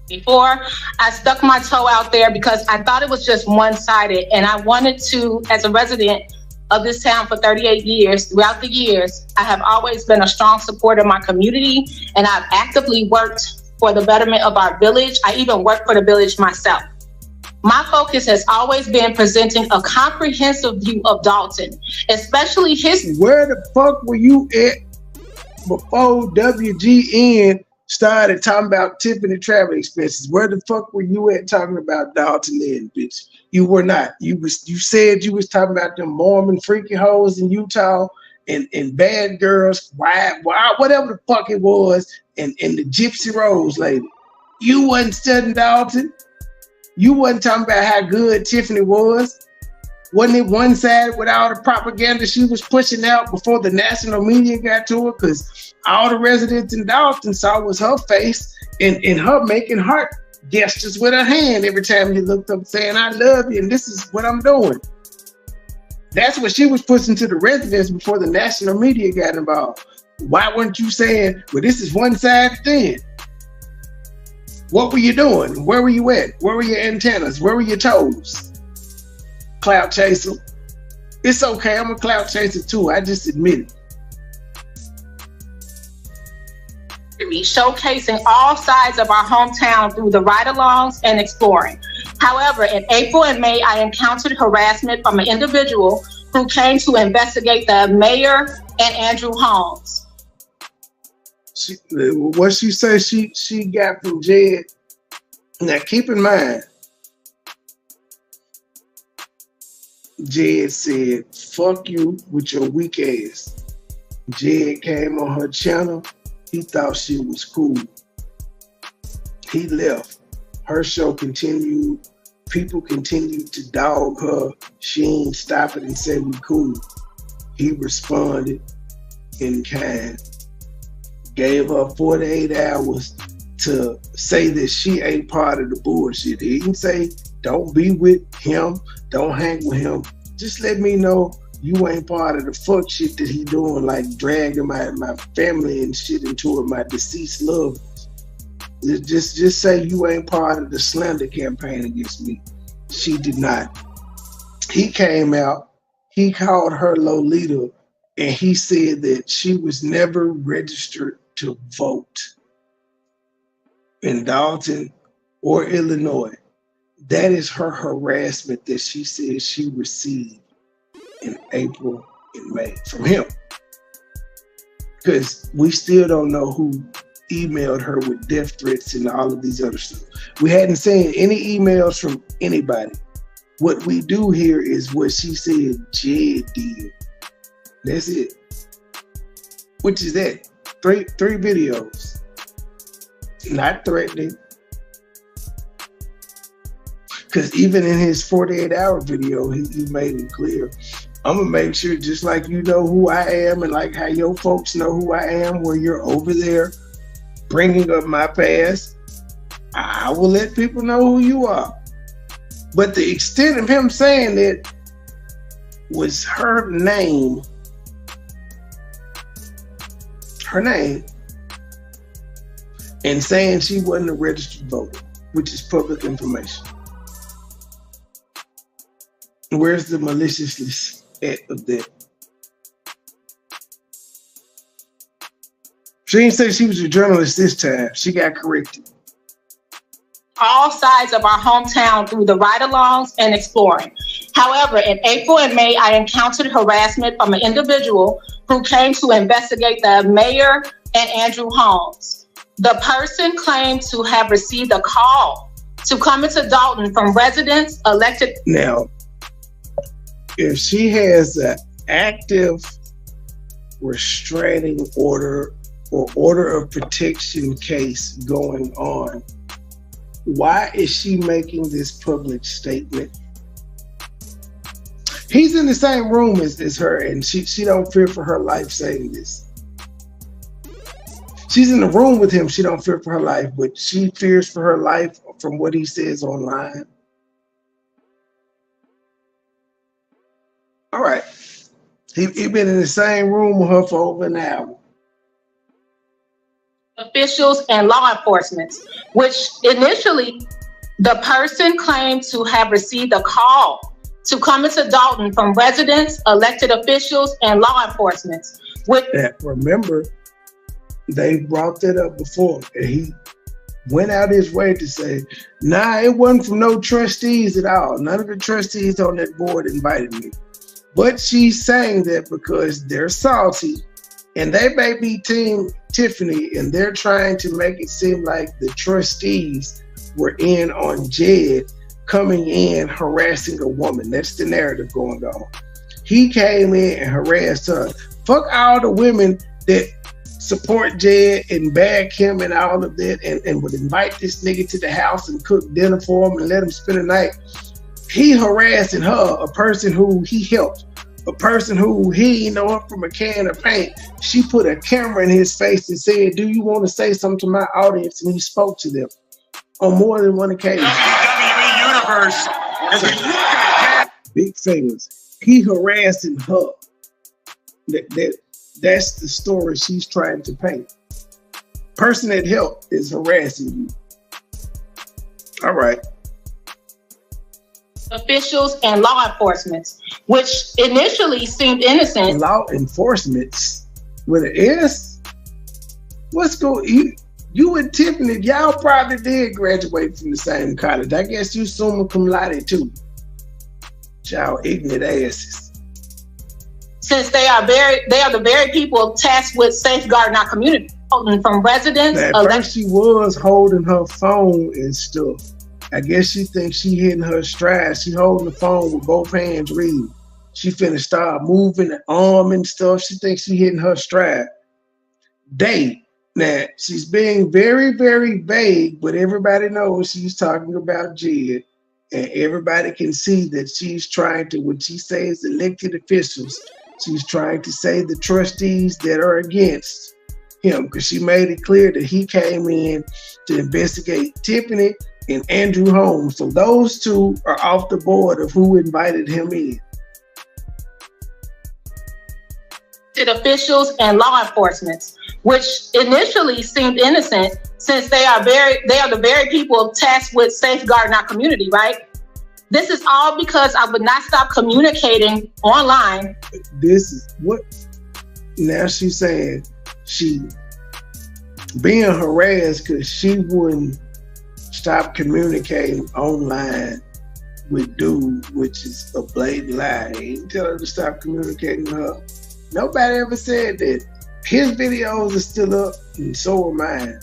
Before, I stuck my toe out there because I thought it was just one-sided, and I wanted to, as a resident of this town for 38 years. Throughout the years, I have always been a strong supporter of my community, and I've actively worked for the betterment of our village. I even work for the village myself. My focus has always been presenting a comprehensive view of Dolton, especially his... Where the fuck were you at before WGN started talking about tipping travel expenses? Where the fuck were you at talking about Dolton then, bitch? You were not. You said you was talking about them Mormon freaky hoes in Utah and bad girls, wild, whatever the fuck it was, and the Gypsy Rose lady. You wasn't studying Dolton. You wasn't talking about how good Tiffany was. Wasn't it one side with all the propaganda she was pushing out before the national media got to her? Because all the residents in Dolton saw was her face and her making heart gestures with her hand every time you looked up saying, I love you and this is what I'm doing. That's what she was pushing to the residents before the national media got involved. Why weren't you saying, well, this is one-sided thing? What were you doing? Where were you at? Where were your antennas? Where were your toes? Clout chaser. It's okay, I'm a clout chaser too, I just admit it. Showcasing all sides of our hometown through the ride-alongs and exploring. However, in April and May, I encountered harassment from an individual who came to investigate the mayor and Andrew Holmes. What she said she got from Jed. Now keep in mind, Jed said, fuck you with your weak ass. Jed came on her channel. He thought she was cool. He left. Her show continued. People continued to dog her. She ain't stop it and say we cool. He responded in kind. Gave her 48 hours to say that she ain't part of the bullshit. He didn't say, don't be with him, don't hang with him. Just let me know you ain't part of the fuck shit that he doing, like dragging my family and shit into it, my deceased loved ones. Just say you ain't part of the slander campaign against me. She did not. He came out, he called her Lolita, and he said that she was never registered to vote in Dolton or Illinois. That is her harassment that she said she received in April and May from him. Because we still don't know who emailed her with death threats and all of these other stuff. We hadn't seen any emails from anybody. What we do here is what she said Jed did. That's it. Which is that? Three videos. Not threatening. Because even in his 48-hour video, he made it clear, I'm going to make sure just like you know who I am and like how your folks know who I am, where you're over there bringing up my past, I will let people know who you are. But the extent of him saying it was her name, and saying she wasn't a registered voter, which is public information. Where's the maliciousness of that? She didn't say she was a journalist this time. She got corrected. All sides of our hometown through the ride-alongs and exploring. However, in April and May, I encountered harassment from an individual who came to investigate the mayor and Andrew Holmes. The person claimed to have received a call to come into Dolton from residents elected. Now, if she has an active restraining order or order of protection case going on, why is she making this public statement? He's in the same room as her, and she don't fear for her life saying this. She's in the room with him. She don't fear for her life, but she fears for her life from what he says online. All right. He been in the same room with her for over an hour. Officials and law enforcement, which initially the person claimed to have received a call to come into Dolton from residents, elected officials, and law enforcement. Remember, they brought that up before, and he went out his way to say, nah, it wasn't from no trustees at all. None of the trustees on that board invited me. But she's saying that because they're salty, and they may be Team Tiffany, and they're trying to make it seem like the trustees were in on Jed coming in harassing a woman. That's the narrative going on. He came in and harassed her. Fuck all the women that support Jed and back him and all of that, and would invite this nigga to the house and cook dinner for him and let him spend the night. He harassing her, a person who he helped, a person who he know her from a can of paint. She put a camera in his face and said, do you want to say something to my audience? And he spoke to them on more than one occasion. WWE Universe. Big fingers. He harassing her. That's the story she's trying to paint. Person that helped is harassing you. All right. Officials and law enforcement, which initially seemed innocent. Law enforcement with an S? What's going? You and Tiffany, y'all probably did graduate from the same college. I guess you summa cum laude too. Y'all ignorant asses. Since they are the very people tasked with safeguarding our community, from residents. At first she was holding her phone and stuff. I guess she thinks she hitting her stride. She holding the phone with both hands reading. She finna start moving the arm and stuff. She thinks she hitting her stride. Now, she's being very, very vague, but everybody knows she's talking about Jed. And everybody can see that she's trying to, when she says elected officials, she's trying to say the trustees that are against him, because she made it clear that he came in to investigate Tiffany and Andrew Holmes. So those two are off the board of who invited him in. Officials and law enforcement, which initially seemed innocent, since they are the very people tasked with safeguarding our community, right? This is all because I would not stop communicating online. This is what, now she's saying she being harassed because she wouldn't stop communicating online with dude, which is a blatant lie. He didn't tell her to stop communicating with her. Nobody ever said that. His videos are still up, and so are mine.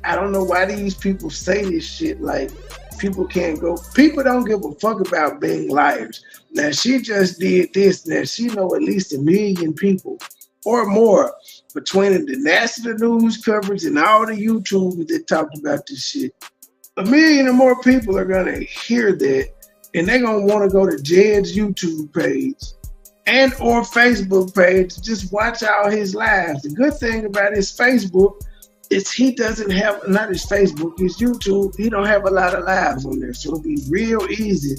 I don't know why these people say this shit like people can't go. People don't give a fuck about being liars. Now, she just did this. Now, she know at least 1 million people or more between the national news coverage and all the YouTubers that talked about this shit. 1 million or more people are going to hear that, and they're going to want to go to Jed's YouTube page and or Facebook page to just watch all his lives. The good thing about his Facebook is he doesn't have, not his Facebook, his YouTube, he don't have a lot of lives on there. So it'll be real easy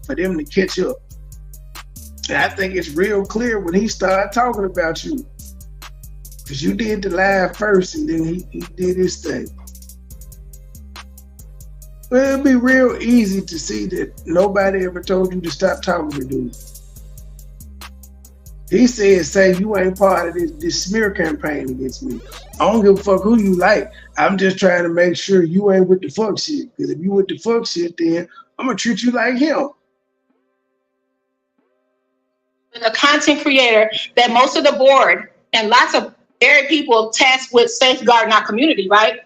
for them to catch up. And I think it's real clear when he started talking about you. Because you did the live first and then he did his thing. But it'll be real easy to see that nobody ever told you to stop talking to dude. He said, say you ain't part of this smear campaign against me. I don't give a fuck who you like. I'm just trying to make sure you ain't with the fuck shit. Because if you with the fuck shit, then I'm going to treat you like him. A content creator that most of the board and lots of very people tasked with safeguarding our community, right?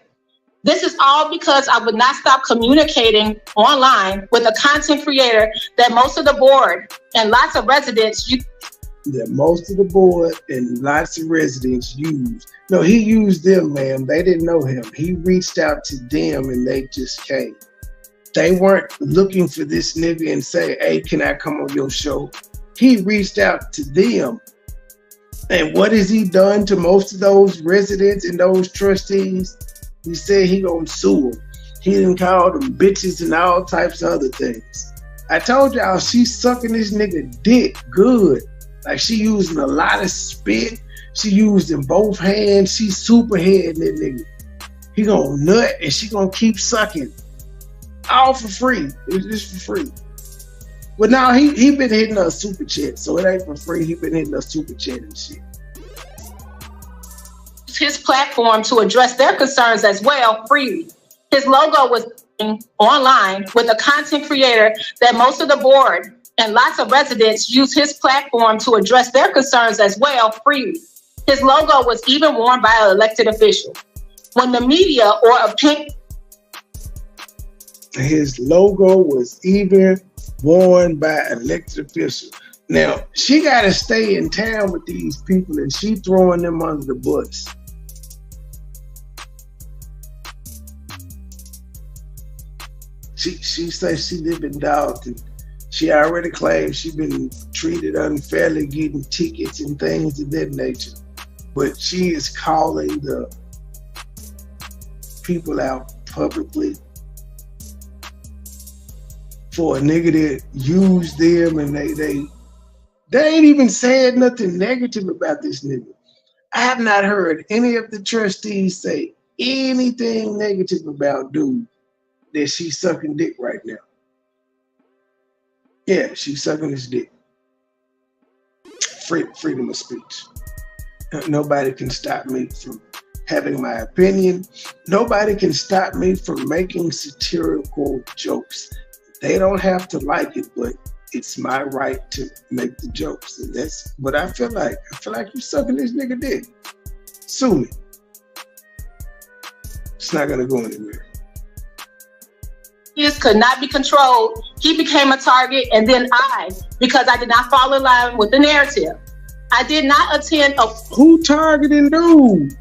This is all because I would not stop communicating online with a content creator that most of the board and lots of residents that most of the board and lots of residents use. No, he used them, ma'am. They didn't know him. He reached out to them and they just came. They weren't looking for this nigga and say, hey, can I come on your show? He reached out to them. And what has he done to most of those residents and those trustees? He said he gonna sue them. He didn't call them bitches and all types of other things. I told y'all she's sucking this nigga dick good. Like she using a lot of spit. She used in both hands. She super heading that nigga. He gonna nut and she gonna keep sucking. All for free. It's just for free. But now he been hitting us super chat, so it ain't for free. He been hitting us super chat and shit. His platform to address their concerns as well freely. His logo was online with a content creator that most of the board and lots of residents use his platform to address their concerns as well freely. His logo was even worn by an elected official. When the media or opinion... His logo was even worn by an elected official. Now, she got to stay in town with these people and she throwing them under the bus. She says she live in Dolton. She already claimed she been treated unfairly, getting tickets and things of that nature. But she is calling the people out publicly for a nigga that used them, and they ain't even said nothing negative about this nigga. I have not heard any of the trustees say anything negative about dude that she's sucking dick right now. Yeah, she's sucking his dick. Freedom of speech. Nobody can stop me from having my opinion. Nobody can stop me from making satirical jokes. They don't have to like it, but it's my right to make the jokes. And that's what I feel like. I feel like you sucking this nigga dick. Sue me. It's not gonna go anywhere. Could not be controlled. He became a target, and then because I did not fall in line with the narrative. I did not attend a... Who targeting dude?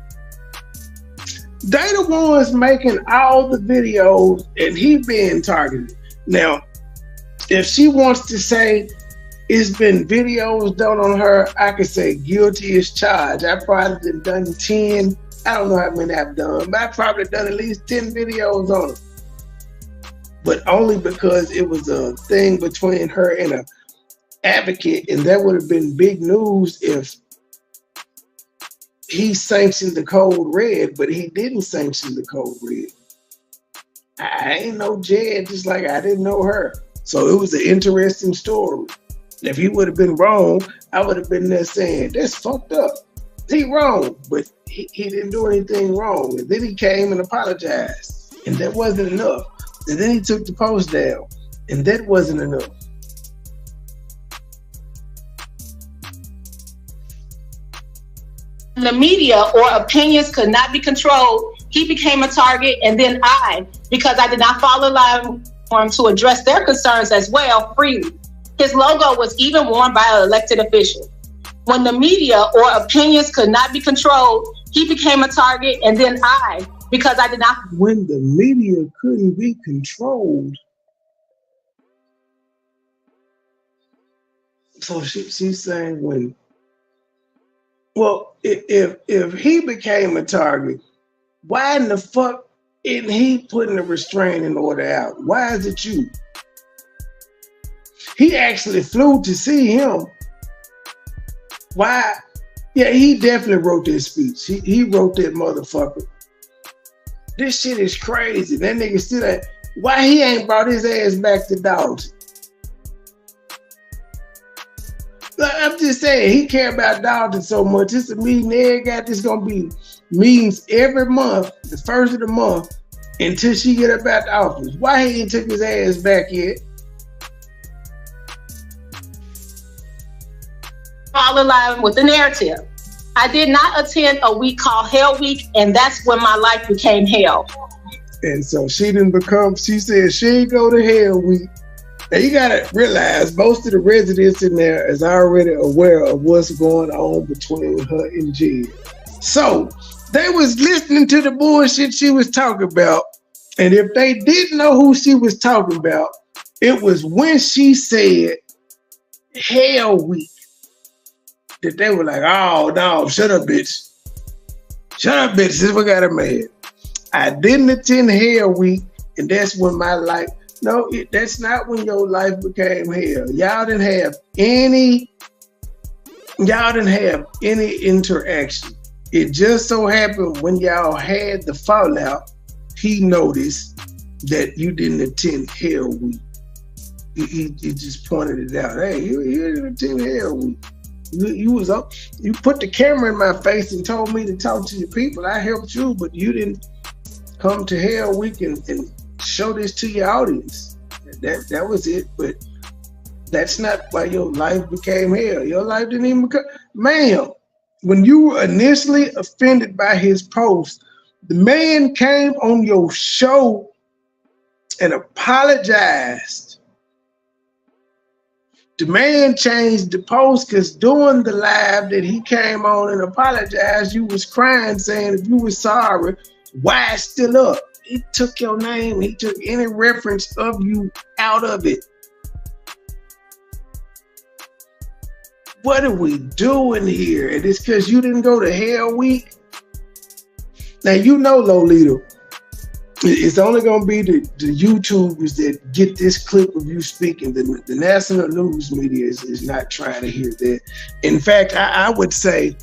They the ones making all the videos, and he being targeted. Now, if she wants to say it's been videos done on her, I could say guilty as charged. I probably done 10. I don't know how many I've done, but I probably done at least 10 videos on her. But only because it was a thing between her and an advocate, and that would have been big news if he sanctioned the code red, but he didn't sanction the code red. I ain't no judge, just like I didn't know her. So it was an interesting story. If he would have been wrong, I would have been there saying, that's fucked up. He wrong, but he didn't do anything wrong. And then he came and apologized, and that wasn't enough. And then he took the post down, and that wasn't enough. The media or opinions could not be controlled. He became a target, and then because I did not fall in line for him to address their concerns as well freely. His logo was even worn by an elected official. When the media or opinions could not be controlled, he became a target, and then because I did not... When the media couldn't be controlled. So she's saying when... Well, if he became a target, why in the fuck isn't he putting a restraining order out? Why is it you? He actually flew to see him. Why? Yeah, he definitely wrote that speech. He wrote that motherfucker. This shit is crazy. That nigga still ain't. Why he ain't brought his ass back to Dolton? I'm just saying, he care about Dolton so much. It's a meeting they got. This gonna be meetings every month, the first of the month, until she get up out the office. Why he ain't took his ass back yet? Fall in line with the narrative. I did not attend a week called Hell Week, and that's when my life became hell. And so she said she ain't go to Hell Week. Now you gotta realize most of the residents in there is already aware of what's going on between her and Jed. So they was listening to the bullshit she was talking about. And if they didn't know who she was talking about, it was when she said Hell Week that they were like, oh no, shut up, bitch. Shut up, bitch, since we got a man. I didn't attend Hell Week, and that's when my life, no, that's not when your life became hell. Y'all didn't have any interaction. It just so happened when y'all had the fallout, he noticed that you didn't attend Hell Week. he just pointed it out. Hey, you didn't attend Hell Week. You was up. You put the camera in my face and told me to talk to your people. I helped you, but you didn't come to Hell Week and show this to your audience. That was it. But that's not why your life became hell. Your life didn't even become. Ma'am, when you were initially offended by his post, the man came on your show and apologized. The man changed the post because during the live that he came on and apologized, you was crying saying if you were sorry, why it's still up? He took your name, he took any reference of you out of it. What are we doing here? And it's because you didn't go to Hell Week. Now, you know, Lolita, it's only going to be the YouTubers that get this clip of you speaking. The national news media is not trying to hear that. In fact, I would say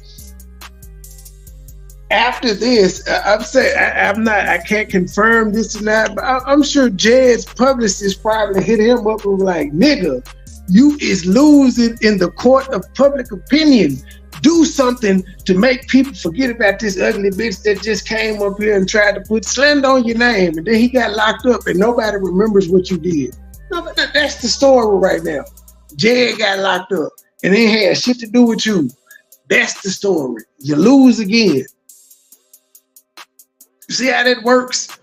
after this, I can't confirm this or not, but I'm sure Jed's publicist probably hit him up and was like, nigga, you is losing in the court of public opinion. Do something to make people forget about this ugly bitch that just came up here and tried to put slander on your name, and then he got locked up and nobody remembers what you did. No, but that's the story right now. Jed got locked up and it had shit to do with you. That's the story. You lose again. You see how that works?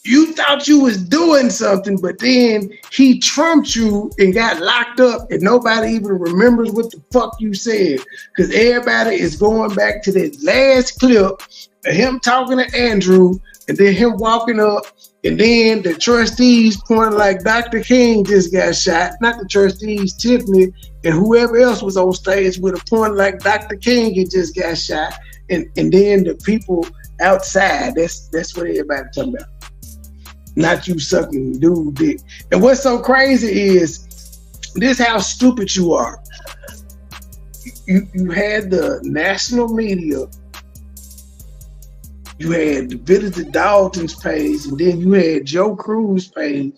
You thought you was doing something, but then he trumped you and got locked up and nobody even remembers what the fuck you said. Because everybody is going back to that last clip of him talking to Andrew and then him walking up and then the trustees pointing like Dr. King just got shot. Not the trustees, Tiffany and whoever else was on stage with a point like Dr. King had just got shot. And then the people outside, that's what everybody talking about. Not you sucking dude dick. And what's so crazy is this how stupid you are. You had the national media, you had the Village of Dolton's page, and then you had Joe Cruz's page,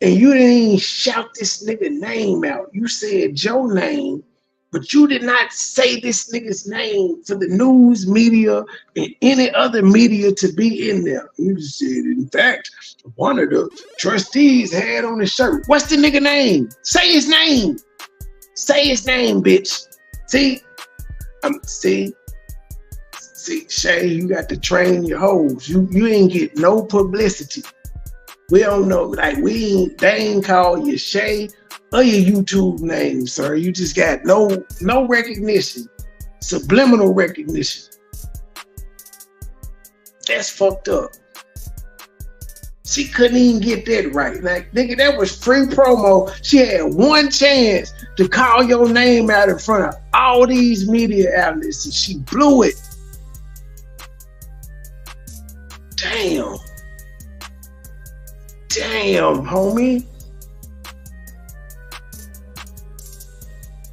and you didn't even shout this nigga name out. You said Joe's name, but you did not say this nigga's name for the news media and any other media to be in there. You just said, in fact, one of the trustees had on his shirt. What's the nigga name? Say his name. Say his name, bitch. See, Shay, you got to train your hoes. You ain't get no publicity. We don't know, like they ain't call you Shay or your YouTube name, sir. You just got no recognition, subliminal recognition. That's fucked up. She couldn't even get that right. Like, nigga, that was free promo. She had one chance to call your name out in front of all these media outlets, and she blew it. Damn. Damn, homie.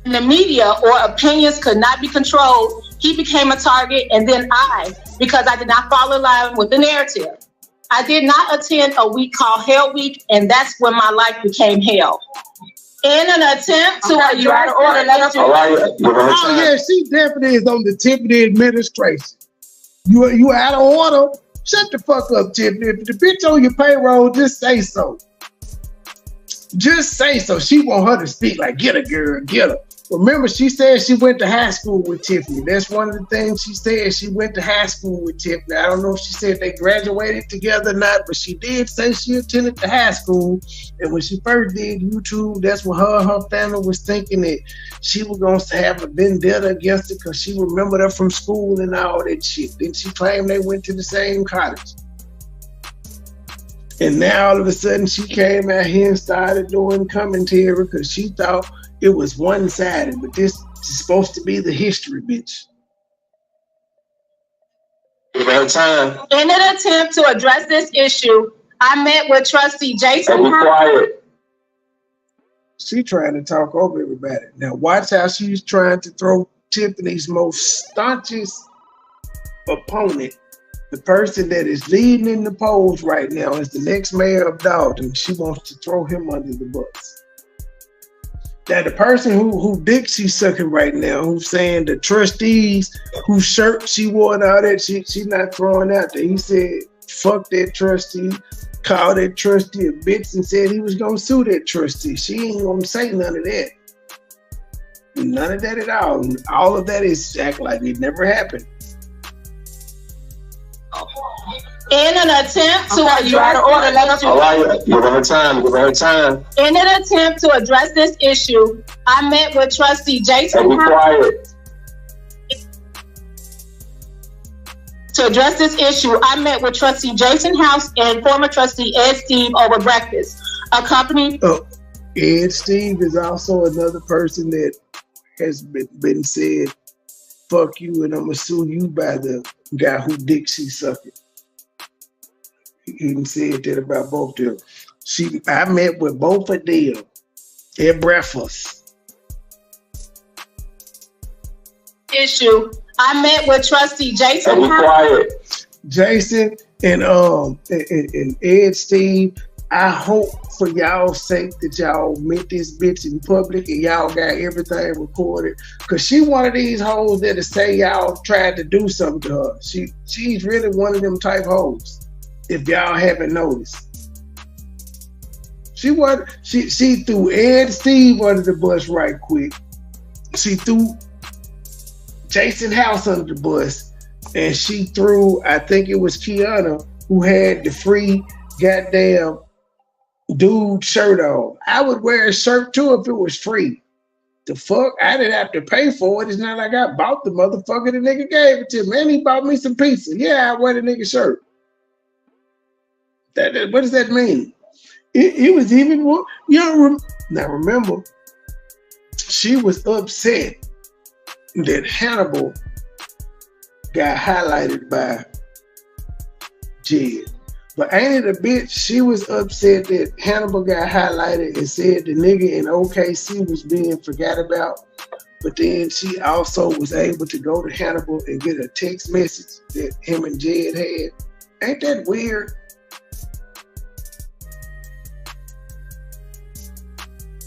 The media or opinions could not be controlled. He became a target, and then because I did not fall in line with the narrative. I did not attend a week called Hell Week, and that's when my life became hell. In an attempt to address Oh yeah, she definitely is on the Tiffany administration. You out of order. Shut the fuck up, Tiffany. If the bitch on your payroll, just say so. Just say so. She want her to speak like, get her, girl, get her. Remember, she said she went to high school with Tiffany. That's one of the things she said. She went to high school with Tiffany. I don't know if she said they graduated together or not, but she did say she attended the high school. And when she first did YouTube, that's what her and her family was thinking, that she was going to have a vendetta against her because she remembered her from school and all that shit. Then she claimed they went to the same college. And now all of a sudden she came out here and started doing commentary because she thought it was one-sided, but this is supposed to be the history, bitch. In an attempt to address this issue, I met with Trustee Jason. Be quiet. She trying to talk over everybody. Now watch how she's trying to throw Tiffany's most staunchest opponent, the person that is leading in the polls right now, is the next mayor of Dolton. She wants to throw him under the bus. that the person who dick she's sucking right now, who's saying the trustees whose shirt she wore and all that, she's not throwing out there. He said, fuck that trustee, called that trustee a bitch and said he was gonna sue that trustee. She ain't gonna say none of that. None of that at all. All of that is act like it never happened. In an attempt to address In an attempt to address this issue, I met with Trustee Jason House. To address this issue, I met with Trustee Jason House and former Trustee Ed Steve over breakfast. Accompanied. Ed Steve is also another person that has been said, fuck you and I'm gonna sue you by the guy who dick she sucking. He even said that about both of them. I met with both of them at breakfast. Issue. I met with Trustee Jason House. Jason and Ed Steve, I hope for y'all's sake that y'all met this bitch in public and y'all got everything recorded. Cause she one of these hoes that'll say y'all tried to do something to her. She's really one of them type hoes. If y'all haven't noticed. She threw Ed Steve under the bus right quick. She threw Jason House under the bus. And she threw, I think it was Kiana, who had the free goddamn dude shirt on. I would wear a shirt too if it was free. The fuck? I didn't have to pay for it. It's not like I bought the motherfucker. The nigga gave it to me. And he bought me some pizza. Yeah, I wear the nigga shirt. What does that mean? It was even more. Now remember, she was upset that Hannibal got highlighted by Jed. But ain't it a bitch? She was upset that Hannibal got highlighted and said the nigga in OKC was being forgot about. But then she also was able to go to Hannibal and get a text message that him and Jed had. Ain't that weird?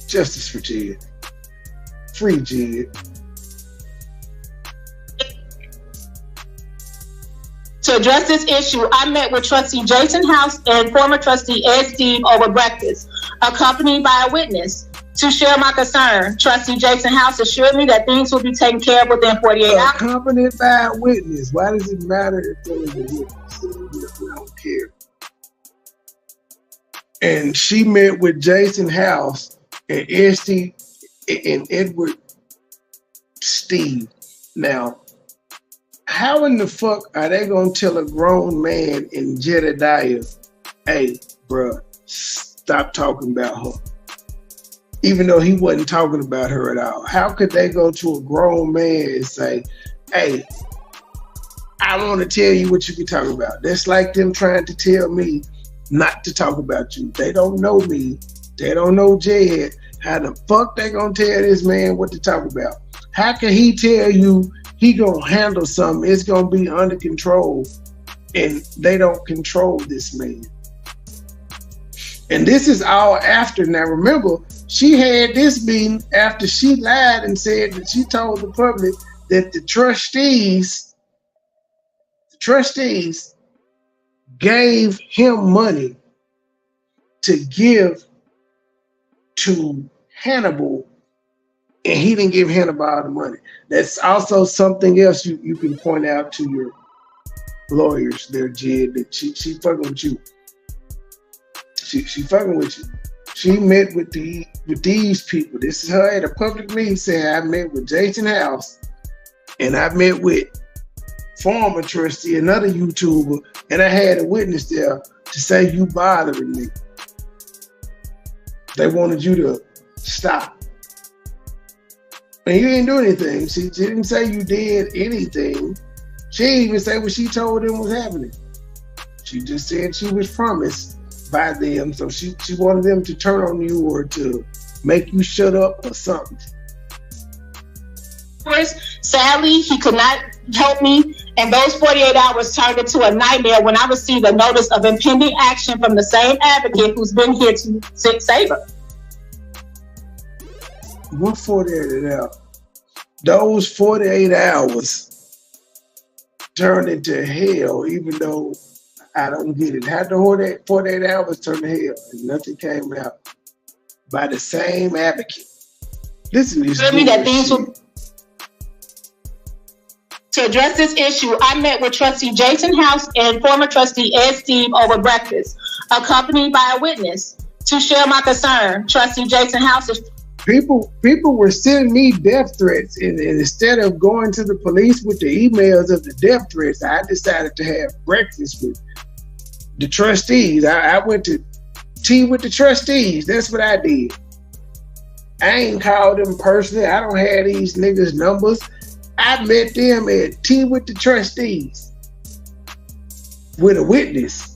Justice for Jed. Free Jed. To address this issue, I met with Trustee Jason House and former Trustee Ed Steve over breakfast, accompanied by a witness. To share my concern, Trustee Jason House assured me that things will be taken care of within 48 hours. Accompanied by a witness. Why does it matter if there is a witness? We don't care. And she met with Jason House and Ed Steve and Edward Steve. Now, how in the fuck are they gonna tell a grown man in Jedediah, hey, bruh, stop talking about her? Even though he wasn't talking about her at all. How could they go to a grown man and say, hey, I want to tell you what you can talk about? That's like them trying to tell me not to talk about you. They don't know me. They don't know Jed. How the fuck they gonna tell this man what to talk about? How can he tell you he gonna handle something, it's gonna be under control, and they don't control this man? And this is all after. Now remember, she had this meeting after she lied and said that she told the public that the trustees gave him money to give to Hannibal, and he didn't give Hannibal all the money. That's also something else you can point out to your lawyers there, Jed, that she fucking with you. She fucking with you. She met with these people. This is her at a public meeting saying, I met with Jason House and I met with former trustee, another YouTuber, and I had a witness there to say you bothering me. They wanted you to stop. And you didn't do anything. She didn't say you did anything. She didn't even say what she told them was happening. She just said she was promised by them, so she wanted them to turn on you or to make you shut up or something. Sadly, he could not help me, and those 48 hours turned into a nightmare when I received a notice of impending action from the same advocate who's been here to save her. What 48 hours? Those 48 hours turned into hell, even though I don't get it. How the 48 hours turn to hell and nothing came out by the same advocate? Listen to this. To address this issue, I met with Trustee Jason House and former Trustee Ed Steve over breakfast, accompanied by a witness. To share my concern, Trustee Jason House is... People were sending me death threats, and instead of going to the police with the emails of the death threats, I decided to have breakfast with the trustees. I went to tea with the trustees. That's what I did. I ain't called them personally. I don't have these niggas' numbers. I met them at tea with the trustees with a witness.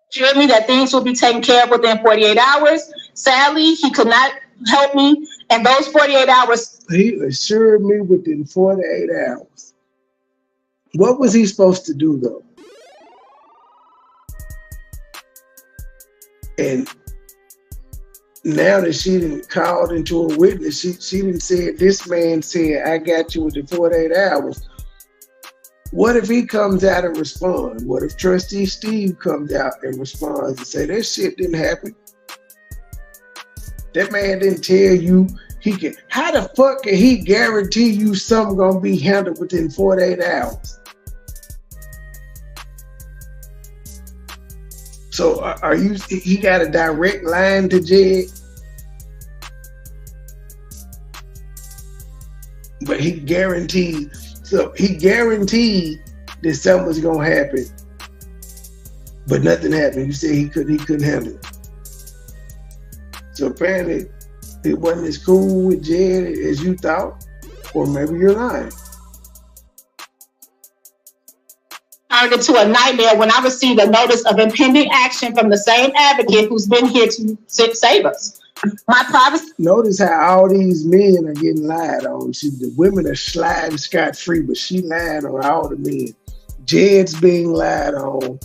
Assured me that things will be taken care of within 48 hours. Sadly, he could not help me, and those 48 hours... He assured me within 48 hours. What was he supposed to do, though? And now that she didn't called into a witness, she didn't say, this man said, I got you within 48 hours. What if he comes out and responds? What if Trustee Steve comes out and responds and say, that shit didn't happen? That man didn't tell you he can. How the fuck can he guarantee you something gonna be handled within 48 hours? So he got a direct line to Jed? But he guaranteed that something was gonna happen, but nothing happened. You said he couldn't handle it. So apparently, it wasn't as cool with Jed as you thought, or maybe you're lying. Turned into a nightmare when I received a notice of impending action from the same advocate who's been here to save us. My privacy. Notice how all these men are getting lied on. See, the women are sliding scot-free, but she lied on all the men. Jed's being lied on,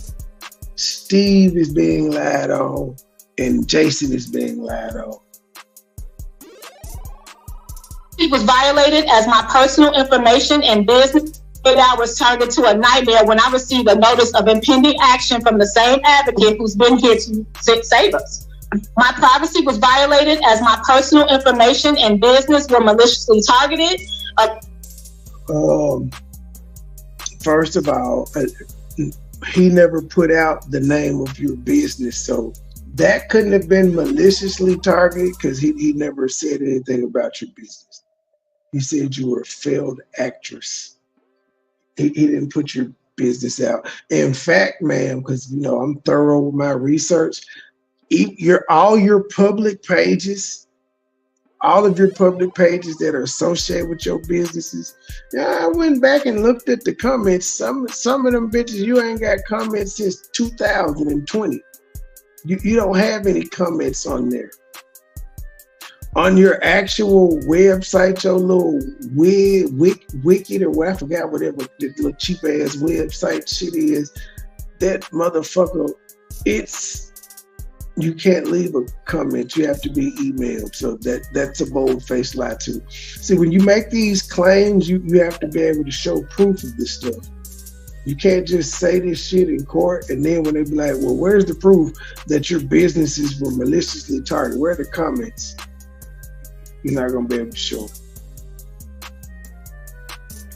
Steve is being lied on, and Jason is being lied on. It was violated as my personal information and business. 8 hours turned into a nightmare when I received a notice of impending action from the same advocate who's been here to save us. My privacy was violated as my personal information and business were maliciously targeted. First of all, he never put out the name of your business, so that couldn't have been maliciously targeted because he never said anything about your business. He said you were a failed actress. He didn't put your business out. In fact, ma'am, because I'm thorough with my research, all your public pages, all of your public pages that are associated with your businesses. I went back and looked at the comments. Some of them bitches, you ain't got comments since 2020. You don't have any comments on there. On your actual website, your little Wicked or what, I forgot whatever the little cheap ass website shit is, that motherfucker, you can't leave a comment. You have to be emailed. So that's a bold-faced lie too. See, when you make these claims, you have to be able to show proof of this stuff. You can't just say this shit in court and then when they be like, well, where's the proof that your businesses were maliciously targeted? Where are the comments? You're not gonna be able to show.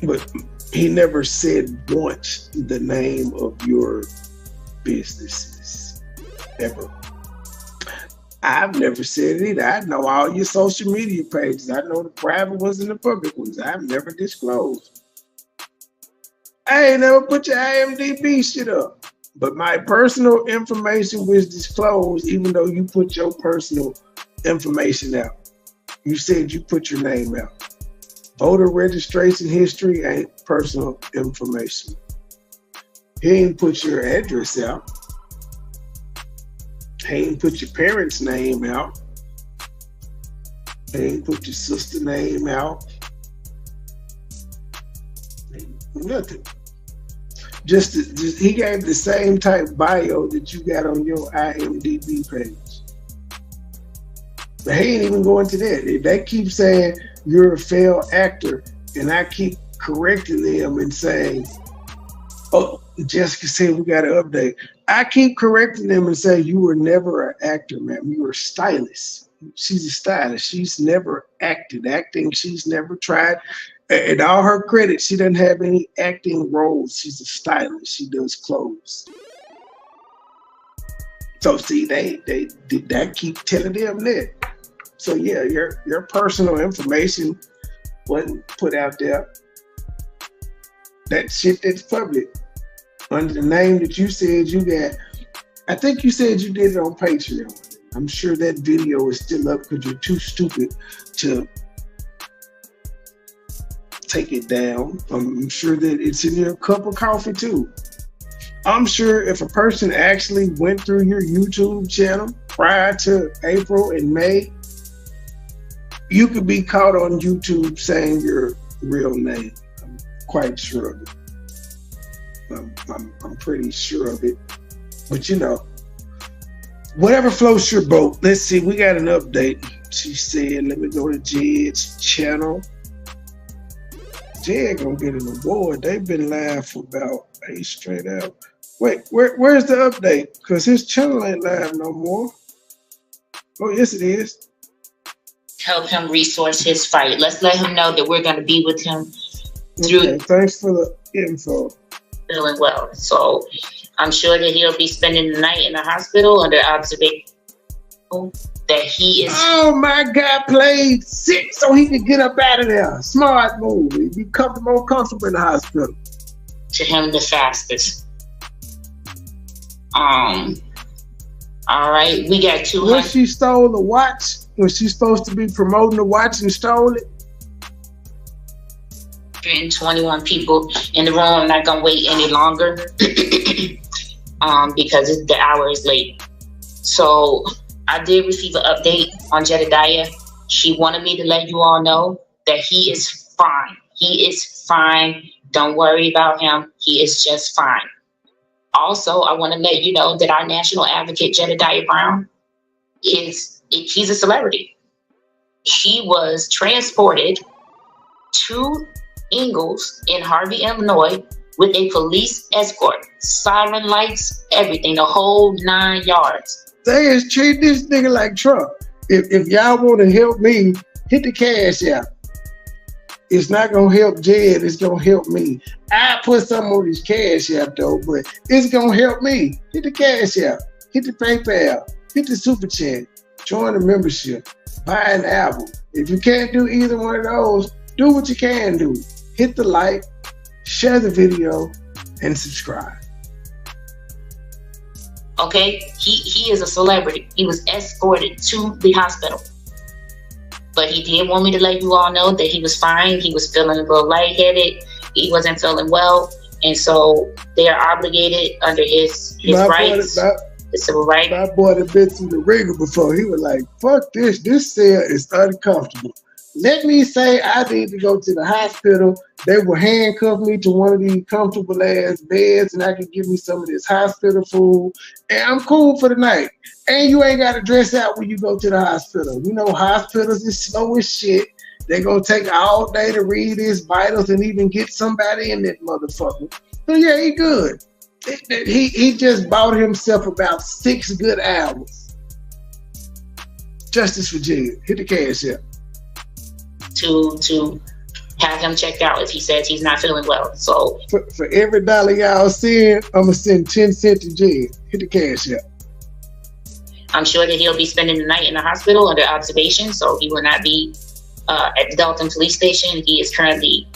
But he never said once the name of your businesses, ever. I've never said it either. I know all your social media pages. I know the private ones and the public ones. I've never disclosed. I ain't never put your IMDb shit up. But my personal information was disclosed even though you put your personal information out. You said you put your name out. Voter registration history ain't personal information. He ain't put your address out. He ain't put your parents' name out. He ain't put your sister's name out. Nothing. He gave the same type bio that you got on your IMDb page. But he ain't even going to that. If they keep saying you're a failed actor, and I keep correcting them and saying, oh, Jessica said we got to update. I keep correcting them and say you were never an actor, ma'am. You were a stylist. She's a stylist. She's never acted. Acting, she's never tried. And all her credit, she doesn't have any acting roles. She's a stylist. She does clothes. So see, they keep telling them that. So yeah, your personal information wasn't put out there. That shit that's public under the name that you said you got. I think you said you did it on Patreon. I'm sure that video is still up because you're too stupid to take it down. I'm sure that it's in your cup of coffee too. I'm sure if a person actually went through your YouTube channel prior to April and May, you could be caught on YouTube saying your real name. I'm quite sure of it. I'm pretty sure of it. But you know, whatever floats your boat. Let's see, we got an update. She said, let me go to Jed's channel. Jed gonna get an award. They've been live for about 8 straight hours. Wait, where's the update? Because his channel ain't live no more. Oh, yes it is. Help him resource his fight. Let's let him know that we're going to be with him through. Okay, thanks for the info. Feeling well. So I'm sure that he'll be spending the night in the hospital under observation. That he is. Oh, my God played sick so he could get up out of there. Smart move. He'd be more comfortable in the hospital. To him the fastest. All right, we got 200. When she stole the watch, was she supposed to be promoting the watch and stole it? 121 people in the room. I'm not gonna wait any longer because the hour is late. So I did receive an update on Jedediah. She wanted me to let you all know that he is fine. He is fine. Don't worry about him. He is just fine. Also, I want to let you know that our national advocate, Jedediah Brown, he's a celebrity. He was transported to Ingalls in Harvey, Illinois, with a police escort, siren lights, everything, the whole 9 yards. They is treating this nigga like Trump. If y'all want to help me, hit the cash out. It's not gonna help Jed, it's gonna help me. I put some on his cash out though, but it's gonna help me. Hit the cash out, hit the PayPal, hit the super chat, join the membership, buy an album. If you can't do either one of those, do what you can do. Hit the like, share the video, and subscribe. Okay, he is a celebrity. He was escorted to the hospital. But he did want me to let you all know that he was fine. He was feeling a little lightheaded. He wasn't feeling well. And so they are obligated under his rights, the civil rights. My boy had been through the ringer before. He was like, fuck this. This cell is uncomfortable. Let me say I need to go to the hospital. They will handcuff me to one of these comfortable ass beds and I can give me some of this hospital food. And I'm cool for the night. And you ain't got to dress out when you go to the hospital. You know, hospitals is slow as shit. They're going to take all day to read his vitals and even get somebody in that motherfucker. So yeah, he good. He just bought himself about 6 good hours. Justice for Jed. Hit the cash out. To have him checked out if he says he's not feeling well. So for every dollar y'all send, I'm gonna send 10 cents to Jed. Hit the cash out. I'm sure that he'll be spending the night in the hospital under observation, so he will not be at the Dolton police station. He is currently.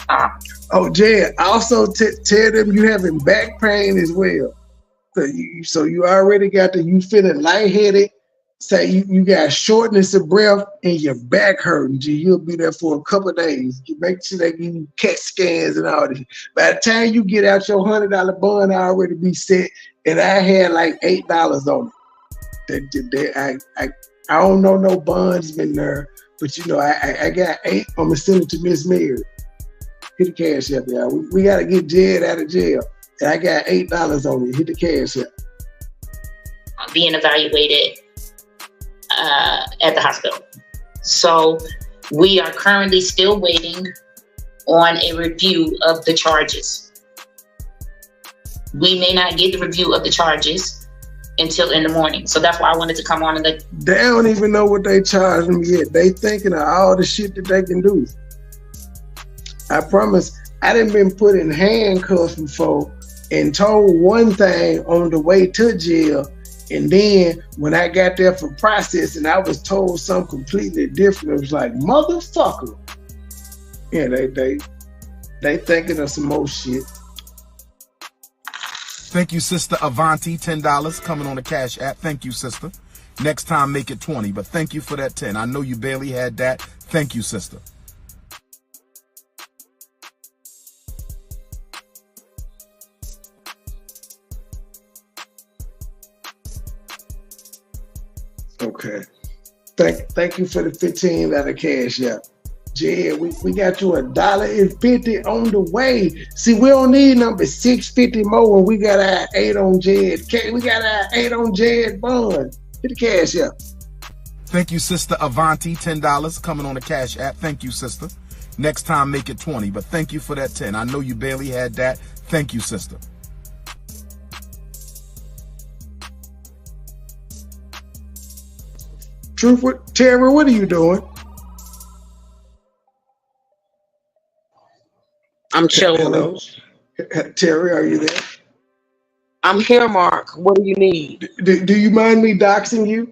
Jed, also tell them you having back pain as well. So you already got you feeling lightheaded. Say you got shortness of breath and your back hurting. You'll be there for a couple of days. You make sure they give you CAT scans and all this. By the time you get out your $100 bond, I already be set, and I had like $8 on it. I don't know no bonds been there, but you know I got 8. I'm gonna send it to Miss Mary. Hit the cash up, y'all. We gotta get Jed out of jail. And I got $8 on it. Hit the cash app. Being evaluated at the hospital. So we are currently still waiting on a review of the charges. We may not get the review of the charges until in the morning. So that's why I wanted to come on and let. They don't even know what they charged them yet. They thinking of all the shit that they can do. I promise, I done been put in handcuffs before and told one thing on the way to jail. And then when I got there for processing, I was told something completely different. It was like, motherfucker. Yeah, they thinking of some more shit. Thank you, Sister Avanti, $10 coming on the Cash App. Thank you, sister. Next time, make it 20, but thank you for that 10. I know you barely had that. Thank you, sister. Okay. Thank you for the 15 out of Cash App. Jed, we got you $1.50 on the way. See, we don't need number 650 more when we got our 8 on Jed. We got our 8 on Jed Bond. Hit the Cash App. Thank you, Sister Avanti, $10 coming on the Cash App. Thank you, sister. Next time, make it 20, but thank you for that 10. I know you barely had that. Thank you, sister. Truth, Terry, what are you doing? I'm chilling. Hello. Terry, are you there? I'm here, Mark. What do you need? Do you mind me doxing you?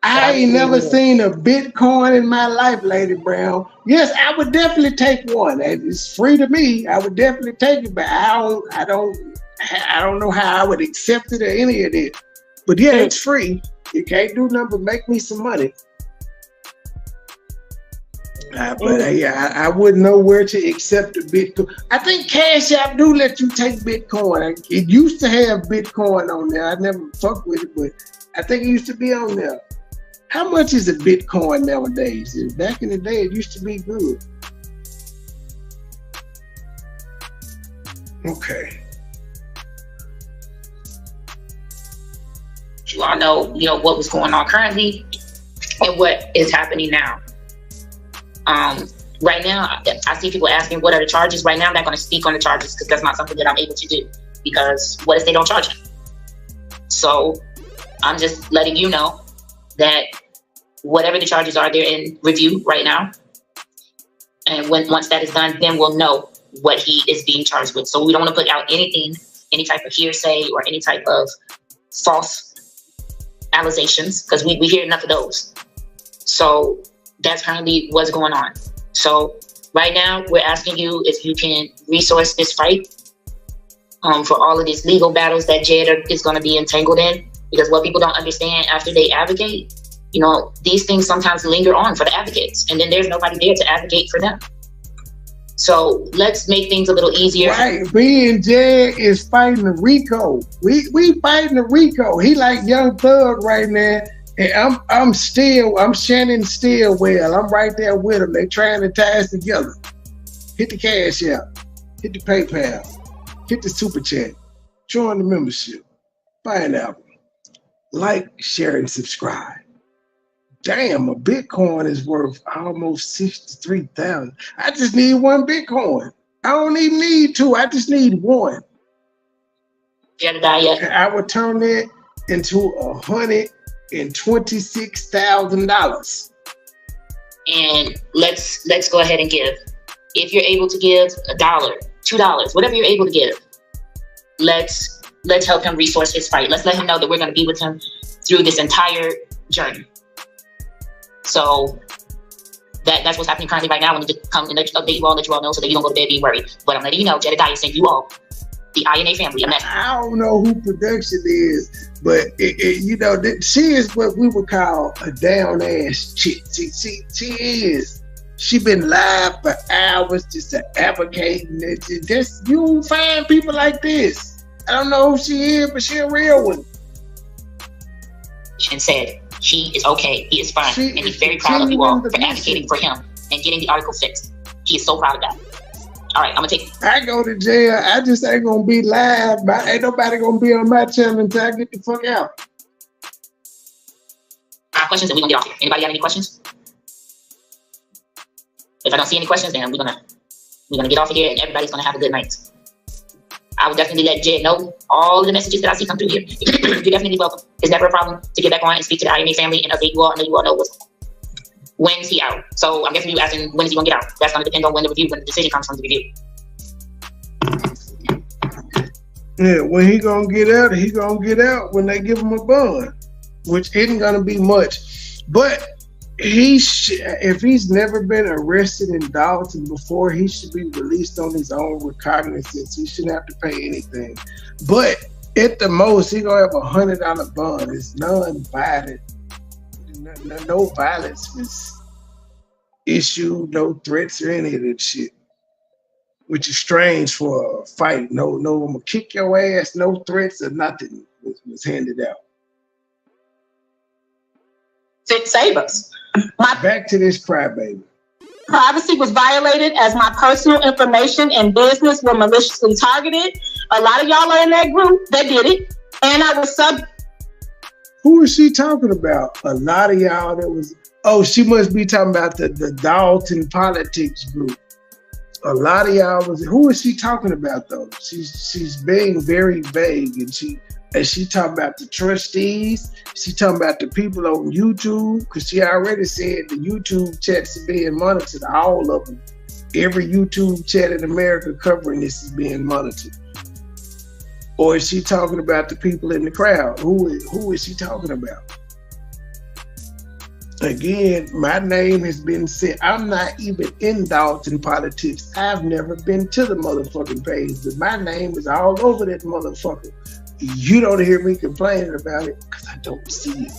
I ain't never seen a Bitcoin in my life, Lady Brown. Yes, I would definitely take one. It's free to me. I would definitely take it, but I don't know how I would accept it or any of it. But yeah, it's free. You can't do nothing but make me some money. I wouldn't know where to accept the Bitcoin. I think Cash App do let you take Bitcoin. It used to have Bitcoin on there. I never fucked with it, but I think it used to be on there. How much is a Bitcoin nowadays? Back in the day, it used to be good. Okay. You all know, what was going on currently and what is happening now. Right now, I see people asking, what are the charges? Right now, I'm not going to speak on the charges because that's not something that I'm able to do. Because what if they don't charge me? So I'm just letting you know that whatever the charges are, they're in review right now. And once that is done, then we'll know what he is being charged with. So we don't want to put out anything, any type of hearsay or any type of false allegations, because we hear enough of those. So that's currently what's going on. So right now, we're asking you if you can resource this fight for all of these legal battles that Jed is going to be entangled in. Because what people don't understand after they advocate, these things sometimes linger on for the advocates, and then there's nobody there to advocate for them. So let's make things a little easier. Right, me and Jed is fighting the RICO. We fighting the RICO. He like Young Thug right now, and I'm Shannon Stillwell. I'm right there with him. They trying to tie us together. Hit the Cash App, hit the PayPal, hit the Super Chat, join the membership, buy an album, like, share, and subscribe. Damn, a Bitcoin is worth almost 63,000. I just need one Bitcoin. I don't even need two. I just need one. I would turn that into $126,000. And let's go ahead and give. If you're able to give $1, $2, whatever you're able to give, let's help him resource his fight. Let's let him know that we're going to be with him through this entire journey. So that's what's happening currently right now. I wanted to come and update you all, let you all know so that you don't go to bed being worried. But I'm letting you know, Jedediah sent you all, the INA family, a message. I don't know who production is, but she is what we would call a down ass chick. She is. She been live for hours just advocating. You don't find people like this. I don't know who she is, but she a real one. And said he is okay, he is fine, and he's very proud of you all for advocating for him and getting the article fixed. He is so proud of that. All right, I'm gonna take. I go to jail. I just ain't gonna be live. Ain't nobody gonna be on my channel until I get the fuck out. Questions, and we're gonna get off here. Anybody have any questions? If I don't see any questions, then we're gonna get off of here, and everybody's gonna have a good night. I would definitely let Jed know all of the messages that I see come through here. You're definitely welcome. It's never a problem to get back on and speak to the IMA family and update you all. I know you all know when's he out. So I'm guessing you asking when is he gonna get out. That's gonna depend on when the decision comes from the review. Yeah, when he gonna get out, he gonna get out when they give him a bond, which isn't gonna be much. But if he's never been arrested in Dolton before, he should be released on his own recognizance. He shouldn't have to pay anything. But at the most, he gonna have $100 bond. It's non-violent. No violence was issued, no threats or any of that shit, which is strange for a fight. No, I'm gonna kick your ass. No threats or nothing was handed out. Save us. Back to this crybaby. Privacy was violated as my personal information and business were maliciously targeted. A lot of y'all are in that group that did it, and I was Who is she talking about? A lot of y'all that was. Oh, she must be talking about the Dolton politics group. A lot of y'all was. Who is she talking about though? She's being very vague, and she talking about the trustees. She talking about the people on YouTube, because she already said the YouTube chats are being monitored. All of them. Every YouTube chat in America covering this is being monitored. Or is she talking about the people in the crowd? Who is she talking about? Again, my name has been said. I'm not even in Dolton politics. I've never been to the motherfucking page, but my name is all over that motherfucker. You don't hear me complaining about it because I don't see it.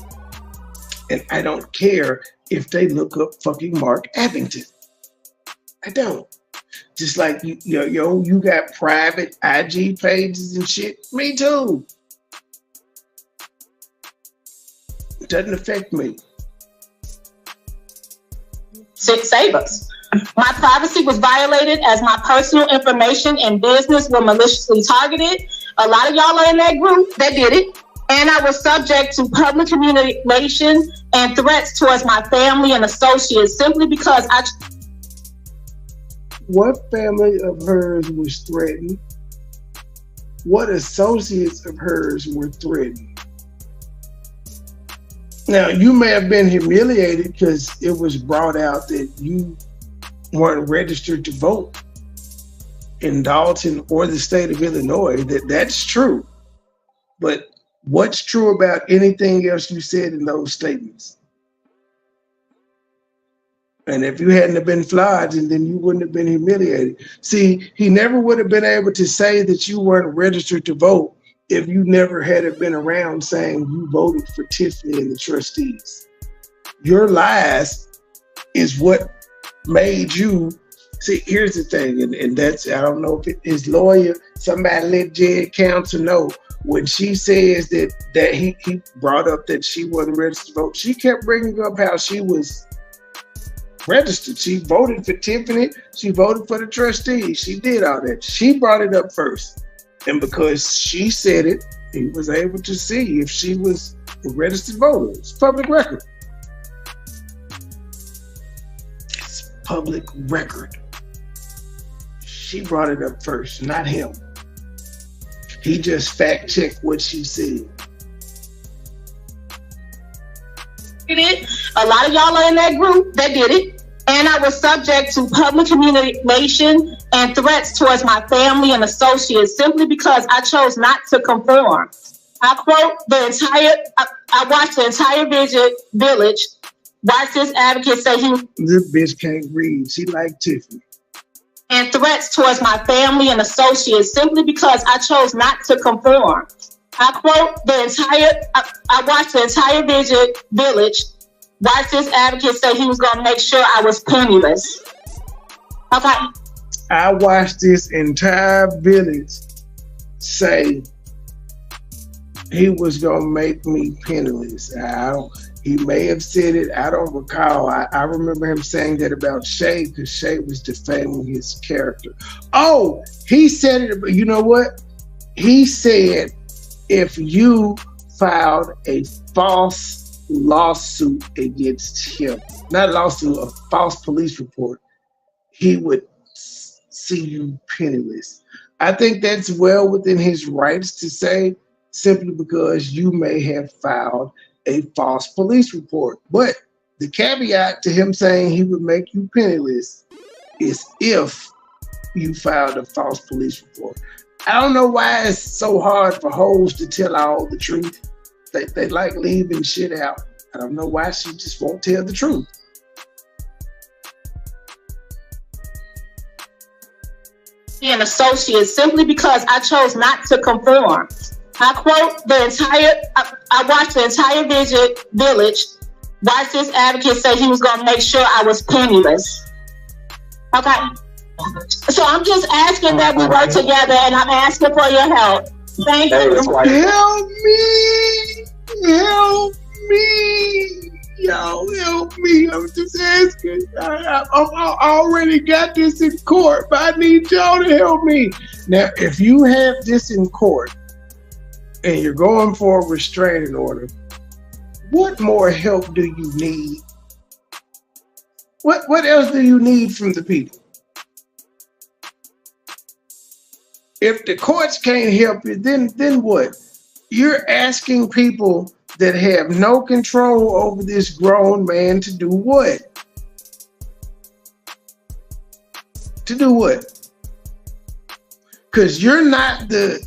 And I don't care if they look up fucking Mark Abington. I don't. Just like you got private IG pages and shit. Me too. It doesn't affect me. save us. My privacy was violated as my personal information and business were maliciously targeted. A lot of y'all are in that group that did it. And I was subject to public humiliation and threats towards my family and associates simply because What family of hers was threatened? What associates of hers were threatened? Now, you may have been humiliated because it was brought out that you weren't registered to vote in Dolton or the state of Illinois. That's true. But what's true about anything else you said in those statements? And if you hadn't have been flawed, then you wouldn't have been humiliated. See, he never would have been able to say that you weren't registered to vote if you never had been around saying you voted for Tiffany and the trustees. Your lies is what made you. See, here's the thing, and that's, I don't know if his lawyer, somebody let Jed Counsel know. When she says that he brought up that she wasn't registered to vote, she kept bringing up how she was registered. She voted for Tiffany. She voted for the trustees. She did all that. She brought it up first. And because she said it, he was able to see if she was a registered voter. It's public record. It's public record. She brought it up first, not him. He just fact-checked what she said. A lot of y'all are in that group that did it. And I was subject to public humiliation and threats towards my family and associates simply because I chose not to conform. I quote I watched the entire village watch this advocate say this bitch can't read. She like Tiffany. And threats towards my family and associates simply because I chose not to conform. I quote I watched the entire village watch this advocate say he was gonna make sure I was penniless. Okay. I watched this entire village say he was gonna make me penniless. He may have said it. I don't recall. I remember him saying that about Shay because Shay was defaming his character. Oh, he said it. You know what? He said if you filed a false lawsuit against him, not a lawsuit, a false police report, he would see you penniless. I think that's well within his rights to say, simply because you may have filed a false police report. But the caveat to him saying he would make you penniless is if you filed a false police report. I don't know why it's so hard for hoes to tell all the truth. They like leaving shit out. I don't know why she just won't tell the truth. Be an associate simply because I chose not to conform. I quote I watched the entire village watch this advocate say he was gonna make sure I was penniless. Okay. So I'm just asking that we work together and I'm asking for your help. Thank you. Help me! Help me! Yo, help me. I'm just asking. I already got this in court, but I need y'all to help me. Now, if you have this in court and you're going for a restraining order, what more help do you need? What else do you need from the people? If the courts can't help you, then what? You're asking people that have no control over this grown man to do what? To do what? Because you're not the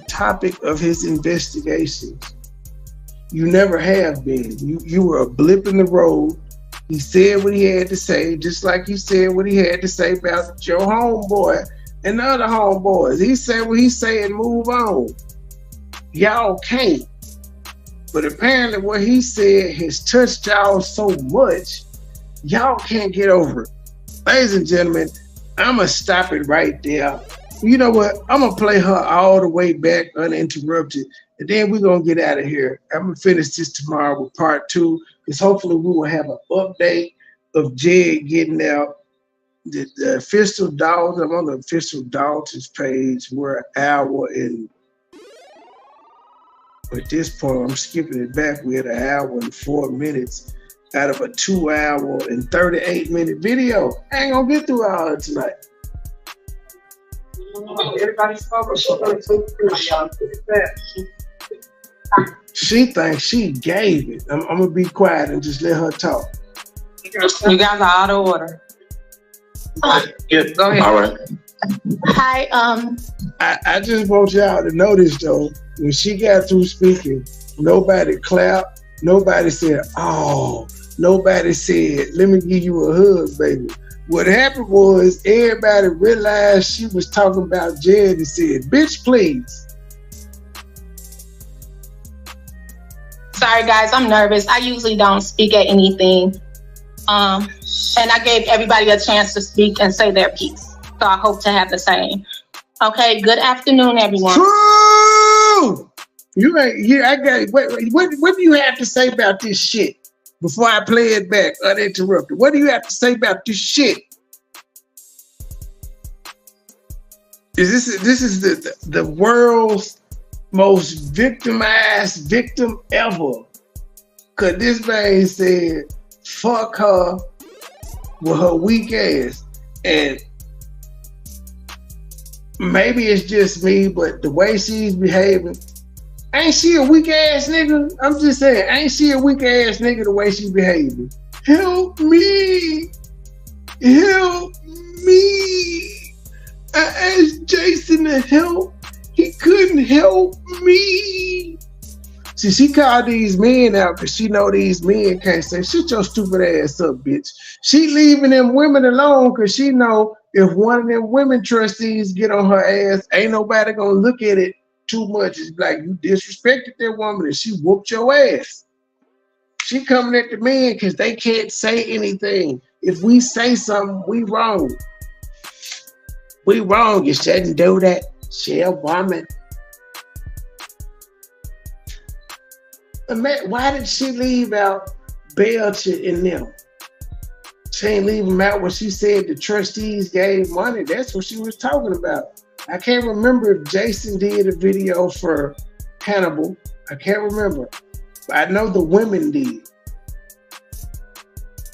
topic of his investigations. You never have been. You were a blip in the road. He said what he had to say, just like he said what he had to say about your homeboy and the other homeboys. He said what he said and move on. Y'all can't. But apparently what he said has touched y'all so much, y'all can't get over it. Ladies and gentlemen, I'm going to stop it right there. You know what? I'm going to play her all the way back uninterrupted, and then we're going to get out of here. I'm going to finish this tomorrow with part 2, because hopefully we will have an update of Jed getting out. The official Dolton, I'm on the official Dolton's page. We're an hour and at this point, I'm skipping it back. We're at 1 hour and 4 minutes out of a 2 hour and 38-minute video. I ain't gonna get through all of it tonight. She thinks she gave it. I'm gonna be quiet and just let her talk. You guys are out of order. Good. Go ahead. All right. Hi, I just want y'all to notice though, when she got through speaking, nobody clapped, nobody said, oh, nobody said, let me give you a hug, baby. What happened was everybody realized she was talking about Jed and said, bitch, please. sorry guys, I'm nervous. I usually don't speak at anything. And I gave everybody a chance to speak and say their piece. So I hope to have the same. Okay, good afternoon, everyone. True! You ain't here. I got it. Wait, what do you have to say about this shit before I play it back uninterrupted? What do you have to say about this shit? This is the world's most victimized victim ever. Cause this man said, fuck her with her weak ass. And maybe it's just me, but the way she's behaving, ain't she a weak ass nigga? I'm just saying, ain't she a weak ass nigga the way she behaving? Help me. Help me. I asked Jason to help. He couldn't help me. See, she called these men out because she know these men can't say, shut your stupid ass up, bitch. She leaving them women alone because she know if one of them women trustees get on her ass, ain't nobody gonna look at it too much. It's like you disrespected that woman and she whooped your ass. She coming at the men because they can't say anything. If we say something, we wrong. We wrong. You shouldn't do that. She a woman. Why did she leave out Belcher and them? She ain't leave them out when she said the trustees gave money. That's what she was talking about. I can't remember if Jason did a video for Hannibal. I can't remember. But I know the women did.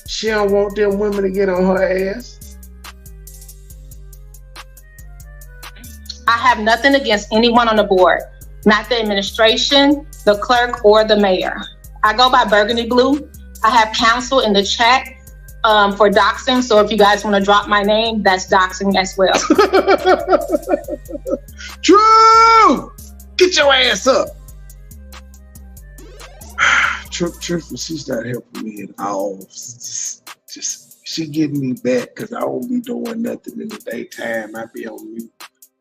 She don't want them women to get on her ass. I have nothing against anyone on the board, not the administration, the clerk, or the mayor. I go by Burgundy Blue. I have counsel in the chat for doxing, so if you guys want to drop my name, that's doxing as well. True! Get your ass up! Truthfully, she's not helping me at all. Just she getting me back because I don't be doing nothing in the daytime. I be on mute.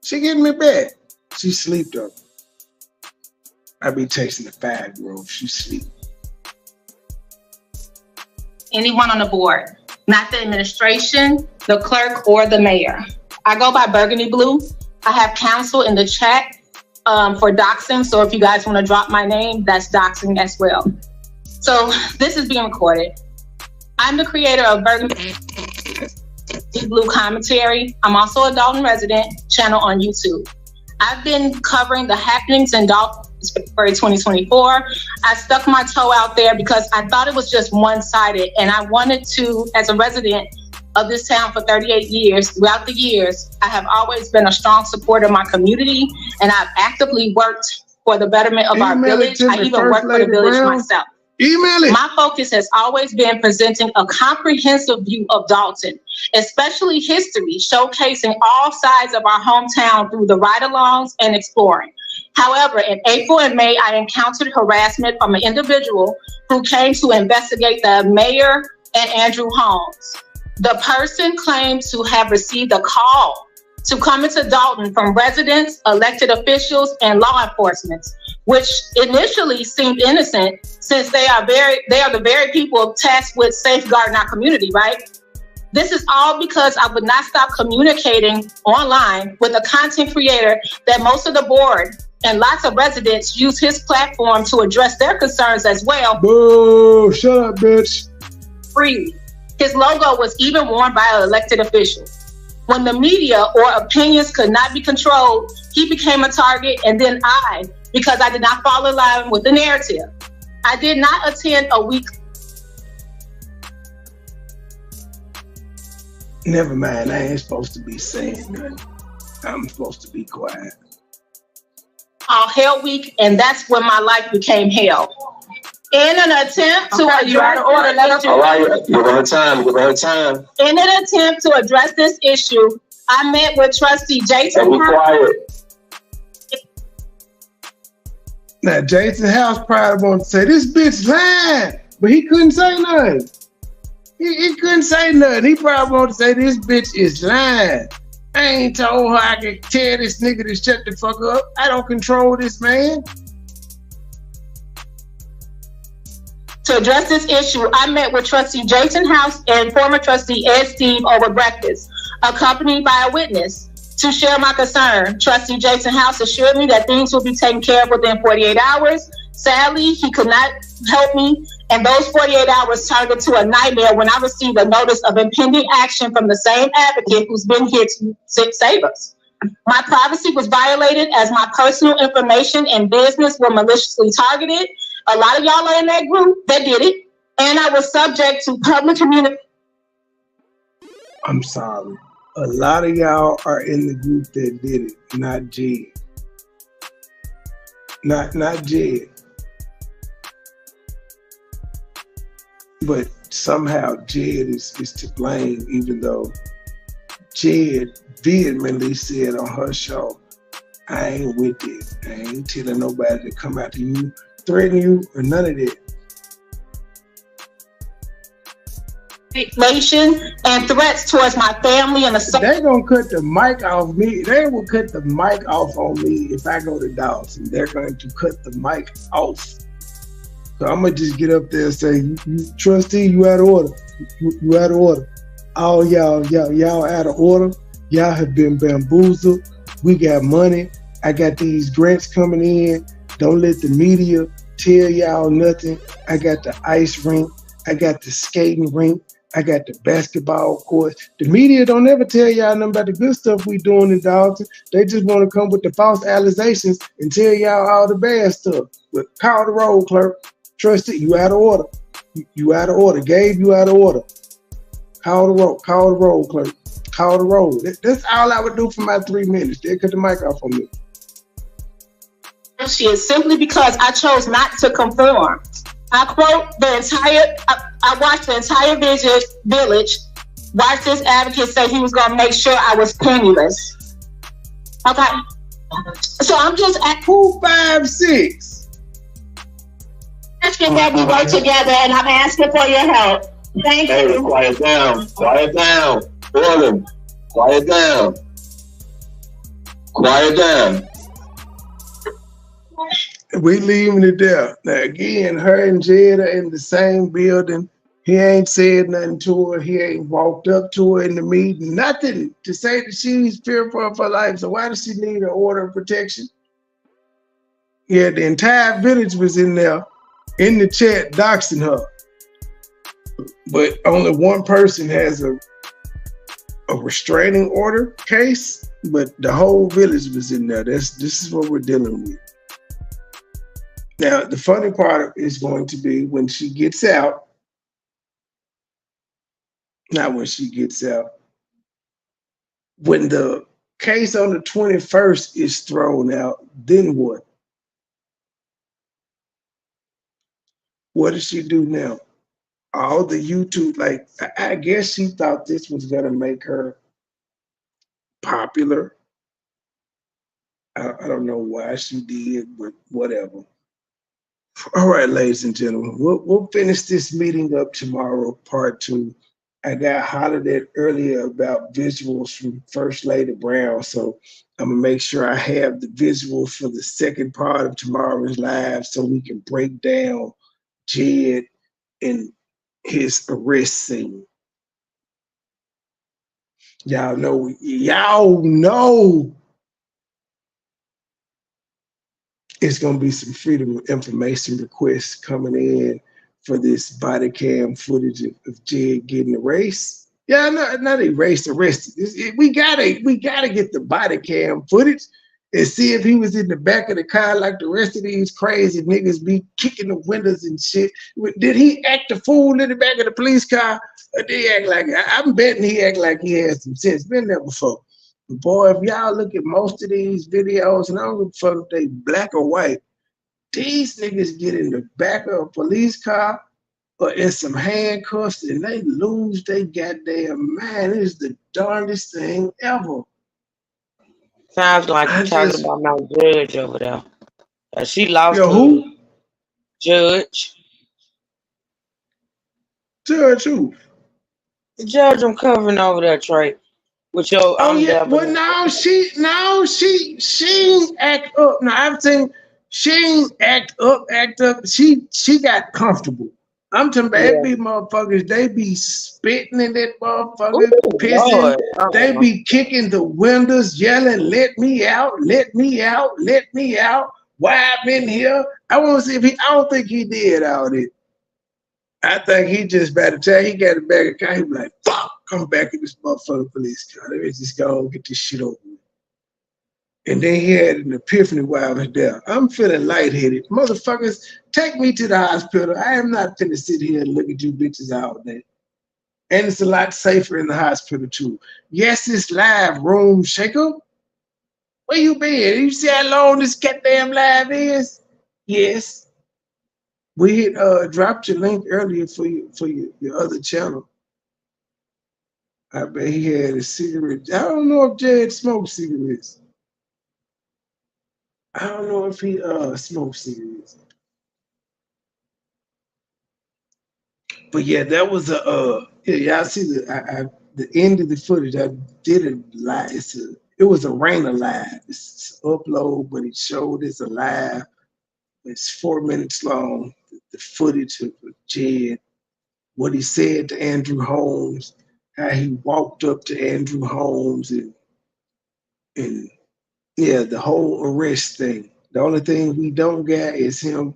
She getting me back. She sleep though. I be chasing the 5-year-old. She sleep. Anyone on the board, not the administration, the clerk, or the mayor. I go by Burgundy Blue. I have counsel in the chat for doxing, so if you guys want to drop my name, that's doxing as well. So this is being recorded. I'm the creator of Burgundy Blue Commentary. I'm also a Dolton resident channel on YouTube. I've been covering the happenings in Dolton since February 2024. I stuck my toe out there because I thought it was just one-sided, and I wanted to, as a resident of this town for 38 years, throughout the years, I have always been a strong supporter of my community, and I've actively worked for the betterment of our village. I even worked for the village myself. Email it. My focus has always been presenting a comprehensive view of Dolton, especially history, showcasing all sides of our hometown through the ride-alongs and exploring. However, in April and May, I encountered harassment from an individual who came to investigate the mayor and Andrew Holmes. The person claimed to have received a call to come into Dolton from residents, elected officials, and law enforcement, which initially seemed innocent since they are the very people tasked with safeguarding our community, right? This is all because I would not stop communicating online with a content creator that most of the board and lots of residents use his platform to address their concerns as well. Boo, shut up, bitch. Freely. His logo was even worn by an elected official. When the media or opinions could not be controlled, he became a target, and then I, because I did not fall in line with the narrative. I did not attend a week. Never mind, I ain't supposed to be saying nothing. I'm supposed to be quiet. All Hell Week, and that's when my life became hell. In an attempt to address In an attempt to address this issue, I met with Trustee Jason. Now, Jason House probably wanted to say, this bitch lying, but he couldn't say nothing. He couldn't say nothing. He probably wanted to say, this bitch is lying. I ain't told her I could tell this nigga to shut the fuck up. I don't control this man. To address this issue, I met with Trustee Jason House and former Trustee Ed Steve over breakfast, accompanied by a witness. To share my concern, Trustee Jason House assured me that things will be taken care of within 48 hours. Sadly, he could not help me, and those 48 hours turned into a nightmare when I received a notice of impending action from the same advocate who's been here to save us. My privacy was violated as my personal information and business were maliciously targeted. A lot of y'all are in that group that did it, and I was subject to public community. I'm sorry. A lot of y'all are in the group that did it, not Jed. Not Jed. But somehow Jed is to blame, even though Jed vehemently said on her show, I ain't with it. I ain't telling nobody to come after you, threaten you, or none of that. Inflation and threats towards my family and the. They're gonna cut the mic off me. They will cut the mic off on me if I go to Dolton. They're going to cut the mic off. So I'm gonna just get up there and say, you trustee, you out of order. You out of order. All y'all out of order. Y'all have been bamboozled. We got money. I got these grants coming in. Don't let the media tell y'all nothing. I got the ice rink. I got the skating rink. I got the basketball court. The media don't ever tell y'all nothing about the good stuff we doing in Dolton. They just want to come with the false allegations and tell y'all all the bad stuff. But call the roll, clerk. Trust it. You out of order. You out of order. Gabe, you out of order. Call the roll. Call the roll, clerk. Call the roll. That's all I would do for my 3 minutes. They cut the mic off on me. She is simply because I chose not to conform. I quote the entire, I watched the entire village watch this advocate say he was going to make sure I was penniless. Okay. So I'm just at 256. asking that we work together, and I'm asking for your help. Thank Hey, you. quiet down. Quiet down. Order. Quiet down. Quiet down. We leaving it there. Now again, her and Jed are in the same building. He ain't said nothing to her. He ain't walked up to her in the meeting. Nothing to say that she's fearful of her life. So why does she need an order of protection? Yeah, the entire village was in there in the chat doxing her. But only one person has a restraining order case, but the whole village was in there. This is what we're dealing with. Now, the funny part is going to be when she gets out, not when she gets out, when the case on the 21st is thrown out, then what? What does she do now? All the YouTube, like, I guess she thought this was going to make her popular. I don't know why she did, but whatever. All right, ladies and gentlemen, we'll finish this meeting up tomorrow, part 2. I got hollered at earlier about visuals from First Lady Brown, so I'm gonna make sure I have the visuals for the second part of tomorrow's live so we can break down Jed and his arrest scene. Y'all know it's going to be some freedom of information requests coming in for this body cam footage of Jed getting erased. Yeah, not erased, arrested. We gotta get the body cam footage and see if he was in the back of the car like the rest of these crazy niggas be kicking the windows and shit. Did he act a fool in the back of the police car? Or did he act like, I'm betting he act like he has some sense. Been there before. Boy, if y'all look at most of these videos, and I don't give a fuck if they black or white, these niggas get in the back of a police car or in some handcuffs and they lose their goddamn mind. It's the darndest thing ever. Sounds like you're talking about my judge over there. She lost her who? Judge. Judge who? The judge I'm covering over there, Trey. With your well, now she ain't act up. Now I'm saying she ain't act up. She got comfortable. I'm talking about these motherfuckers, they be spitting in that motherfucker, pissing. Lord. They be kicking the windows, yelling, let me out, let me out, let me out. Why I'm in here? I want to see if I don't think he did all this. I think he just, by the time he got it back in the car, he was like, fuck, come back in this motherfucking police car. Let me just go and get this shit over with. And then he had an epiphany while I was there. I'm feeling lightheaded. Motherfuckers, take me to the hospital. I am not finna sit here and look at you bitches all day. And it's a lot safer in the hospital too. Yes, it's live, room shaker. Where you been? You see how long this goddamn live is? Yes. We had dropped your link earlier for your other channel. I bet he had a cigarette. I don't know if Jed smoked cigarettes. I don't know if he smoked cigarettes. But yeah, that was y'all see the end of the footage. I didn't lie. It was a Raina live. It's an upload, but it showed it's a live. It's 4 minutes long. The footage of Jed, what he said to Andrew Holmes, how he walked up to Andrew Holmes, and yeah, the whole arrest thing. The only thing we don't get is him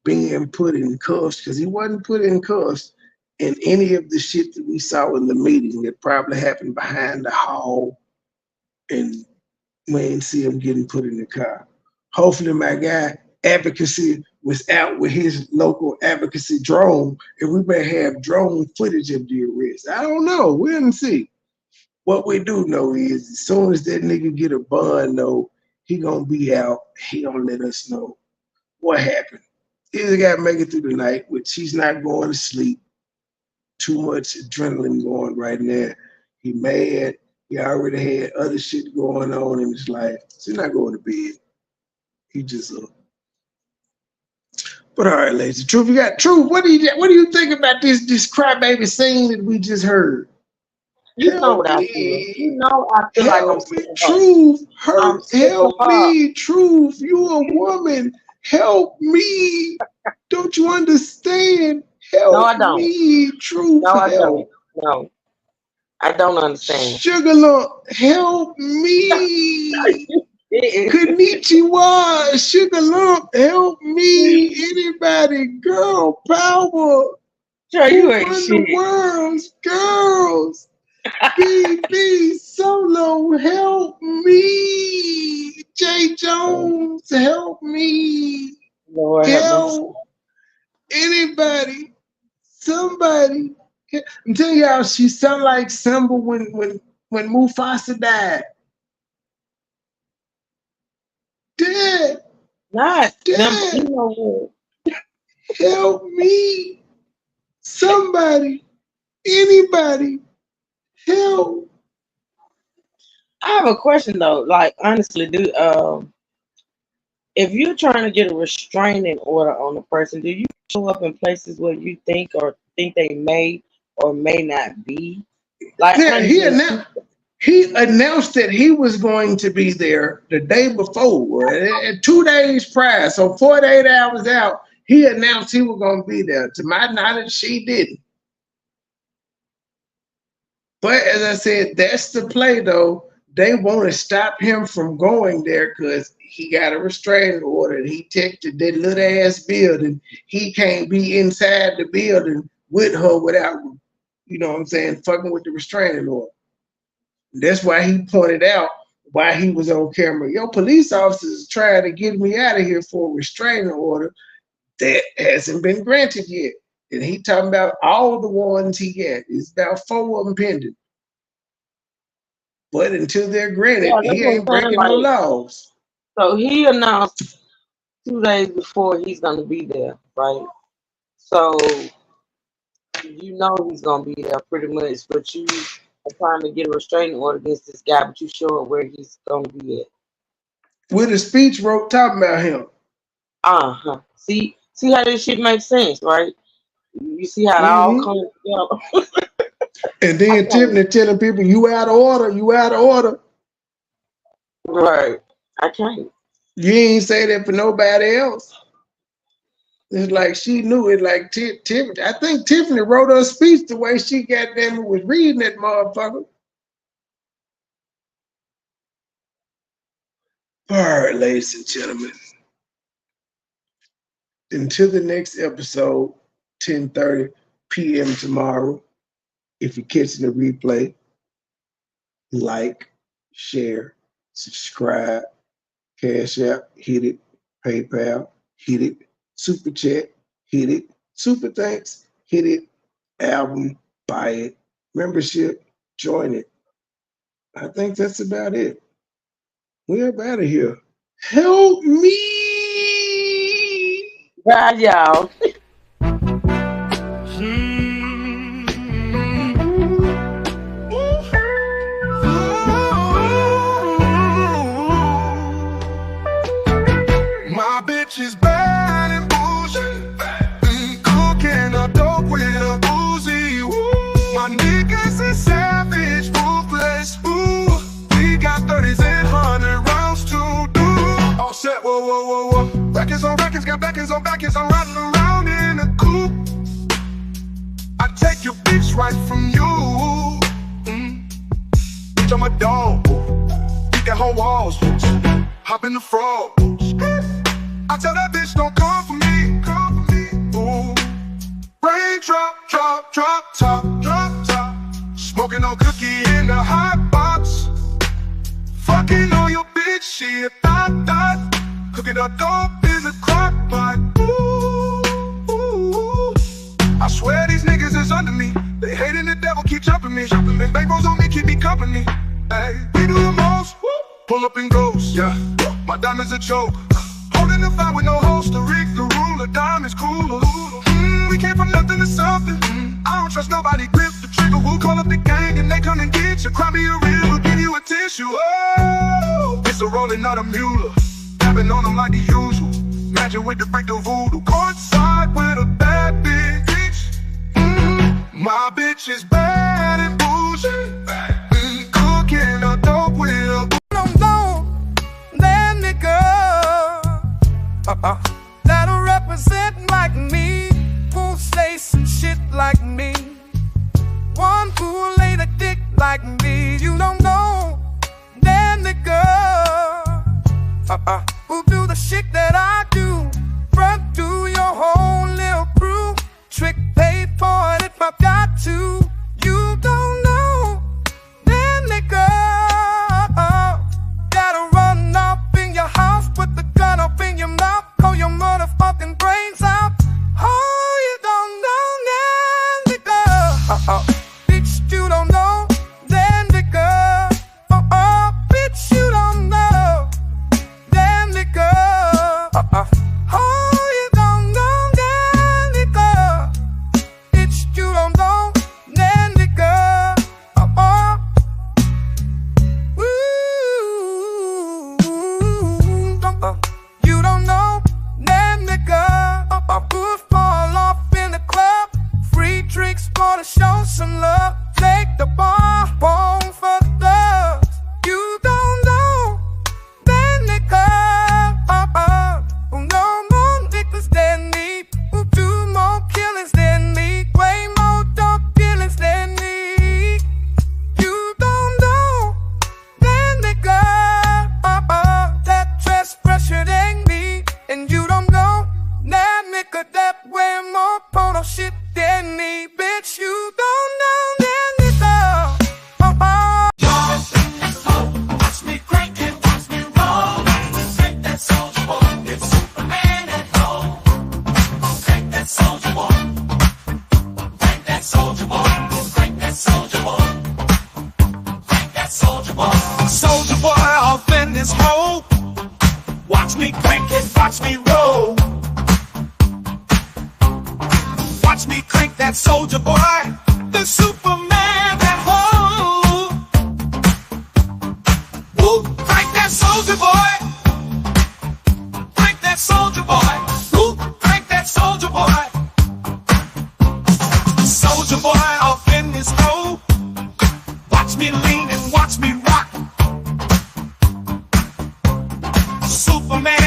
being put in cuffs, because he wasn't put in cuffs in any of the shit that we saw in the meeting that probably happened behind the hall, and we ain't see him getting put in the car. Hopefully my guy advocacy was out with his local advocacy drone, and we may have drone footage of the arrest. I don't know. We didn't see. What we do know is as soon as that nigga get a bond, though, he gonna be out. He gonna let us know what happened. Either got to make it through the night, which he's not going to sleep. Too much adrenaline going right now. He mad. He already had other shit going on in his life. So he's not going to bed. He just But all right, ladies, Truth, you got Truth. What do you think about this crybaby scene that we just heard? You know what I feel. You know I feel like I'm Truth, help me, Truth. You a woman. Help me. Don't you understand? Help No, I don't. me, Truth. No, I help. don't. No, I don't understand. Sugar Lump, help me. Konnichiwa, Sugar Lump, help me. Anybody, girl power. Sure, you ain't shit. The world's girls. BB Solo, help me. J Jones, help me. Lord, help anybody, somebody. I'm telling y'all, she sound like Simba when Mufasa died. Dead. Not dead. Help me. Somebody. Anybody. Help. I have a question though. Like honestly, if you're trying to get a restraining order on a person, do you show up in places where you think they may or may not be? Like yeah, he announced that he was going to be there the day before, 2 days prior. So 48 hours out, he announced he was going to be there. To my knowledge, she didn't. But as I said, that's the play though. They want to stop him from going there because he got a restraining order. He texted that little ass building. He can't be inside the building with her without, you know what I'm saying, fucking with the restraining order. That's why he pointed out why he was on camera. Yo, police officers trying to get me out of here for a restraining order that hasn't been granted yet. And he talking about all the ones he got. It's about 4 of them pending. But until they're granted, he ain't breaking no laws. So he announced 2 days before he's gonna be there, right? So you know he's gonna be there pretty much, but you are trying to get a restraining order against this guy, but you sure where he's gonna be at. With a speech wrote talking about him. See how this shit makes sense, right? You see how it all comes together. And then Tiffany telling people, you out of order, you out of order. Right. I can't. You ain't say that for nobody else. It's like she knew it, like Tiffany. I think Tiffany wrote her speech the way she goddamn was reading that motherfucker. All right, ladies and gentlemen. Until the next episode, 10:30 p.m. tomorrow. If you're catching the replay, like, share, subscribe, Cash App, hit it, PayPal, hit it, Super Chat, hit it, Super Thanks, hit it, album, buy it, membership, join it. I think that's about it. We're up out of here. Help me! Bye, y'all. My bitch is bad and bullshit. Cooking a dope with a Uzi. My niggas is savage, ruthless. Ooh, we got 30s and 100 rounds to do. All set, whoa, whoa, whoa, whoa. Records on records, got backers on backers. I'm riding around in a coupe. I take your bitch right from you. Bitch, I'm a dog. Beat that whole walls. Hop in the frog. I tell that bitch don't come for me. drop top. Smoking on cookie in the hot box. Fucking on your bitch, she a thot. Cooking up dope in the crock pot. Ooh. I swear these niggas is under me. They hating the devil, keep jumping me. Bankrolls on me, keep me company. Hey, we do the most. Pull up and ghost, yeah. My diamonds a joke. Holding the fire with no holster. Rick the ruler, diamonds cooler. We came from nothing to something. I don't trust nobody, grip the trigger. We'll call up the gang and they come and get you. Cry me a river, give you a tissue. Oh, it's a rolling, not a mule. Tapping on them like the usual. Magic with the break the voodoo. Courtside with a bad bitch. My bitch is bad and bougie. Cooking a dope with a that nigga that'll represent like me, who'll say some shit like me, one who'll lay the dick like me. You don't know that nigga who'll do the shit that I do, run through your whole little crew, trick pay for it if I've got to. You don't know that nigga gotta run off in your house, put the gun up in your mouth, call your motherfucking brains out. Oh, you don't know that nigga. Bitch, you don't know that nigga. Bitch, you don't know that nigga. Oh, you don't know that nigga. Bitch, you don't know that nigga. You don't know that nigga. I would fall off in the club. Free drinks for to show some love. Take the bar home for the thugs. You don't know that nigga. Who know more niggas than me, who do more killings than me, way more dope killings than me. You don't know that nigga that dress fresher than me, and you don't know that nigga that way more porno shit than me. Bitch, you don't know that nigga. Watch me crank it, watch me roll. Crank that soldier boy, it's Superman at home. Crank that soldier boy. Crank that soldier boy. Crank that soldier boy. Crank that soldier boy. Soldier boy off in this hole. Watch me crank it, watch me roll. Watch me crank that soldier boy, the Superman at home. Woo, crank that soldier boy. Crank that soldier boy. Woo, crank that soldier boy. Soldier boy off in this hole. Watch me lean and watch me rock. Superman